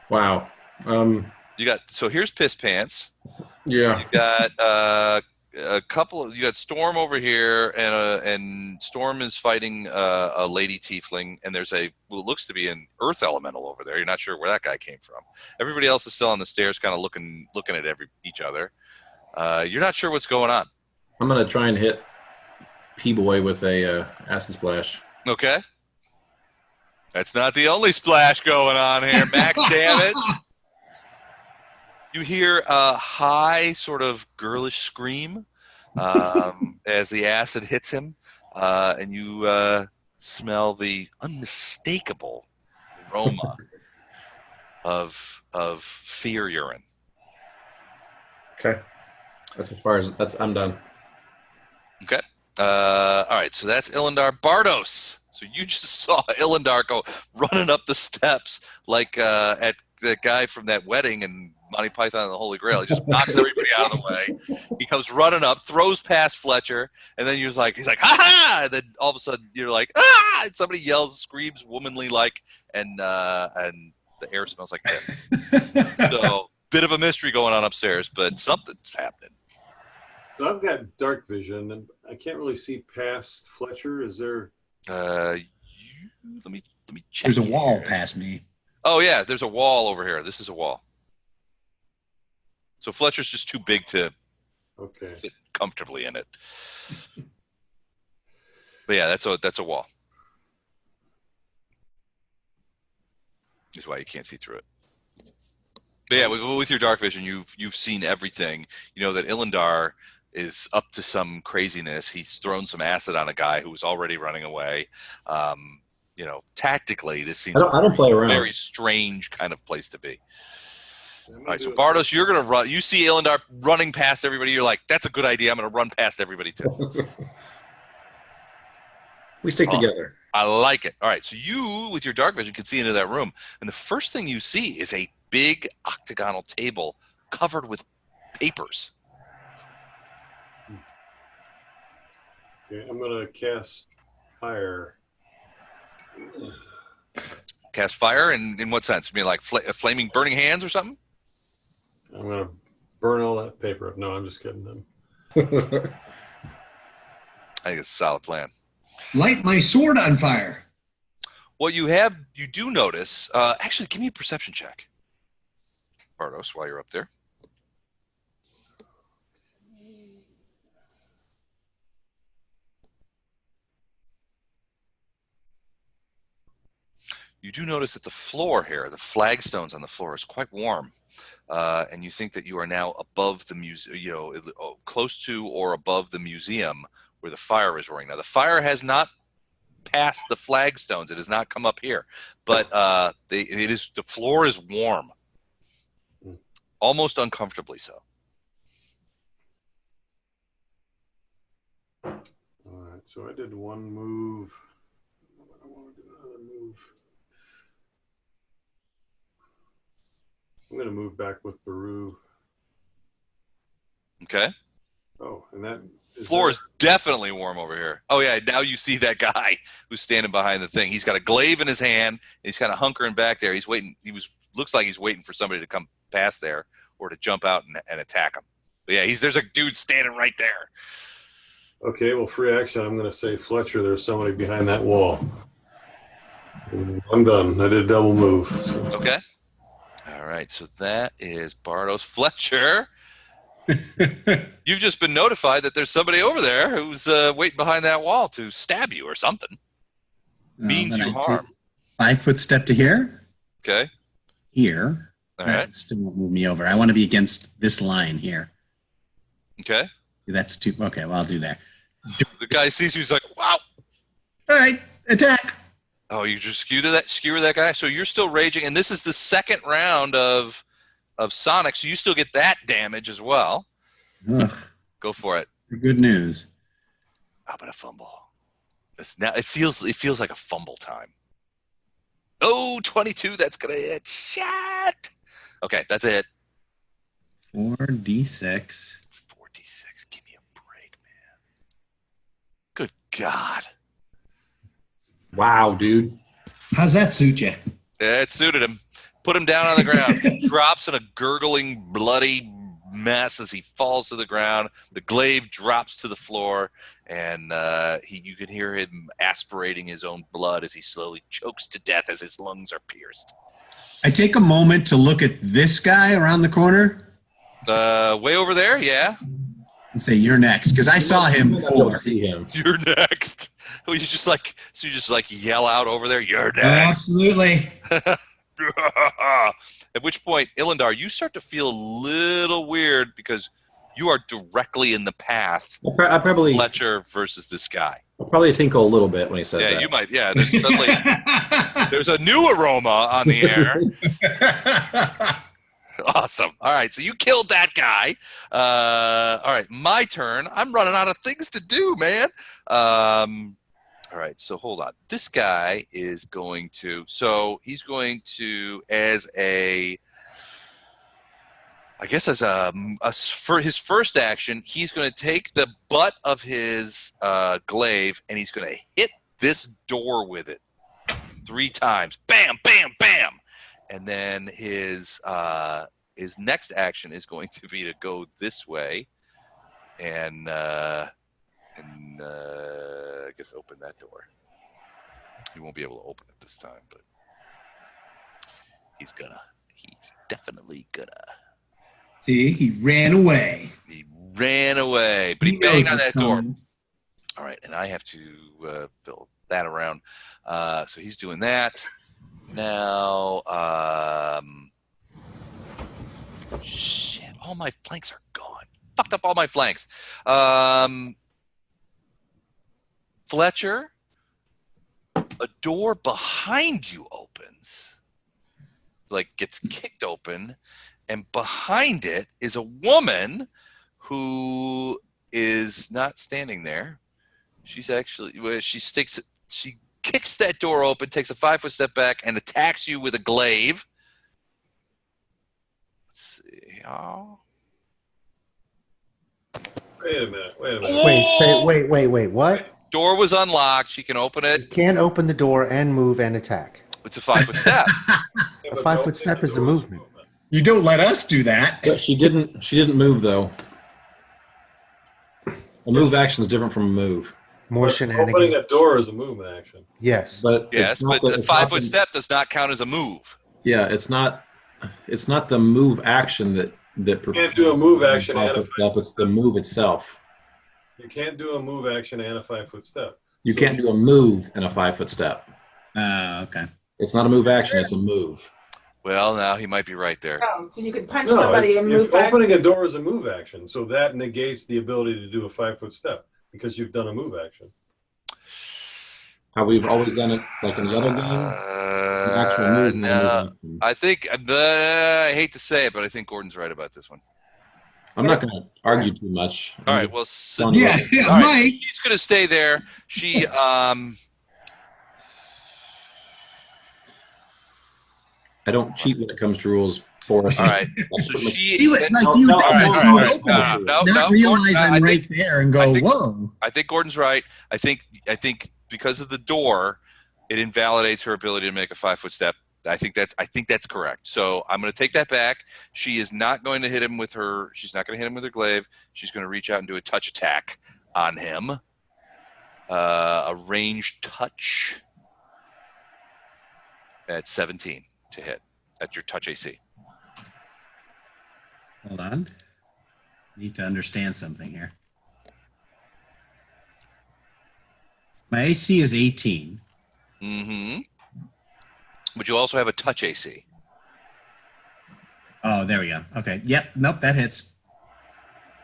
wow. So here's Piss Pants. Yeah. You got you got Storm over here, and Storm is fighting a lady tiefling, and there's what looks to be an earth elemental over there. You're not sure where that guy came from. Everybody else is still on the stairs, kind of looking at each other. You're not sure what's going on. I'm gonna try and hit P-Boy with a acid splash. Okay. That's not the only splash going on here. Max damage. You hear a high, sort of girlish scream as the acid hits him, and you smell the unmistakable aroma of fear urine. Okay. That's as far as I'm done. Okay. All right. So that's Illindar. Bardos. So you just saw Illindar go running up the steps like at the guy from that wedding and Monty Python and the Holy Grail. He just knocks everybody out of the way. He comes running up, throws past Fletcher, and then he's like, ha ha! And then all of a sudden you're like, ah! And somebody yells, screams, womanly like, and the air smells like this. So bit of a mystery going on upstairs, but something's happening. So I've got dark vision, and I can't really see past Fletcher. Is there? Let me check. There's a wall here. past me. Oh yeah, there's a wall over here. This is a wall. So Fletcher's just too big to Okay. sit comfortably in it. But yeah, that's a wall. That's why you can't see through it. Yeah, with your dark vision, you've seen everything. You know that Ilindar is up to some craziness. He's thrown some acid on a guy who was already running away. You know, tactically, this seems I don't play around. very strange kind of place to be. I'm All gonna right, so do it. Bardos, you're gonna run. You see Ilindar running past everybody. You're like, "That's a good idea. I'm gonna run past everybody too." We stick together. I like it. All right, so you, with your dark vision, can see into that room, and the first thing you see is a big octagonal table covered with papers. Okay, I'm gonna cast fire. Cast fire, and in what sense? I mean, like flaming, burning hands or something? I'm gonna burn all that paper up. No, I'm just kidding. I think it's a solid plan. Light my sword on fire. What you do notice. Actually, give me a perception check, Bardos, while you're up there. You do notice that the floor here, the flagstones on the floor, is quite warm, and you think that you are now above the museum, you know, close to or above the museum where the fire is roaring. Now, the fire has not passed the flagstones; it has not come up here, but the floor is warm, almost uncomfortably so. All right, so I did one move. I want to do another move. I'm going to move back with Baru. Okay. Oh, and that Floor is definitely warm over here. Oh yeah, now you see that guy who's standing behind the thing. He's got a glaive in his hand. He's kind of hunkering back there. He's waiting. Looks like he's waiting for somebody to come past there or to jump out and attack him. But yeah, there's a dude standing right there. Okay, well, free action. I'm going to say, Fletcher, there's somebody behind that wall. I'm done. I did a double move. So. Okay. All right, so that is Bardos. Fletcher, you've just been notified that there's somebody over there who's waiting behind that wall to stab you or something. Means Then you I harm. take 5 foot step to here. Okay. Here. All That right. still won't move me over. I want to be against this line here. Okay. That's too. Okay, well, I'll do that. The guy sees you. He's like, "Wow." All right, attack. Oh, you just skewer that guy. So you're still raging, and this is the second round of Sonic. So you still get that damage as well. Ugh, Go for it. good news. How about a fumble? It feels like a fumble time. Oh, 22. That's gonna hit. Shit. Okay, that's it. 4d6. 4d6. Give me a break, man. Good God. Wow, dude. How's that suit you? Yeah, it suited him. Put him down on the ground. He drops in a gurgling, bloody mess as he falls to the ground. The glaive drops to the floor, and you can hear him aspirating his own blood as he slowly chokes to death as his lungs are pierced. I take a moment to look at this guy around the corner Way over there, yeah. and say, "You're next," because I saw him I don't before. see him. You're next. You just yell out over there. You're next. Absolutely. At which point, Ilindar, you start to feel a little weird because you are directly in the path. I probably Fletcher versus this guy. I'll probably tinkle a little bit when he says Yeah, that. you might. Yeah, there's a new aroma on the air. Awesome. All right, so you killed that guy. All right, my turn. I'm running out of things to do, man. All right, so hold on. This guy is going to. So he's going to, for his first action, he's going to take the butt of his glaive and he's going to hit this door with it 3 times. Bam, bam, bam. And then his next action is going to be to go this way and I guess open that door. He won't be able to open it this time, but he's definitely gonna. See, he ran away. He ran away, but he knows banged on what's that door. coming. All right, and I have to fill that around. So he's doing that. Now, Shit, all my flanks are gone. Fucked up all my flanks. Fletcher, a door behind you opens. Like gets kicked open, and behind it is a woman who is not standing there. She's actually she kicks that door open, takes a 5-foot step back, and attacks you with a glaive. Let's see. Oh. Wait a minute. Wait, what? Door was unlocked. She can open You it. can't open the door and move and attack. It's a 5-foot step. Yeah, A but 5-foot don't step make the is a doors movement. You don't let us do that. But she didn't move though. A move action is different from a move. More But shenanigans. opening a door is a move action. Yes. But Yes, it's not but the- a it's not 5-foot the- step does not count as a move. Yeah, it's not the move action that You can't do a move action and a 5-foot step. It's the move itself. You can't do a move action and a 5-foot step. You can't do a move in a 5-foot step. Okay. It's not a move action. It's a move. Well, now he might be right there. Oh, so you can punch No, somebody and move if 5. opening a door is a move action, so that negates the ability to do a 5-foot step because you've done a move action. How we've always done it, like in the other game. An actual move. and a No, move action. I think I hate to say it, but I think Gordon's right about this one. I'm not going to argue too much. All right, well, so, Yeah, all right, Mike. she's going to stay there. She I don't cheat when it comes to rules for us. all right. That's So pretty much- she You would, like, you would all right, think all you would right, open all it, right. no, not no, realize Gordon, I'm I right there and go, think- whoa. I think Gordon's right. I think because of the door, it invalidates her ability to make a 5-foot step. I think that's correct. So I'm going to take that back. She is not going to hit him with her. She's not going to hit him with her glaive. She's going to reach out and do a touch attack on him. A ranged touch at 17 to hit. That's your touch AC. Hold on. Need to understand something here. My AC is 18. Mm-hmm. But you also have a touch AC. Oh, there we go. Okay. Yep. Nope. That hits.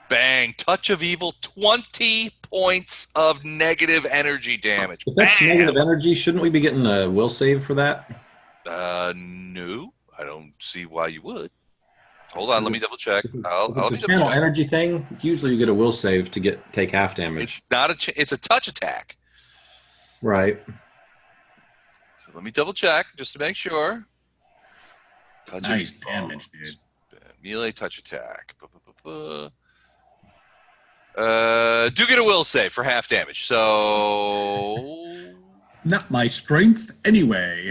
Bang! Touch of evil. 20 points of negative energy damage. If that's Bam! negative energy, shouldn't we be getting a will save for that? No, I don't see why you would. Hold on, let me double check. If it's, I'll if let me it's a double channel check. energy thing, usually you get a will save to take half damage. It's not it's a touch attack. Right. So let me double check just to make sure. Touch of Nice evil. damage, dude. Melee touch attack. Do get a will save for half damage. So Not my strength anyway.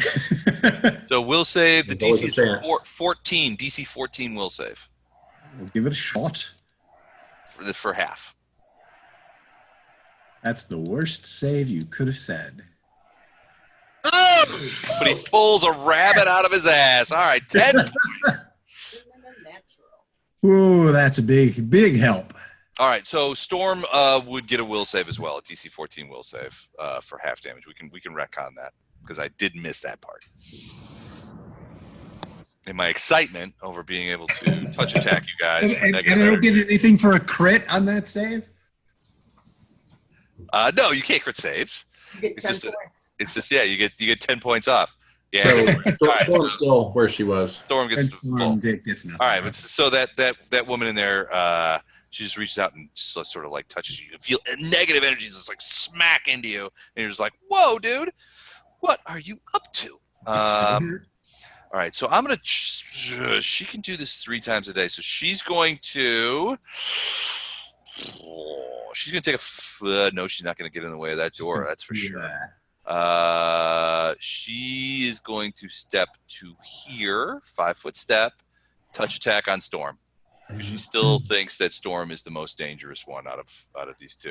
will save. The There's always DC a is chance. 14. DC 14 will save We'll give it a shot. for half. That's the worst save you could have said. But he pulls a rabbit out of his ass. All right, 10. Ooh, that's a big help. All right, so Storm would get a will save as well, a DC 14 will save for half damage. We can retcon that because I did miss that part. In my excitement over being able to touch attack you guys for And negative I don't energy. get anything for a crit on that save? No, you can't crit saves. You get It's 10 just points. It's just you get 10 points off. Yeah. So, All right, Storm's so still where she was. Storm And gets the full. Storm gets nothing. All right, but so that woman in there, she just reaches out and just sort of like touches you. You feel negative energy just like smack into you, and you're just like, "Whoa, dude, what are you up to?" It's still hurt. All right, so I'm gonna. She can do this 3 times a day, so she's going to. She's gonna take a. No, she's not gonna get in the way of that door. That's for sure. She is going to step to here, 5-foot step, touch attack on Storm. She still thinks that Storm is the most dangerous one out of these two.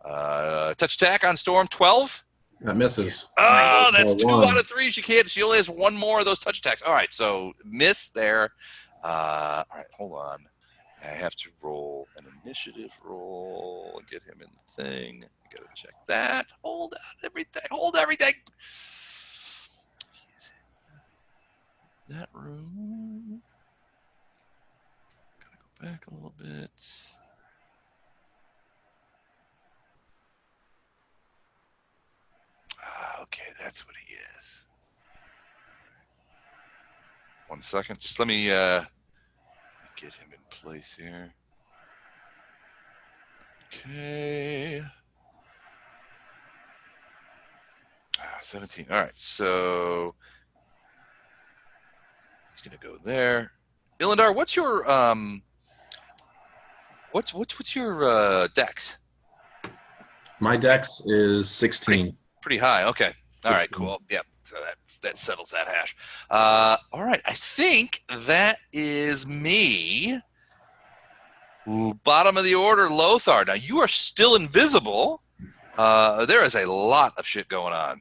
Touch attack on Storm, 12. That misses. Oh, that's 2 1. out of 3. She can't. She only has 1 more of those touch attacks. All right, so miss there. All right, hold on. I have to roll an initiative roll and get him in the thing. I gotta check that. Hold out everything. Hold everything. He's in that room. back a little bit. Okay, that's what he is. 1 second. Just let me get him in place here. Okay. 17. All right, so he's gonna go there. Ilindar, what's your what's your dex? My dex is 16. Pretty high. Okay. All right. 16. Cool. Yep. So that settles that hash. All right. I think that is me. Bottom of the order, Lothar. Now you are still invisible. There is a lot of shit going on.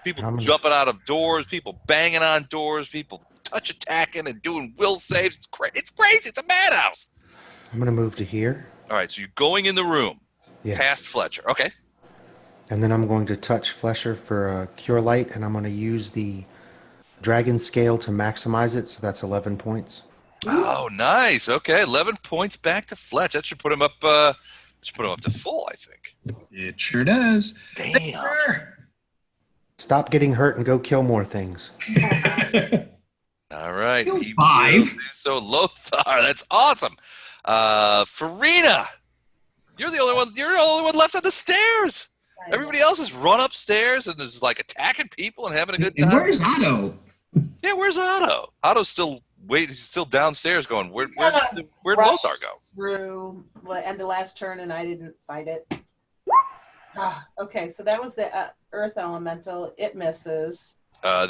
People jumping out of doors, people banging on doors, people touch attacking and doing will saves. It's crazy. It's crazy. It's a madhouse. I'm going to move to here. All right. So you're going in the room Yeah. past Fletcher. Okay. And then I'm going to touch Flesher for a Cure Light, and I'm going to use the Dragon Scale to maximize it, so that's 11 points. Oh, nice. Okay, 11 points back to Fletch. That should put him up. Should put him up to full, I think. It sure does. Damn. Stop getting hurt and go kill more things. All right. Kill He 5. will do so, Lothar. That's awesome. Farina, you're the only one. You're the only one left on the stairs. Everybody else has run upstairs and is like attacking people and having a good And time. where's Otto? Yeah, where's Otto? Otto's still waiting. He's still downstairs going, where'd Rushed Lothar go? Through the end of last turn, and I didn't fight it. Okay, so that was the Earth Elemental. It misses. So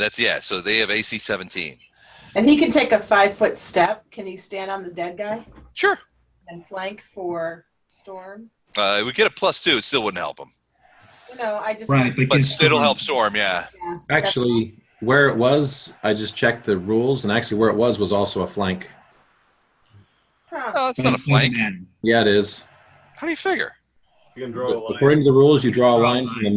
they have AC 17. And he can take a 5-foot step. Can he stand on the dead guy Sure. and flank for Storm? We get a +2. It still wouldn't help him. I just Right, But it'll help Storm, yeah. Yeah, Actually, where it was, I just checked the rules, and actually where it was also a flank. Huh. Oh, it's not a flank. Yeah, it is. How do you figure? You can draw a line. According to the rules, you draw a line from the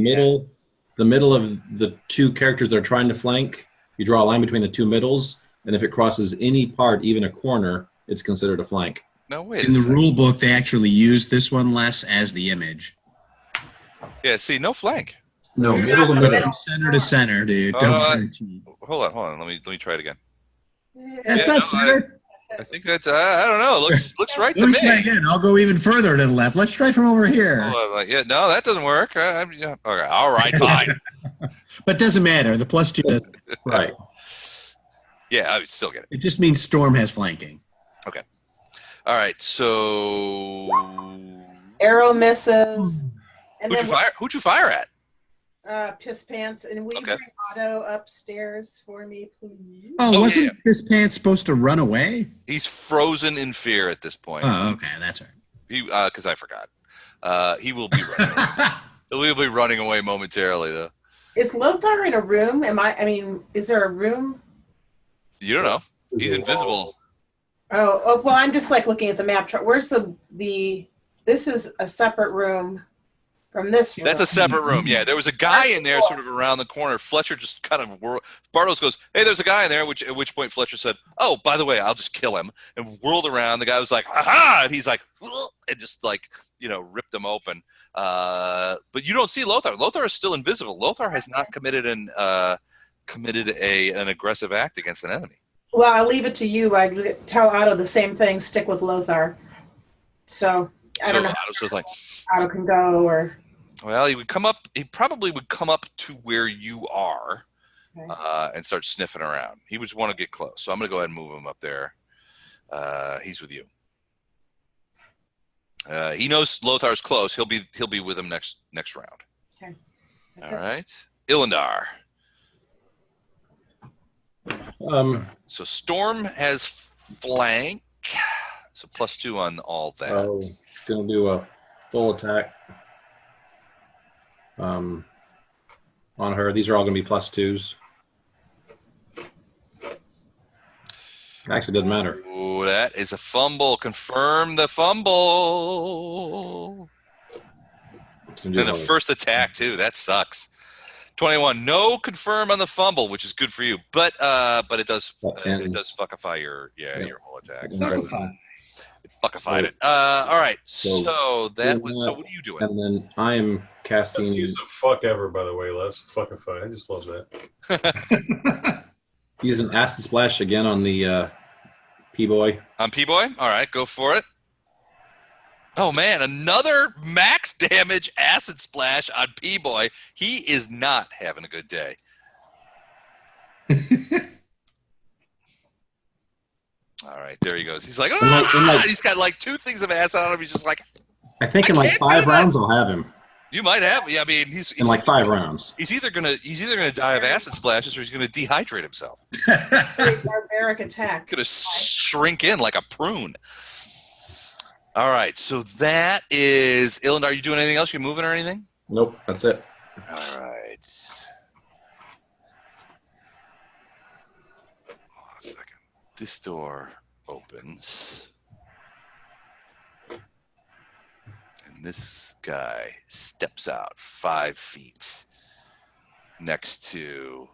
middle of the two characters they're trying to flank. You draw a line between the two middles, and if it crosses any part, even a corner, it's considered a flank. No, wait In a the second. rule book, they actually used this one less as the image. Yeah, see, no flank. No, middle to middle. Center to center, dude. Don't try to cheat. Hold on. Let me try it again. That's Yeah, not no, center. I think that's I don't know. It looks right to Let me. me try again. I'll go even further to the left. Let's try from over here. Hold on, yeah, no, that doesn't work. Okay, all right, fine. But doesn't matter. The +2 doesn't. Right. Yeah, I would still get it. It just means Storm has flanking. All right, so Arrow misses. And who'd you fire at? Piss Pants. And we Okay. bring Otto upstairs for me, please? Oh, Oh, wasn't yeah. this pants supposed to run away? He's frozen in fear at this point. Oh, okay. That's all Because I forgot. He will be running. right. He'll be running away momentarily, though. Is Lothar in a room? Is there a room? You don't know. He's invisible. Oh, well, I'm just like looking at the map. Where's the this is a separate room from this room. That's a separate room. Yeah, there was a guy in there sort of around the corner. Fletcher just kind of Bartos goes, "Hey, there's a guy in there," at which point Fletcher said, "Oh, by the way, I'll just kill him," and whirled around. The guy was like, "Aha!" and he's like, "Ugh," and just like, ripped him open. But you don't see Lothar. Lothar is still invisible. Lothar has not committed an aggressive act against an enemy. Well, I'll leave it to you. I tell Otto the same thing. Stick with Lothar. So I don't know. Otto's just like, How Otto can go or. well, he probably would come up to where you are, Okay. and start sniffing around. He would want to get close. So I'm going to go ahead and move him up there. He's with you. He knows Lothar's close. He'll be with him next round. Okay. That's All it. right. Ilindar. So Storm has flank. So +2 on all that. Oh, gonna do a full attack. On her. These are all gonna be +2s. Actually, doesn't matter. Ooh, that is a fumble. Confirm the fumble. It's gonna do And the all- first attack too. That sucks. 21. No confirm on the fumble, which is good for you, but it does And- fuckify your whole attack. Suckify. It fuckified it. All right. So- So that was. So what are you doing? And then I am Best casting. use of fuck ever, by the way, Les. Fuckify. I just love that. Using Acid Splash again on the P-Boy. On P-Boy? All right, go for it. Oh, man, another max damage acid splash on P-Boy. He is not having a good day. All right, there he goes. He's like, he's got like 2 things of acid on him. He's just like, I think in I like can't 5 do rounds I'll have him. you might have. Yeah, I mean, he's In like 5 rounds. He's either gonna die of acid splashes or he's gonna dehydrate himself. Very barbaric attack. Gonna shrink in like a prune. All right, so that is Illind. Are you doing anything else? You moving or anything? Nope, that's it. All right. Hold on a second. This door opens. And this guy steps out 5 feet next to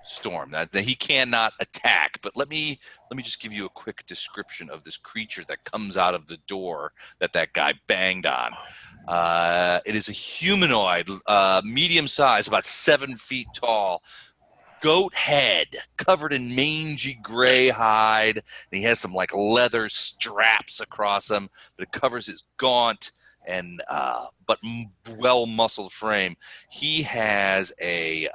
Storm. That he cannot attack, but let me just give you a quick description of this creature that comes out of the door that guy banged on. It is a humanoid, medium size, about 7 feet tall, goat head, covered in mangy gray hide. And he has some like leather straps across him, but it covers his gaunt and but well muscled frame. He has a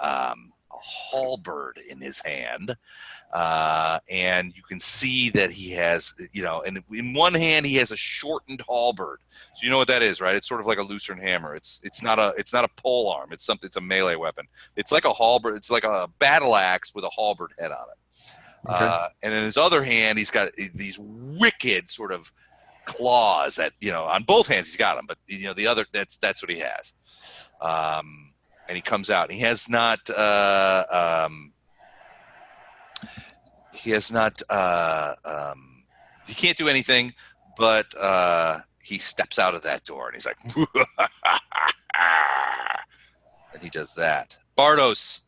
halberd in his hand, and you can see that he has, and in one hand he has a shortened halberd. So you know what that is, right? It's sort of like a lucerne hammer. It's not a pole arm. It's a melee weapon. It's like a halberd. It's like a battle axe with a halberd head on it. Okay. And in his other hand, he's got these wicked sort of claws that, on both hands he's got them, but the other, that's what he has. And he comes out. He has not. He can't do anything, but he steps out of that door and he's like, and he does that. Bardos.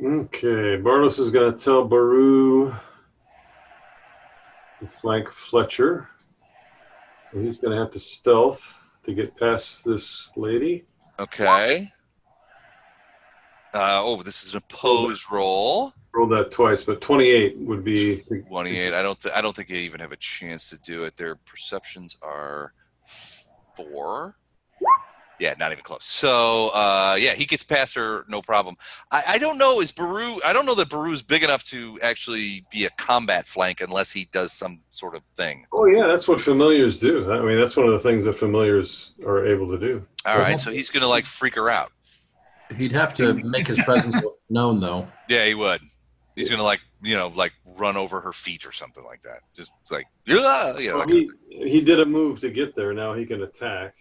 Okay, Bartos is going to tell Baru to flank Fletcher. And he's going to have to stealth to get past this lady. Okay. This is an opposed roll. Rolled that twice, but 28 would be 28. I don't think they even have a chance to do it. Their perceptions are 4. Yeah, not even close. So, he gets past her, no problem. I don't know. I don't know that Baru's big enough to actually be a combat flank unless he does some sort of thing. Oh, yeah, that's what familiars do. I mean, that's one of the things that familiars are able to do. All right, so he's going to, freak her out. He'd have to make his presence known, though. Yeah, he would. He's going to, run over her feet or something like that. Just like, Well, he did a move to get there. Now he can attack.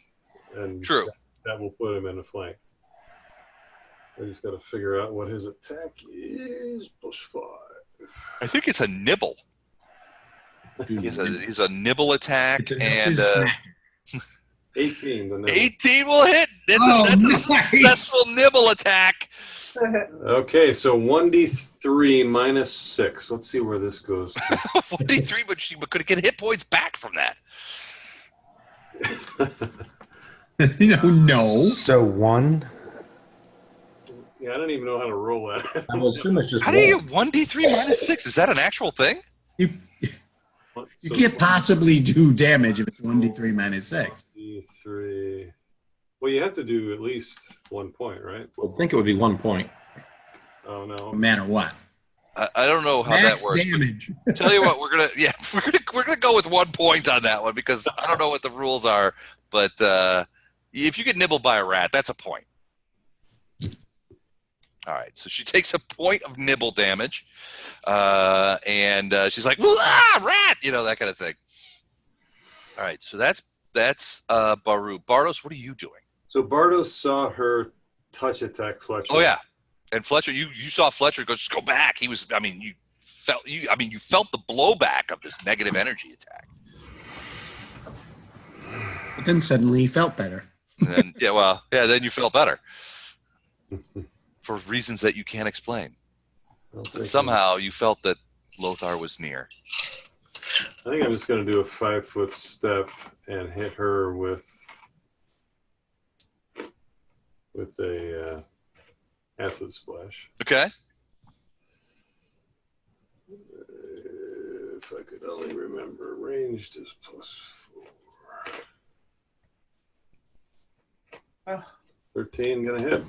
And True. That will put him in a flank. I just got to figure out what his attack is. +5. I think it's a nibble. He's a nibble attack, It's a- and it's a smack. 18. The nibble. 18 will hit. That's a nice. successful nibble attack. Okay, so 1d3 minus 6. Let's see where this goes. 1d3, but she could get hit points back from that. No. So 1. Yeah, I don't even know how to roll that. I would assume it's just How do you one. get 1d3 minus 6? Is that an actual thing? You can't possibly do damage if it's 1d3 minus 6. 1d3. Well, you have to do at least 1 point, right? I think it would be 1 point. Oh, no. No matter what. I don't know how Max that works. damage. But tell you what, we're gonna go with 1 point on that one because I don't know what the rules are. But if you get nibbled by a rat, that's a point. All right, so she takes a point of nibble damage, and she's like, rat, that kind of thing. All right, so that's Baru. Bardos, what are you doing? So Bardos saw her touch attack Fletcher. Oh yeah, and Fletcher, you saw Fletcher just go back. He was, you felt the blowback of this negative energy attack. But then suddenly he felt better. And then, then you felt better for reasons that you can't explain. But somehow you felt that Lothar was near. I think I'm just going to do a 5-foot step and hit her with a acid splash. Okay. If I could only remember, ranged is +4. Oh. 13 gonna hit.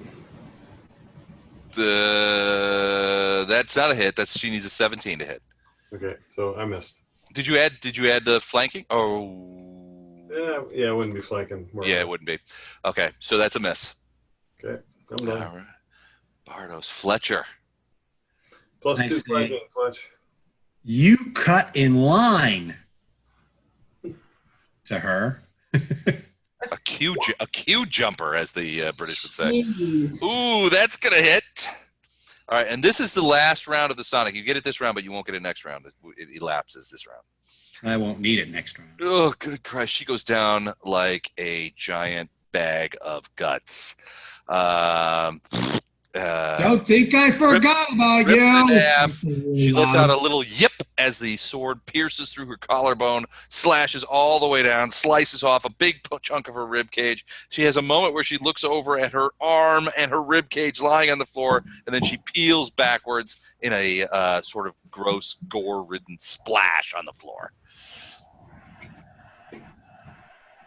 That's not a hit. She needs a 17 to hit. Okay, so I missed. Did you add the flanking? Oh. Yeah, it wouldn't be flanking. Yeah, it wouldn't be. Okay, so that's a miss. Okay, I'm done. All right. Bardos. Fletcher. Plus I 2 see. flanking, Fletch. You cut in line to her. A Q jumper, as the British would say. Jeez. Ooh, that's gonna hit. All right, and this is the last round of the Sonic. You get it this round, but you won't get it next round. It elapses this round. I won't need it next round. Oh, good Christ. She goes down like a giant bag of guts. Don't think I forgot about ripped you. in half. She lets out a little yip as the sword pierces through her collarbone, slashes all the way down, slices off a big chunk of her rib cage. She has a moment where she looks over at her arm and her rib cage lying on the floor, and then she peels backwards in a sort of gross, gore-ridden splash on the floor.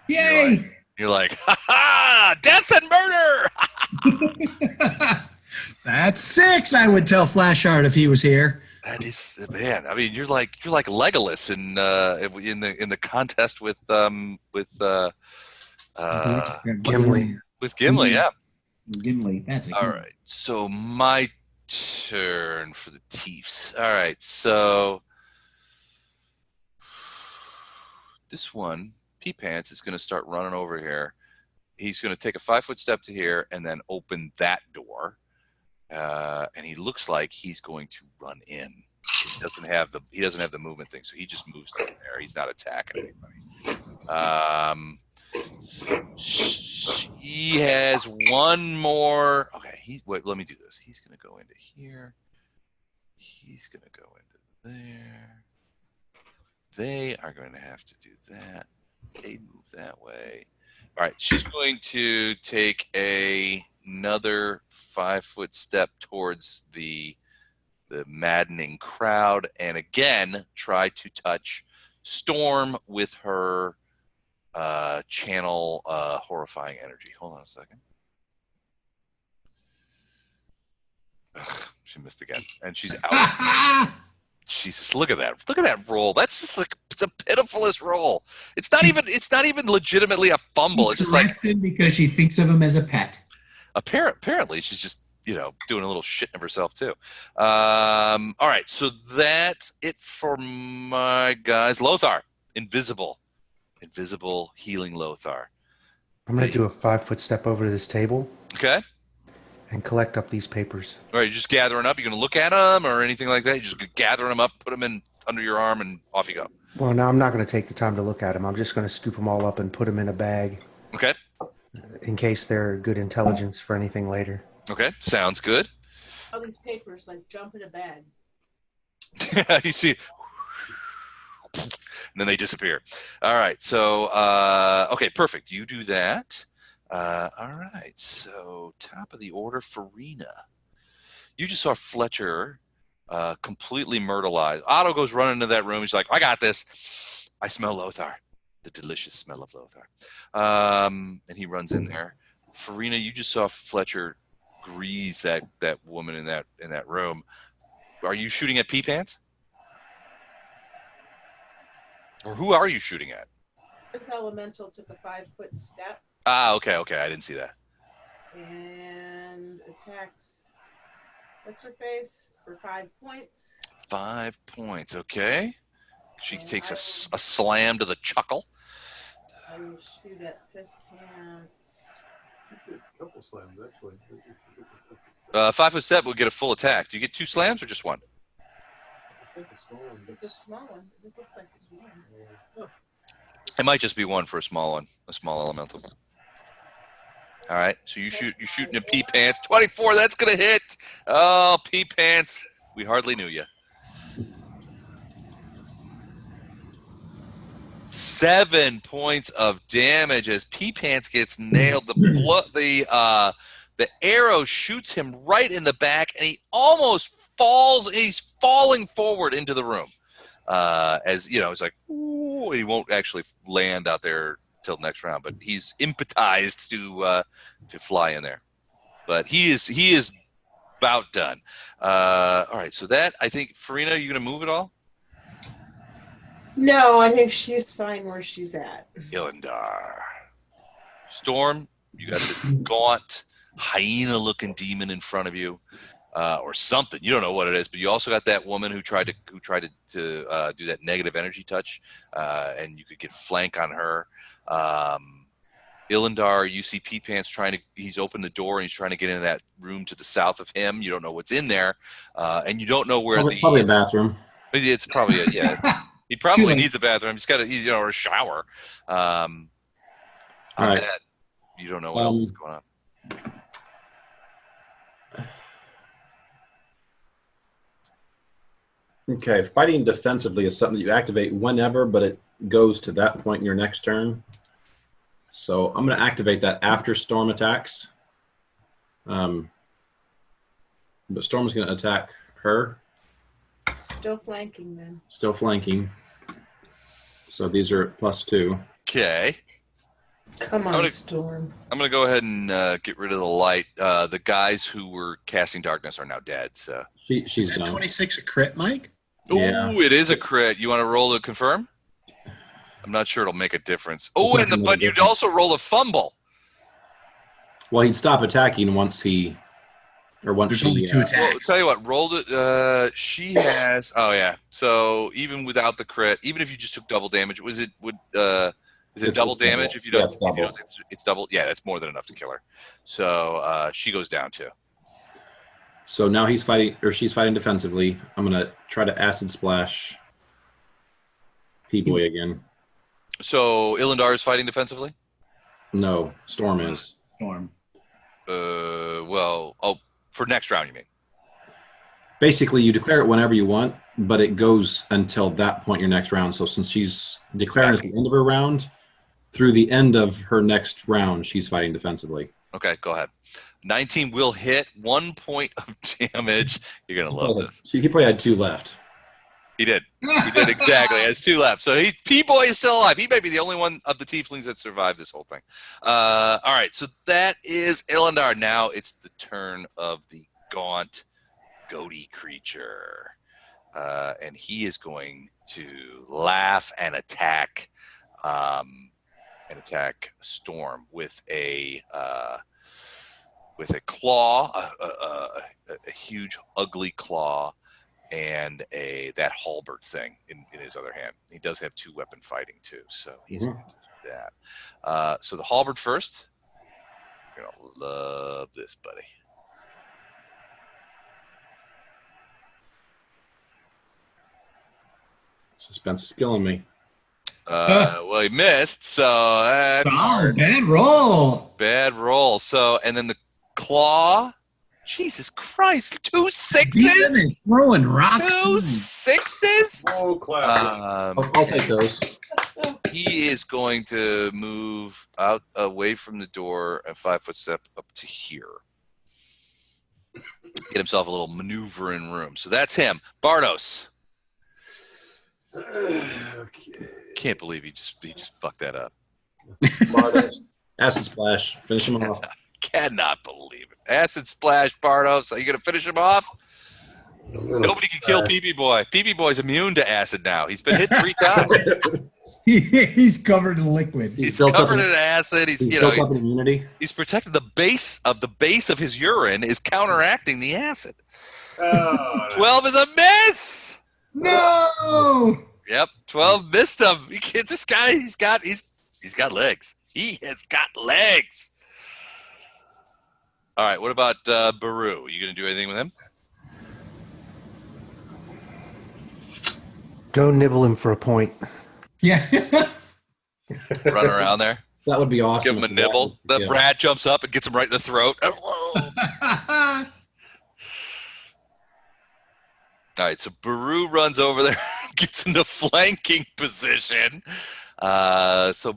Yay! You're like, ha ha! Death and murder! That's 6, I would tell Flashheart if he was here. That is, man. I mean, you're like Legolas in the contest with Gimli. with Gimli. Yeah. Gimli. That's it. All right. So my turn for the Chiefs. All right. So this one, Pea Pants, is going to start running over here. He's going to take a 5-foot step to here and then open that door. And he looks like he's going to run in. He doesn't have the movement thing, so he just moves to there. He's not attacking anybody. He has one more. Okay, let me do this. He's going to go into here. He's going to go into there. They are going to have to do that. They move that way. All right, she's going to take another 5-foot step towards the maddening crowd, and again try to touch Storm with her channel horrifying energy. Hold on a second. Ugh, she missed again, and she's out. Jesus, look at that! Look at that roll. That's just like the pitifulest roll. It's not even legitimately a fumble. It's just like arrested because she thinks of him as a pet. apparently she's just doing a little shit of herself too. All right, so that's it for my guys. Lothar, invisible healing Lothar. I'm going to do a 5-foot step over to this table Okay. and collect up these papers. All right, you're just gathering up. You're going to look at them or anything like that. You're just gathering them up, put them in under your arm, and off you go. Well, now I'm not going to take the time to look at them. I'm just going to scoop them all up and put them in a bag Okay. in case they're good intelligence for anything later. Okay. Sounds good. All these papers like jump in a bag. You see, and then they disappear. All right. So, okay, perfect. You do that. All right. So, top of the order, Farina. You just saw Fletcher completely myrtleized. Otto goes running into that room. He's like, I got this. I smell Lothar. The delicious smell of Lothar. And he runs in there. Farina, you just saw Fletcher grease that woman in that room. Are you shooting at Pea Pants? Or who are you shooting at? Earth Elemental took a 5-foot step Okay. I didn't see that. and attacks what's her face for 5 points. 5 points. Okay. She takes a slam to the chuckle. I will shoot at Piss Pants. A couple slams, actually. 5-foot step will get a full attack. Do you get 2 slams or just 1? I think it's small one, but It's a small one. It just looks like it's one. It might just be 1 for a small one, a small elemental. All right, so you're shooting a pea pants. 24, that's gonna hit. Oh, pea pants. We hardly knew you. 7 points of damage as pea pants gets nailed. The arrow shoots him right in the back, and he almost falls. He's falling forward into the room. As you know, it's like, ooh, he won't actually land out there till next round, but he's impetized to fly in there. But he is about done. All right, so that, I think, Farina, are you going to move at all? No, I think she's fine where she's at. Ilindar. Storm, you got this gaunt, hyena-looking demon in front of you, or something. You don't know what it is, but you also got that woman who tried to do that negative energy touch, and you could get flank on her. Ilindar, you see Pea Pants he's opened the door and he's trying to get into that room to the south of him. You don't know what's in there, and you don't know where Probably a bathroom. It's probably yeah. He probably needs a bathroom. He's got or a shower. On right. that, you don't know what else is going on. Okay, fighting defensively is something that you activate whenever, but it goes to that point in your next turn. So I'm going to activate that after Storm attacks. But Storm is going to attack her. Still flanking then. Still flanking. So these are +2. Okay. Come on, Storm. I'm going to go ahead and get rid of the light. The guys who were casting darkness are now dead. So she's Is that done. 26 a crit, Mike? Yeah. Ooh, it is a crit. You want to roll to confirm? I'm not sure it'll make a difference. Oh, but you'd also roll a fumble. Well, he'd stop attacking once he, or once There's she. only 2 attacks. Well, tell you what, rolled it. She has. Oh yeah. So even without the crit, even if you just took double damage, is it double damage? Double. If you don't, Yeah, it's double. if you don't think it's double. Yeah, that's more than enough to kill her. So she goes down too. So now she's fighting defensively. I'm gonna try to acid splash P-Boy again. So Ilindar is fighting defensively. No, Storm is. Storm. For next round, you mean? Basically, you declare it whenever you want, but it goes until that point your next round. So since she's declaring at the end of her round, through the end of her next round, she's fighting defensively. Okay, go ahead. 19 will hit. 1 point of damage. You're gonna love this. He probably had 2 left. He did. He did exactly. He has 2 left. So P-Boy is still alive. He may be the only one of the tieflings that survived this whole thing. All right. So that is Ilindar. Now it's the turn of the gaunt, goaty creature. And he is going to laugh and attack Storm with a claw, a huge, ugly claw, and that halberd thing in his other hand. He does have 2 weapon fighting too, so he's going to do that. So the halberd first. You're going to love this, buddy. Suspense is killing me. Well, he missed, so that's hard. Bad roll. Bad roll. So, and then the claw. Jesus Christ! 2 sixes. Demon is throwing rocks. 2 sixes. Oh, clap. I'll take those. He is going to move out away from the door a 5-foot step up to here. Get himself a little maneuvering room. So that's him. Bardos. Okay. Can't believe he just fucked that up. Acid splash. Finish him off. Cannot believe it. Acid splash, Bardos. Are you going to finish him off? Nobody can kill Pee-Pee Boy. Pee-Pee Boy's immune to acid now. He's been hit 3 times. He's covered in liquid. He's covered in acid. He's built up in immunity. He's protected. The base of his urine is counteracting the acid. Oh, 12 is a miss. No! Yep, 12 missed him. This guy, he's got legs. He has got legs. All right, what about Baru? Are you going to do anything with him? Go nibble him for a point. Yeah. Run around there? That would be awesome. Give him a if that nibble. was- The yeah. rat jumps up and gets him right in the throat. All right, so Baru runs over there, gets into flanking position, so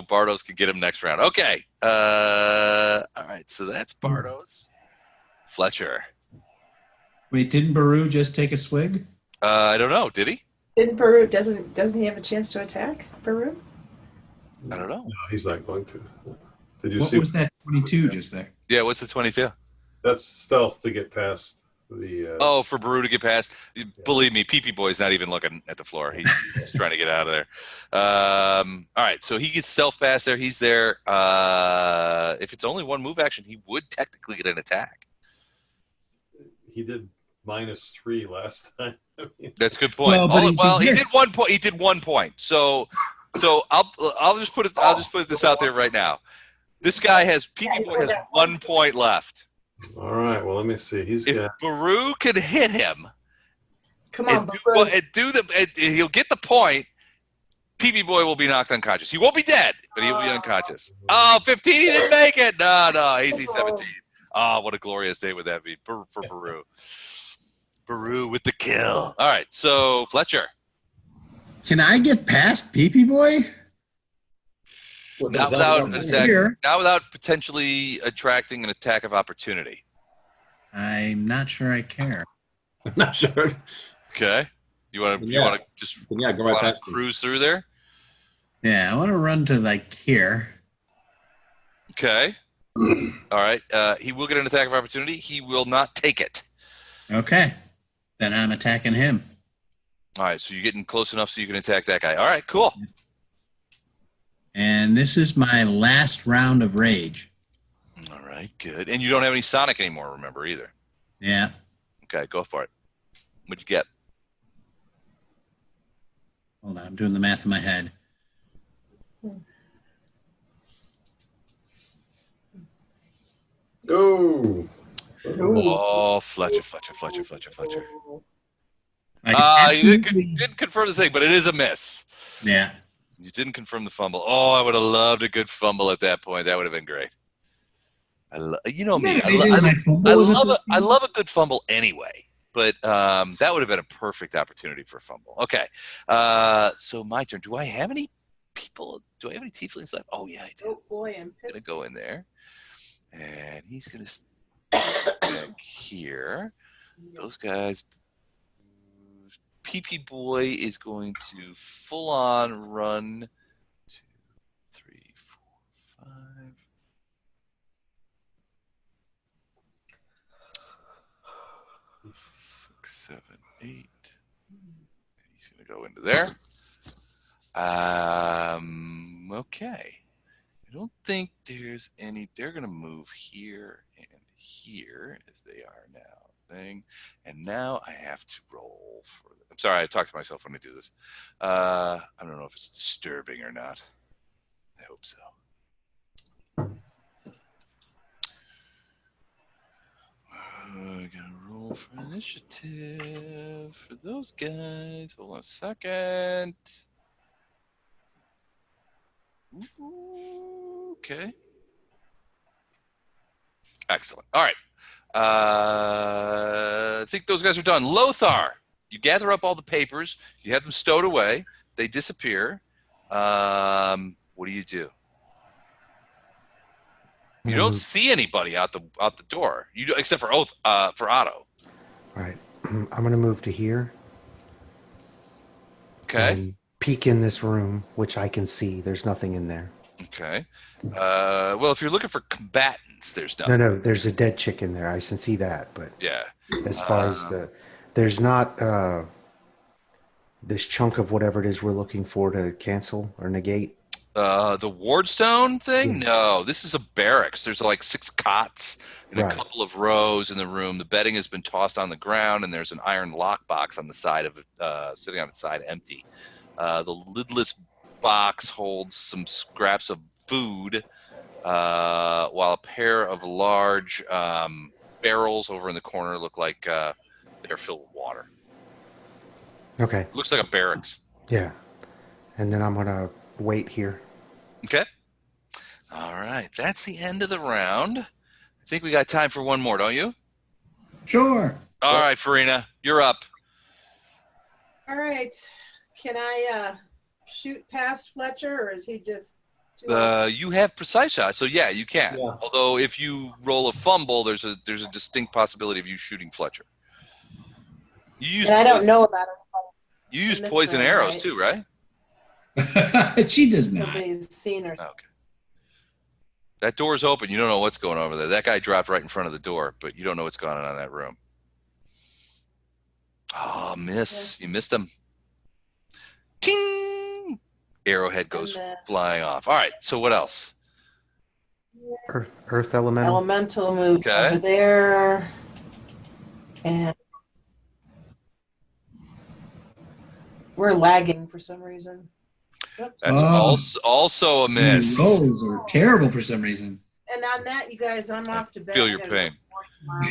Bardos can get him next round. Okay, all right, so that's Bardos. Fletcher. Wait, didn't Baru just take a swig? I don't know. Did he? Didn't Baru, doesn't he have a chance to attack Baru? I don't know. No, he's not going to. Did you What see? was that 22 just there? Yeah, what's the 22? That's stealth to get past the. Oh, for Baru to get past. Believe me, PP Boy's not even looking at the floor. He's trying to get out of there. All right, so he gets stealth past there. He's there. If it's only one move action, he would technically get an attack. He did -3 last time. I mean, That's a good point. Well, but He did 1 point. He did 1 point. So I'll just put this out there right now. This guy has PP Boy has 1 point left. all right. Well, let me see. He's If got. Baru can hit him Come on, and Baru. he'll get the point. PP Boy will be knocked unconscious. He won't be dead, but he'll be unconscious. Oh, 15, he didn't make it. No, AC 17. Oh, what a glorious day would that be for Baru. Baru with the kill. All right, so Fletcher. Can I get past Pee Boy? Not without Here. not without potentially attracting an attack of opportunity. I'm not sure I care. I'm not sure. Okay. You want Yeah. to just Yeah, go right wanna past him. cruise through there? Yeah, I want to run to like here. Okay. All right. He will get an attack of opportunity. He will not take it. Okay. Then I'm attacking him. All right. So you're getting close enough so you can attack that guy. All right. Cool. And this is my last round of rage. All right. Good. And you don't have any Sonic anymore, remember, either. Yeah. Okay. Go for it. What'd you get? Hold on. I'm doing the math in my head. Oh. Oh, Fletcher. I You absolutely- didn't confirm the thing, but it is a miss. Yeah. You didn't confirm the fumble. Oh, I would have loved a good fumble at that point. That would have been great. You know me. I love a good fumble anyway. But that would have been a perfect opportunity for a fumble. Okay. So my turn. Do I have any people? Do I have any tieflings left? Oh, yeah, I do. Oh boy, I'm I'm pissed. going to go in there. And he's going to back here. Those guys. PP Boy is going to full on run 2, 3, 4, 5. Six, 7, 8. He's going to go into there. Okay. I don't think there's any. They're going to move here and here as they are now. And now I have to roll for. I'm sorry, I talk to myself when I do this. I don't know if it's disturbing or not. I hope so. I gotta roll for initiative for those guys. Hold on a second. Ooh, okay. Excellent. All right. I think those guys are done. Lothar, you gather up all the papers. You have them stowed away. They disappear. What do you do? You don't see anybody out the door. You do, except for for Otto. All right. I'm going to move to here. Okay. And peek in this room, which I can see. There's nothing in there. Okay. Well, if you're looking for combatants, there's nothing. No, there's a dead chick in there. I can see that. But Yeah. as far as there's not this chunk of whatever it is we're looking for to cancel or negate. The Wardstone thing? No, this is a barracks. There's like 6 cots and a Right. couple of rows in the room. The bedding has been tossed on the ground, and there's an iron lockbox on the side of it, sitting on its side, empty. The lidless box holds some scraps of food, while a pair of large barrels over in the corner look like they're filled with water. Okay. Looks like a barracks. Yeah. And then I'm going to wait here. Okay. right, that's the end of the round. I think we got time for one more, don't you? Sure. All right, Farina, you're up. All right. Can I shoot past Fletcher, or is he just too You have precise shot, so yeah, you can. Yeah. Although if you roll a fumble, there's a distinct possibility of you shooting Fletcher. You use and I don't poison- know about him. You use in this poison round, arrows right? too, right? She does not. Nobody's seen her. Okay. That door's open. You don't know what's going on over there. That guy dropped right in front of the door, but you don't know what's going on in that room. Oh, miss. Yes. You missed him. Ting! Arrowhead goes And flying off. All right, so what else? Earth elemental. Elemental moves Okay. over there. And we're lagging for some reason. Oops. That's Oh. also a miss. Rolls are terrible for some reason. And on that, you guys, I'm off to bed. Feel I your gotta pain. go to work tomorrow.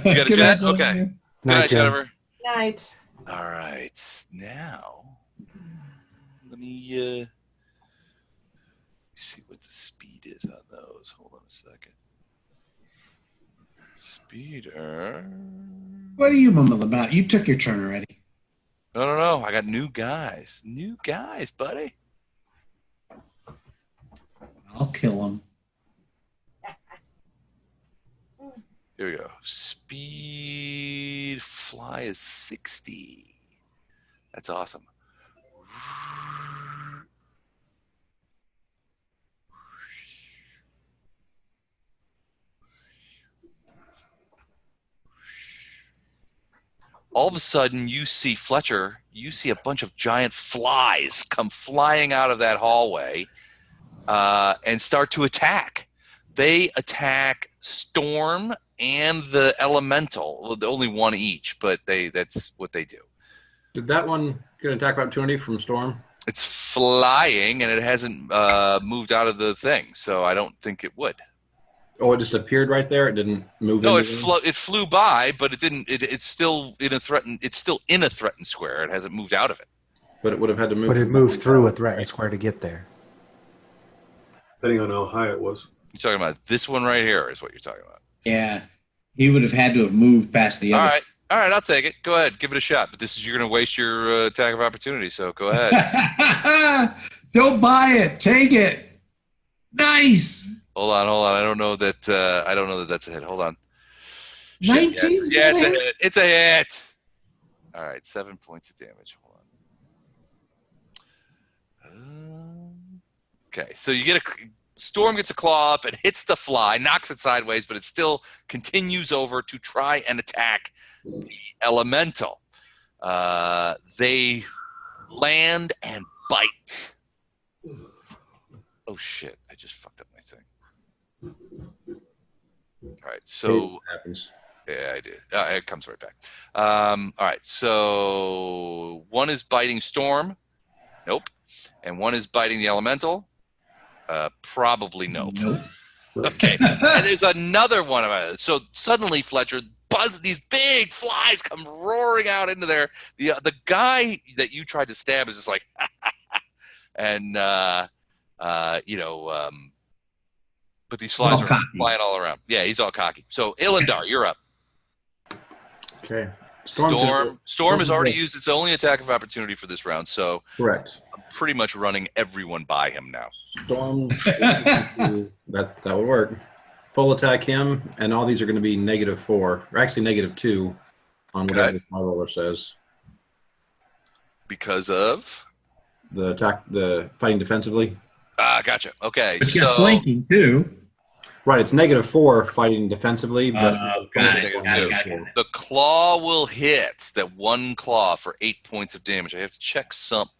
You got a Good jet? night, Okay. Jennifer. Good night, Jen. Jennifer. Night. All right, now let me see what the speed is on those. Hold on a second. Speeder. What are you mumbling about? You took your turn already. No. I got new guys. New guys, buddy. I'll kill him. Here we go. Speed fly is 60. That's awesome. All of a sudden, you see Fletcher, you see a bunch of giant flies come flying out of that hallway and start to attack. They attack Storm and the Elemental. Well, only one each, but that's what they do. Did that one get an attack of opportunity from Storm? It's flying, and it hasn't moved out of the thing, so I don't think it would. Oh, it just appeared right there. It didn't move. No, into them? it flew by, but it didn't. It's still in a threatened. It's still in a threatened square. It hasn't moved out of it. But it would have had to move. But it moved through a threatened square to get there. Depending on how high it was. You're talking about this one right here, is what you're talking about. Yeah. He would have had to have moved past the All other. right, I'll take it. Go ahead, give it a shot. But this is you're going to waste your attack of opportunity. So go ahead. Don't buy it. Take it. Nice. hold on. I don't know that. I don't know that that's a hit. Hold on. Shit, 19. yeah, it's a hit. It's a hit. All right, 7 points of damage. Hold on. Okay, so you get a Storm gets a claw up and hits the fly, knocks it sideways, but it still continues over to try and attack the Elemental. They land and bite. Oh shit! I just fucked up my thing. All right, so It happens. yeah, I did. It comes right back. All right, so one is biting Storm. Nope. And one is biting the Elemental. Probably nope. Nope. Okay. And there's another one of it. So suddenly, Fletcher, these big flies come roaring out into there. The guy that you tried to stab is just like, and but these flies All are cocky. flying all around. Yeah, he's all cocky. So Ilindar, you're up. Okay. Storm has already used its only attack of opportunity for this round, so Correct. I'm pretty much running everyone by him now. Storm. that would work. Full attack him, and all these are going to be -4, or actually -2 on whatever Okay. the fly roller says. Because of The fighting defensively. gotcha. Okay, But you so got flanking too. Right, it's -4 fighting defensively, but Got it, got it. the claw will hit that one claw for 8 points of damage. I have to check something.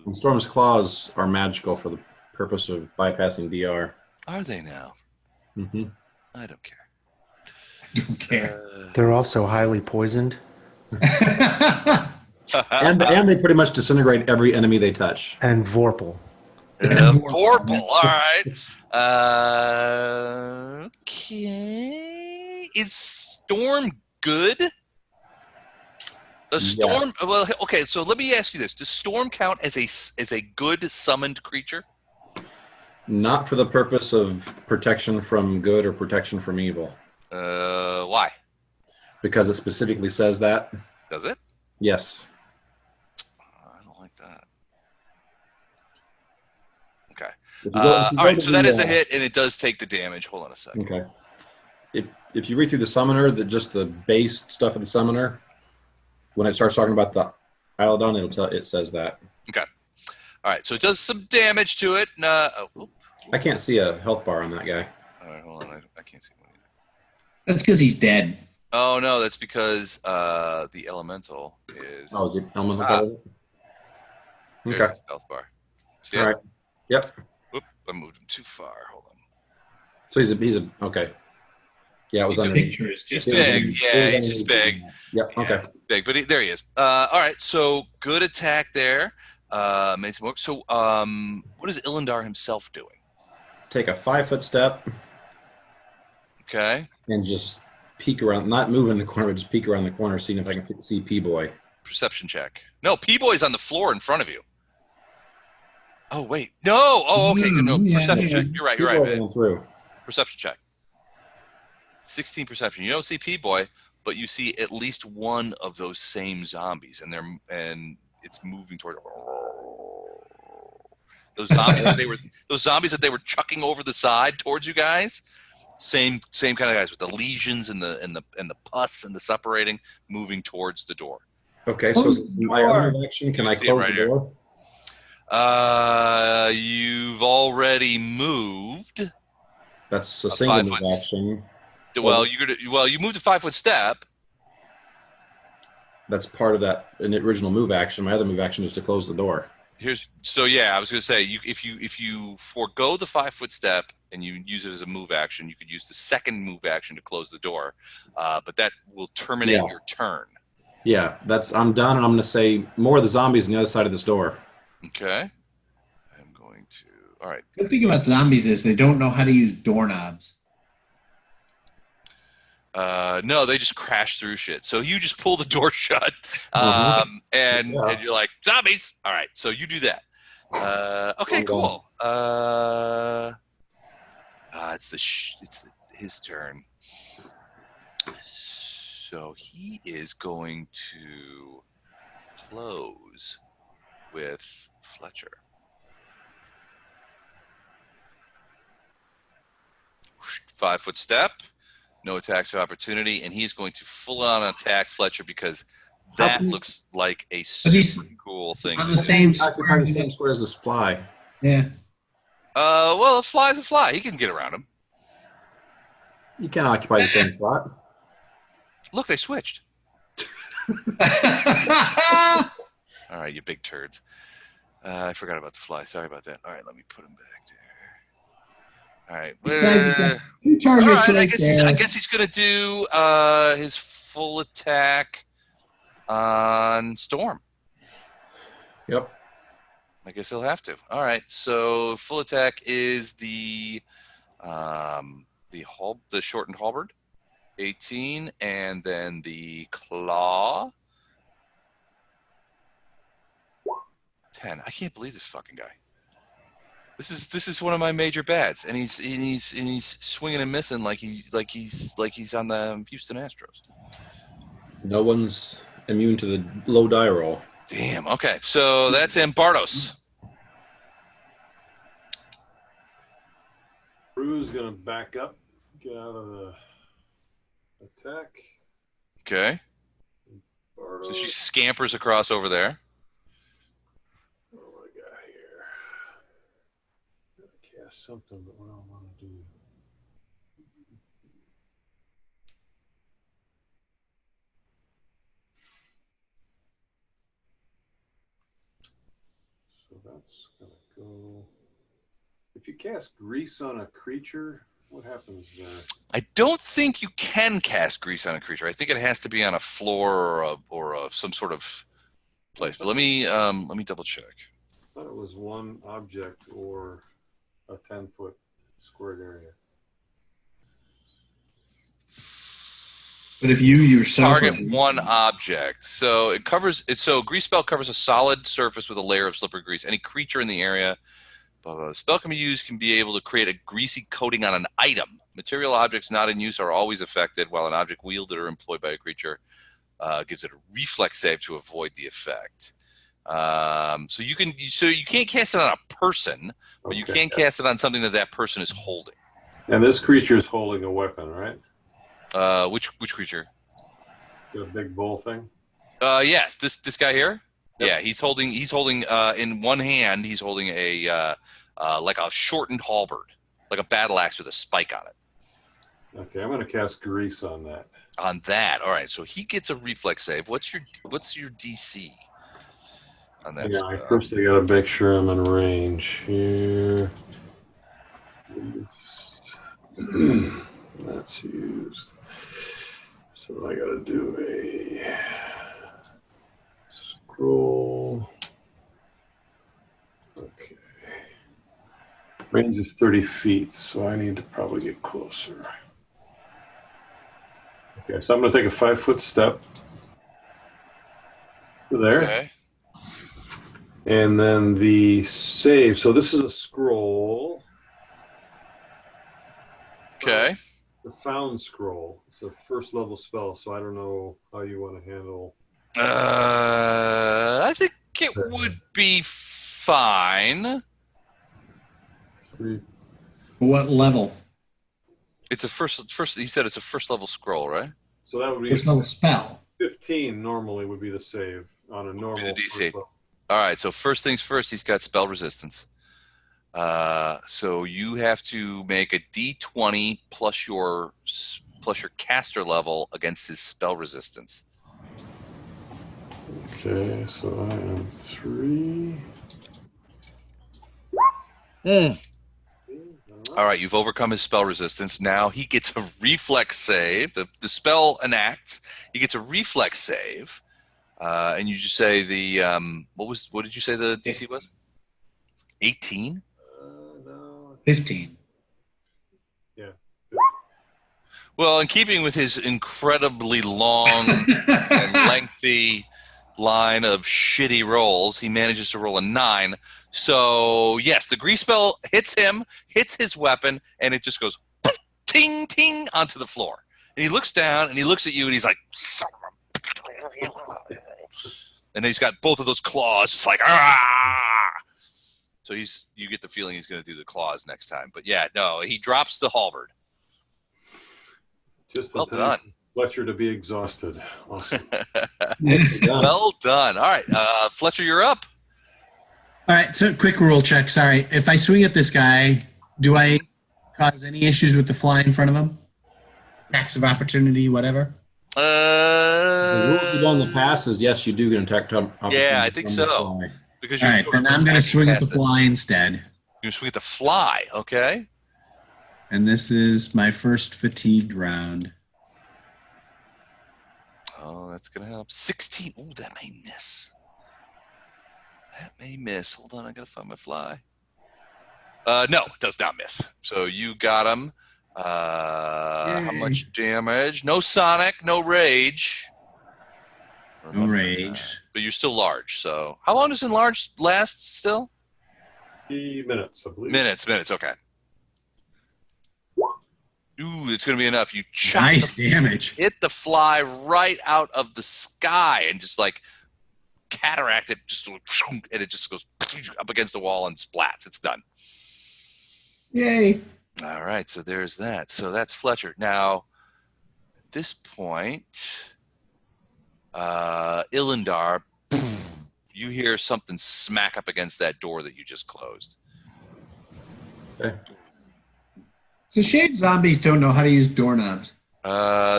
And Storm's claws are magical for the purpose of bypassing DR. Are they now? Mm-hmm. I don't care. Don't care. They're also highly poisoned. And they pretty much disintegrate every enemy they touch. And Vorpal. Vorpal. All right. Okay. Is Storm good? A storm. Yes. Well, okay. So let me ask you this: does storm count as a good summoned creature? Not for the purpose of protection from good or protection from evil, Why? because it specifically says that. Does it? Yes. I don't like that. Okay. If you go, if you All go right. to So the, that is a hit, and it does take the damage. Hold on a second. Okay. If you read through the summoner, just the base stuff of the summoner, when it starts talking about the Eladon, it says that. Okay. All right. So it does some damage to it. I can't see a health bar on that guy. All right. Hold on. I can't see one either. That's because he's dead. Oh no, that's because the elemental is. Oh, is it elemental Ah. power? There's Okay. his health bar. See All it? right. Yep. Whoop! I moved him too far. Hold on. So he's a okay. Yeah, it was He's a under. Picture is He's just big. Yeah, he's just big. Yep. Okay. Yeah, big, but there he is. All right, so good attack there. Made some work. So, what is Ilindar himself doing? Take a 5-foot step Okay, and just peek around, not move in the corner, but just peek around the corner, seeing if I can see P-Boy. perception check. No, P-Boy's on the floor in front of you. Oh wait, no. Oh, okay. No, Yeah, perception yeah. check. You're right. P-Boy went through. Perception check. 16 perception. You don't see P-Boy, but you see at least one of those same zombies, and it's moving toward those zombies that they were chucking over the side towards you guys. Same kind of guys with the lesions and the pus and the separating, moving towards the door. Okay, so Close the my door. other action, can I See him close right the door? You've already moved. That's a A single 5 move foot action. Well, you moved a 5-foot step. That's part of that an original move action. My other move action is to close the door. I was going to say if you forego the 5-foot step and you use it as a move action, you could use the second move action to close the door, but that will terminate Yeah. your turn. Yeah, I'm done, and I'm going to say more of the zombies on the other side of this door. Okay, I'm going to. All right. Good thing about zombies is they don't know how to use doorknobs. No, they just crash through shit. So you just pull the door shut, and you're like zombies. All right, so you do that. Okay, cool. It's his turn. So he is going to close with Fletcher. Five-foot step. No attacks of opportunity, and he's going to full-on attack Fletcher because that looks like a he's super cool thing. On to the do. same Occupy the square. same square as this fly. Yeah. Well, a fly's a fly. He can get around him. You can't occupy the same spot. Look, they switched. All right, you big turds. I forgot about the fly. Sorry about that. All right, let me put him back there. All right. Two targets All right, right I there. guess he's going to do his full attack on Storm. Yep. I guess he'll have to. All right. So full attack is the shortened halberd, 18, and then the claw, 10. I can't believe this fucking guy. This is one of my major bats, and he's swinging and missing like he's on the Houston Astros. No one's immune to the low die roll. Damn. Okay, so that's him. Bardos. Bru's gonna back up, get out of the attack. Okay. Bardo. So she scampers across over there. What do I got here? Gotta cast something, but what do I want to do? So that's gonna go. If you cast grease on a creature, what happens there? I don't think you can cast grease on a creature. I think it has to be on a floor or some sort of place. But let me double check. I thought it was one object or a 10-foot squared area. But if you yourself Target one object. So it covers it. So grease spell covers a solid surface with a layer of slippery grease. Any creature in the area. Spell can be used can be able to create a greasy coating on an item. Material objects not in use are always affected, while an object wielded or employed by a creature gives it a reflex save to avoid the effect. So you can't cast it on a person, but you can cast it on something that person is holding. And this creature is holding a weapon, right? Which creature? The big bull thing. Yes, this guy here. Yep. Yeah, he's holding in one hand. He's holding a like a shortened halberd, like a battle axe with a spike on it. Okay, I'm going to cast grease on that. On that, all right. So he gets a reflex save. What's your DC? On that. Yeah, first I got to make sure I'm in range here. That's used. So I got to do a scroll. Okay. Range is 30 feet, so I need to probably get closer. Okay, so I'm going to take a 5-foot step to there. Okay. And then the save. So this is a scroll. Okay. The found scroll. It's a first level spell, so I don't know how you want to handle. I think it would be fine. What level? It's a first. He said it's a first level scroll, right? So that would be First level spell. 15. Normally would be the save on a normal. Be the DC. first level. All right. So first things first, he's got spell resistance. So you have to make a D20 plus your caster level against his spell resistance. Okay, so I am 3. All right, you've overcome his spell resistance. Now he gets a reflex save. The spell enacts. He gets a reflex save, and you just say the what did you say the DC was? 18. No. 15. Yeah. Well, in keeping with his incredibly long and lengthy line of shitty rolls, he manages to roll a 9. So, yes, the grease spell hits him, hits his weapon, and it just goes ting, ting onto the floor. And he looks down, and he looks at you, and he's like, and he's got both of those claws, just like, ah! So you get the feeling he's going to do the claws next time. But, yeah, no, he drops the halberd. Just well done. Fletcher to be exhausted. Awesome. Well done. All right, Fletcher, you're up. All right, so quick rule check. Sorry. If I swing at this guy, do I cause any issues with the fly in front of him? Attacks of opportunity, whatever? The rules we've done in the past is yes, you do get an attack opportunity. Yeah, I think from the so. fly. Because All right, then I'm going to swing at the fly instead. You're going to swing at the fly, okay? And this is my first fatigued round. Oh, that's going to help. 16. Ooh, that may miss. That may miss. Hold on, I got to find my fly. No, it does not miss. So you got him. How much damage? No sonic, no rage. No rage. But you're still large, so. How long does enlarge last still? 3 minutes, I believe. Minutes, okay. Ooh, it's going to be enough. You chop Nice damage. hit the fly right out of the sky and just like cataract it, and it just goes up against the wall and splats. It's done. Yay. All right, so there's that. So that's Fletcher. Now, at this point, Ilindar, you hear something smack up against that door that you just closed. Okay. So shade zombies don't know how to use doorknobs.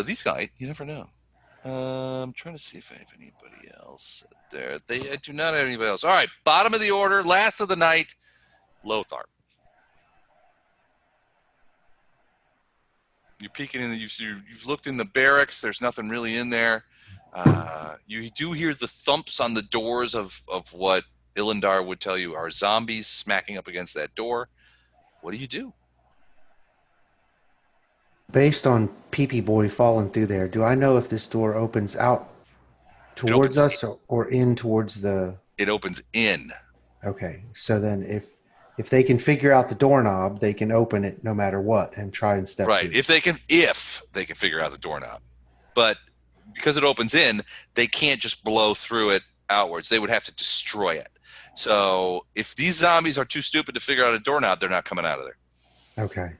These guys, you never know. I'm trying to see if I have anybody else there. I do not have anybody else. All right, bottom of the order, last of the night, Lothar. You're peeking in. You've looked in the barracks. There's nothing really in there. You do hear the thumps on the doors of what Ilindar would tell you are zombies smacking up against that door. What do you do? based on Pee-Pee Boy falling through there, do I know if this door opens out towards opens us or in towards the? It opens in. Okay, so then if they can figure out the doorknob, they can open it no matter what and try and step Right. through. If they can figure out the doorknob. But because it opens in, they can't just blow through it outwards. They would have to destroy it. So if these zombies are too stupid to figure out a doorknob, they're not coming out of there. Okay.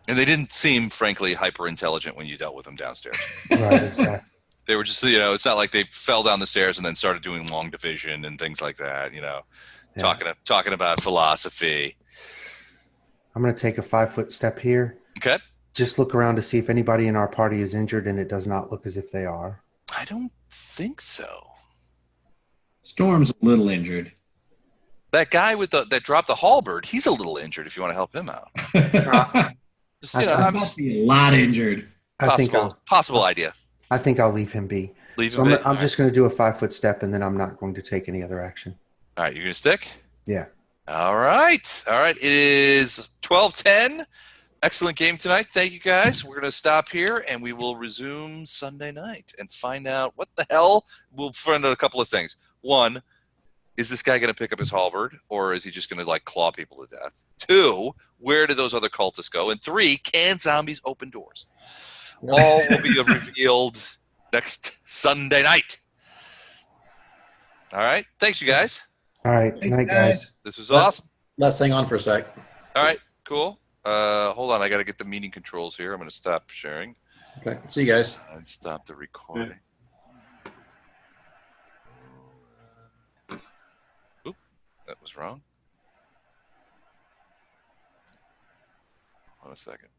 And they didn't seem, frankly, hyper intelligent when you dealt with them downstairs. Right, exactly. They were just, it's not like they fell down the stairs and then started doing long division and things like that, Yeah. talking about philosophy. I'm going to take a 5-foot step here. Okay. Just look around to see if anybody in our party is injured, and it does not look as if they are. I don't think so. Storm's a little injured. That guy that dropped the halberd, he's a little injured if you want to help him out. Just, I I'm Must just be a lot injured. possible idea. I think I'll leave him be. Leave So him. I'm just going to do a 5-foot step, and then I'm not going to take any other action. All right, you're going to stick? Yeah. All right. It is 12:10. Excellent game tonight. Thank you, guys. We're going to stop here, and we will resume Sunday night and find out what the hell. We'll find out a couple of things. One, is this guy going to pick up his halberd, or is he just going to, claw people to death? 2, where did those other cultists go? And 3, can zombies open doors? All will be revealed next Sunday night. All right. Thanks, you guys. All right. Thank Night, you, guys. guys. This was awesome. Let's hang on for a sec. All right. Cool. Hold on. I got to get the meeting controls here. I'm going to stop sharing Okay. See you guys. and stop the recording. Oop, that was wrong. Hold on a second.